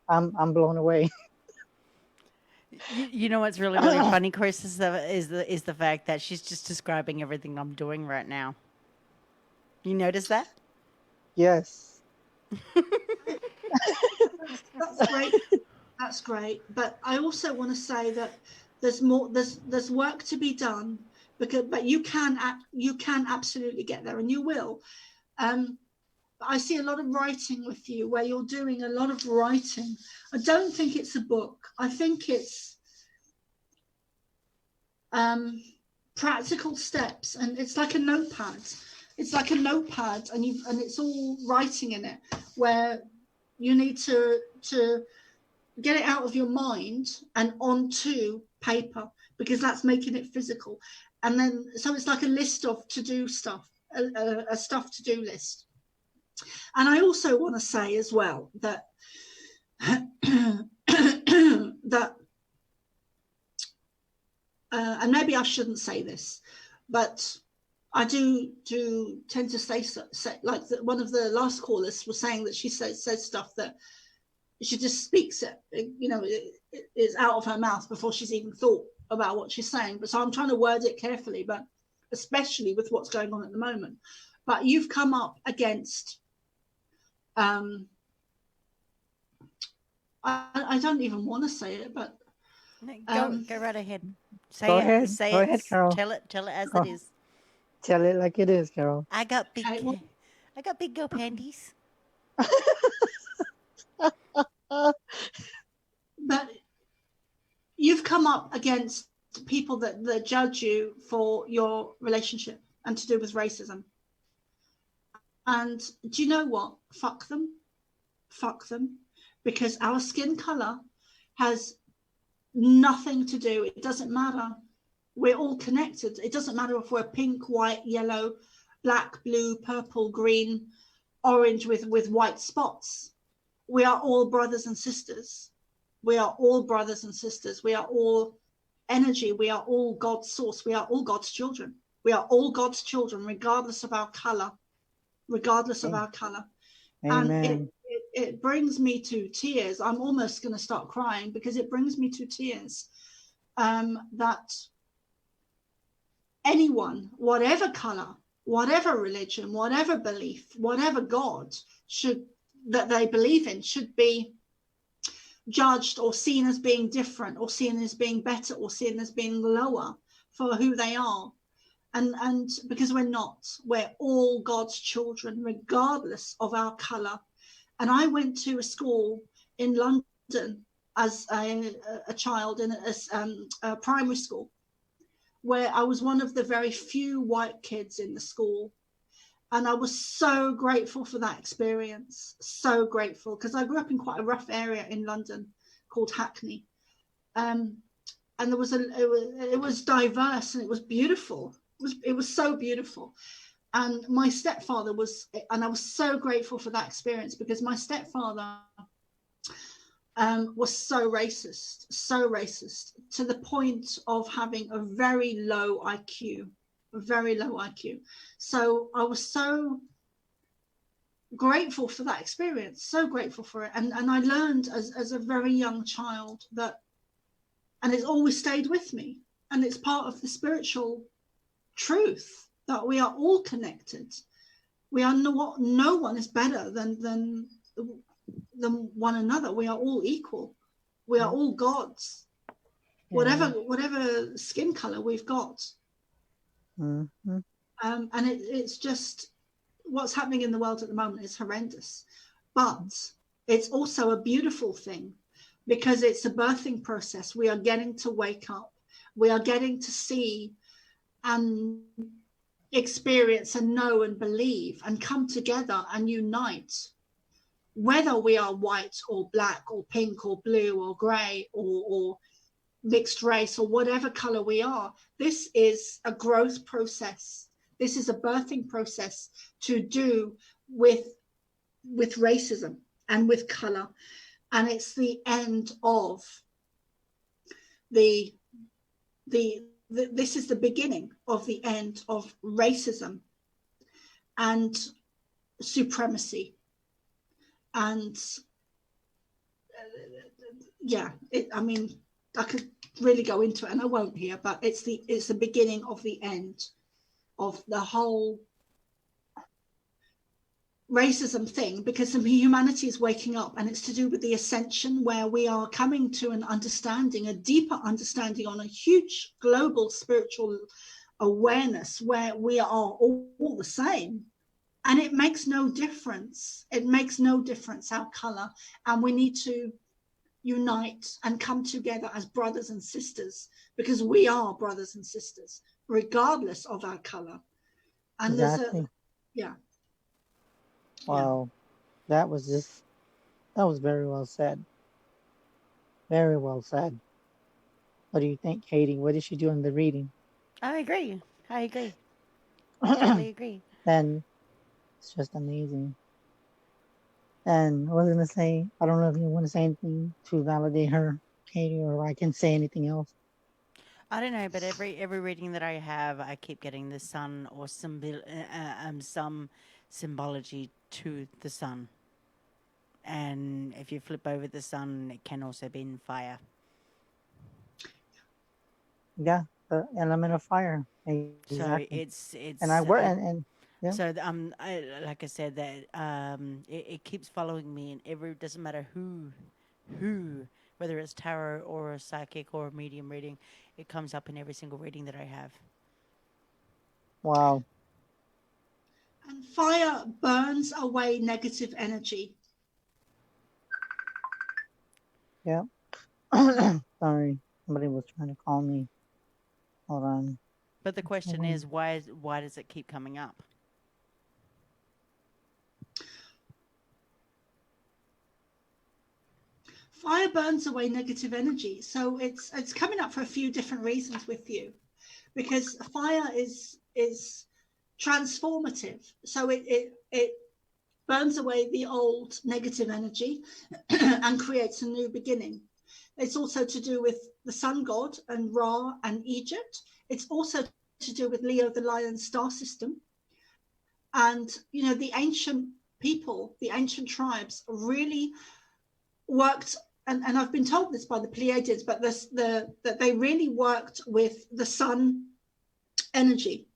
I'm blown away. You know what's really really funny, Chris, is the fact that she's just describing everything I'm doing right now. You notice that? Yes. That's great. That's great. But I also want to say that there's more. There's work to be done, but you can absolutely get there, and you will. I see a lot of writing with you, where you're doing a lot of writing. I don't think it's a book. I think it's practical steps, and it's like a notepad. It's like a notepad, and it's all writing in it, where you need to get it out of your mind and onto paper, because that's making it physical. And then, so it's like a list of to-do stuff, a stuff to-do list. And I also want to say as well that and maybe I shouldn't say this, but I do tend to say like one of the last callers was saying that she says stuff that she just speaks it, it's out of her mouth before she's even thought about what she's saying. But so I'm trying to word it carefully, but especially with what's going on at the moment. But you've come up against I don't even want to say it, but go right ahead. Say Go it. ahead. Say Go it. ahead, Carol. Tell it as Go. it is. Tell it like it is, Carol. I got big girl panties. But you've come up against people that judge you for your relationship and to do with racism. And do you know what? Fuck them. Fuck them. Because our skin color has nothing to do. It doesn't matter. We're all connected. It doesn't matter if we're pink, white, yellow, black, blue, purple, green, orange with white spots. We are all brothers and sisters. We are all brothers and sisters. We are all energy. We are all God's source. We are all God's children. We are all God's children, regardless of our color, regardless of our color. Amen. And it brings me to tears. I'm almost going to start crying because it brings me to tears that anyone, whatever color, whatever religion, whatever belief, whatever God that they believe in should be judged or seen as being different or seen as being better or seen as being lower for who they are. And because we're all God's children, regardless of our color. And I went to a school in London as a child in a primary school, where I was one of the very few white kids in the school. And I was so grateful for that experience, so grateful, because I grew up in quite a rough area in London called Hackney. And there was it was diverse and it was beautiful. It was so beautiful. And my stepfather and I was so grateful for that experience, because my stepfather was so racist to the point of having a very low IQ. So I was so grateful for that experience, so grateful for it. And I learned as a very young child that, and it's always stayed with me, and it's part of the spiritual truth that we are all connected. We are no one is better than one another. We are all equal. We are all gods, whatever skin color we've got. Mm-hmm. And it's just what's happening in the world at the moment is horrendous, but it's also a beautiful thing, because it's a birthing process. We are getting to wake up. We are getting to see and experience and know and believe and come together and unite, whether we are white or black or pink or blue or gray or mixed race or whatever color we are. This is a growth process. This is a birthing process to do with racism and with color. And it's the end of this is the beginning of the end of racism and supremacy. And I could really go into it, and I won't here, but it's the beginning of the end of the whole racism thing, because humanity is waking up, and it's to do with the ascension, where we are coming to an understanding, a deeper understanding on a huge global spiritual awareness, where we are all the same. And it makes no difference. It makes no difference our color. And we need to unite and come together as brothers and sisters, because we are brothers and sisters, regardless of our color. And exactly. Wow. That was very well said. Very well said. What do you think, Katie? What did she do in the reading? I agree. Totally agree. Then it's just amazing. And I was going to say, I don't know if you want to say anything to validate her, Katie, or I can say anything else. I don't know, but every reading that I have, I keep getting the sun or some symbology to the sun. And if you flip over the sun, it can also be in fire. Yeah, the element of fire. Exactly. So it's and I work and yeah. So like I said, that it keeps following me, and doesn't matter who, whether it's tarot or a psychic or a medium reading, it comes up in every single reading that I have. Wow. And fire burns away negative energy. Yeah. Sorry, somebody was trying to call me. Hold on. But the question is, why does it keep coming up? Fire burns away negative energy. So it's coming up for a few different reasons with you, because fire is transformative. So it burns away the old negative energy and creates a new beginning. It's also to do with the sun god and Ra and Egypt. It's also to do with Leo, the lion star system. And, you know, the ancient people, the ancient tribes really worked, and I've been told this by the Pleiadians, but that they really worked with the sun energy,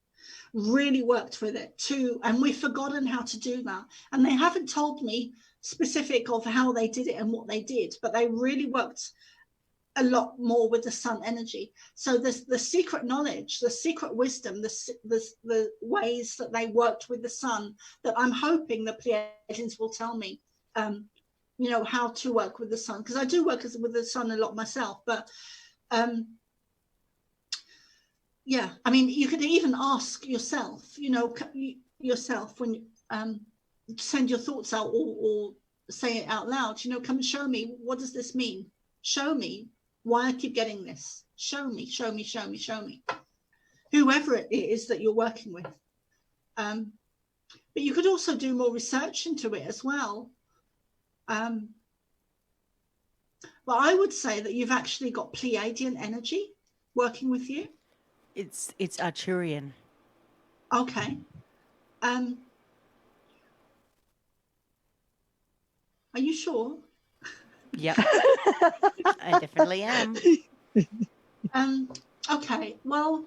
really worked with it too. And we've forgotten how to do that. And they haven't told me specific of how they did it and what they did, but they really worked a lot more with the sun energy. So the secret knowledge, the secret wisdom, the ways that they worked with the sun, that I'm hoping the Pleiadians will tell me, you know, how to work with the sun, because I do work with the sun a lot myself. But yeah, I mean, you could even ask yourself, you know, yourself when send your thoughts out, or say it out loud, you know, come and show me, what does this mean? Show me why I keep getting this. Show me, show me, show me, show me. Whoever it is that you're working with. But you could also do more research into it as well. But I would say that you've actually got Pleiadian energy working with you. It's Arcturian. Okay. Are you sure? Yep. I definitely am. Okay, well,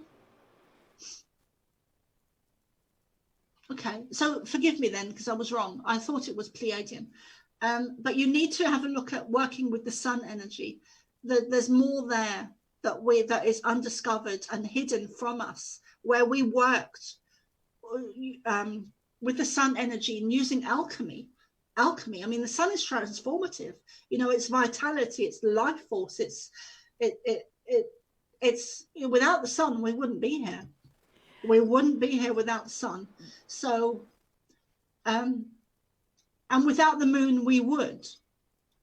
okay, so forgive me then, because I was wrong. I thought it was Pleiadian. But you need to have a look at working with the sun energy. There's more there that is undiscovered and hidden from us, where we worked with the sun energy and using alchemy. I mean, the sun is transformative. You know, it's vitality, it's life force. It's you know, without the sun, we wouldn't be here. We wouldn't be here without the sun. So, and without the moon, we would.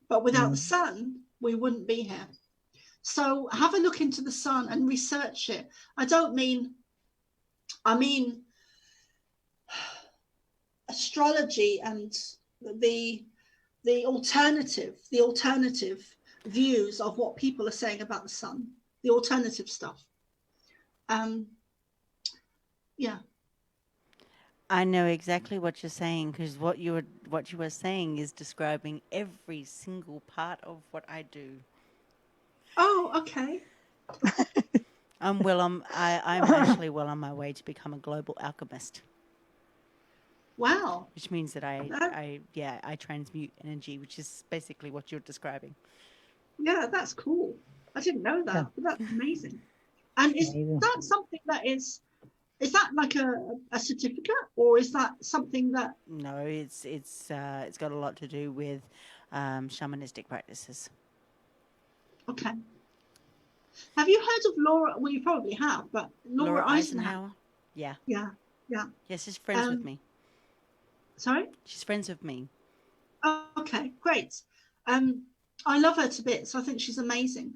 But without the sun, we wouldn't be here. So have a look into the sun and research it. I mean astrology and the alternative views of what people are saying about the sun, the alternative stuff. Yeah. I know exactly what you're saying, because what you were saying is describing every single part of what I do. Oh, okay. I'm actually well on my way to become a global alchemist. Wow. Which means that I transmute energy, which is basically what you're describing. Yeah, that's cool. I didn't know that, but that's amazing. And is that something that is that like a certificate, or is that something that? No, it's got a lot to do with shamanistic practices. Okay. Have you heard of Laura? Well, you probably have, but Laura Eisenhower. Yeah. Yeah. Yes, she's friends with me. Sorry? She's friends with me. Oh, okay, great. I love her to bits. I think she's amazing.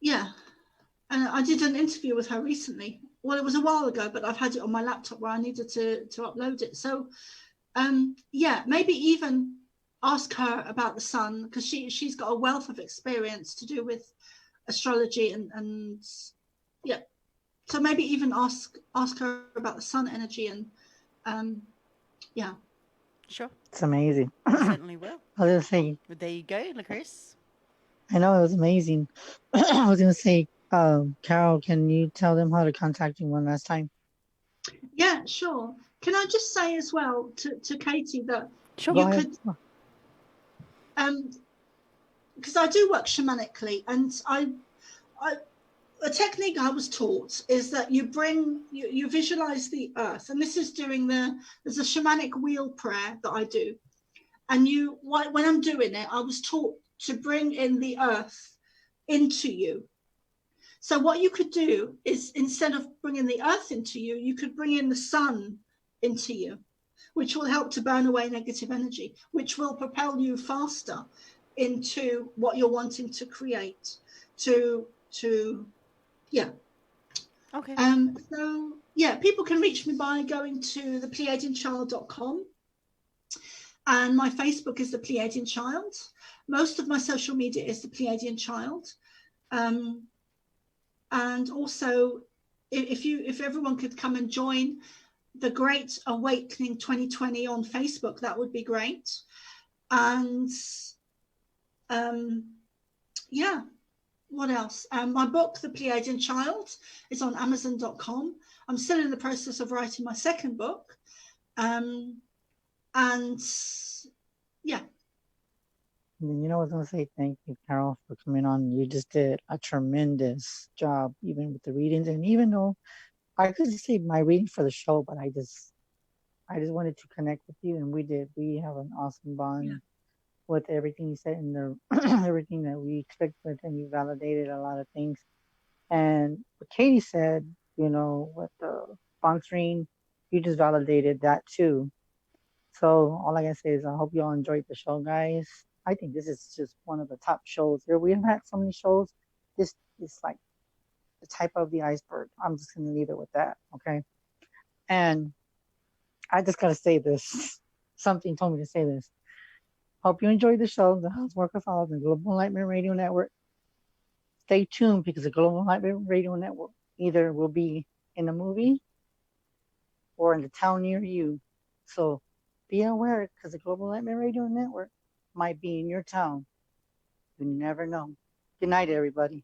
Yeah. And I did an interview with her recently. Well, it was a while ago, but I've had it on my laptop where I needed to upload it. So, yeah, maybe even ask her about the sun, because she's got a wealth of experience to do with astrology and yeah. So maybe even ask her about the sun energy and yeah. Sure. It's amazing. Certainly will. I was gonna say. But there you go, Chris. I know, it was amazing. I was gonna say, Carol, can you tell them how to contact you one last time? Yeah, sure. Can I just say as well to Katie that sure. You could, because I do work shamanically, and a technique I was taught is that you visualize the earth, and this is there's a shamanic wheel prayer that I do, and when I'm doing it, I was taught to bring in the earth into you. So what you could do is, instead of bringing the earth into you, you could bring in the sun into you, which will help to burn away negative energy, which will propel you faster into what you're wanting to create, yeah. Okay. So yeah, people can reach me by going to thepleiadianchild.com, and my Facebook is the Pleiadian Child. Most of my social media is the Pleiadian Child. And also, if everyone could come and join the Great Awakening 2020 on Facebook, that would be great. And yeah, what else? My book, The Pleiadian Child, is on Amazon.com. I'm still in the process of writing my second book. And yeah. And you know, I was going to say thank you, Carol, for coming on. You just did a tremendous job, even with the readings. And even though I could say my reading for the show, but I just wanted to connect with you, and we did. We have an awesome bond with everything you said and the everything that we clicked with, and you validated a lot of things. And what Katie said, you know, with the sponsoring, you just validated that too. So all I can say is I hope you all enjoyed the show, guys. I think this is just one of the top shows here. We have had so many shows. This is like the type of the iceberg. I'm just going to leave it with that, okay? And I just got to say this. Something told me to say this. Hope you enjoyed the show, The HouseWalkerfiles and Global Enlightenment Radio Network. Stay tuned because the Global Enlightenment Radio Network either will be in a movie or in the town near you. So be aware because the Global Enlightenment Radio Network might be in your town. You never know. Good night, everybody.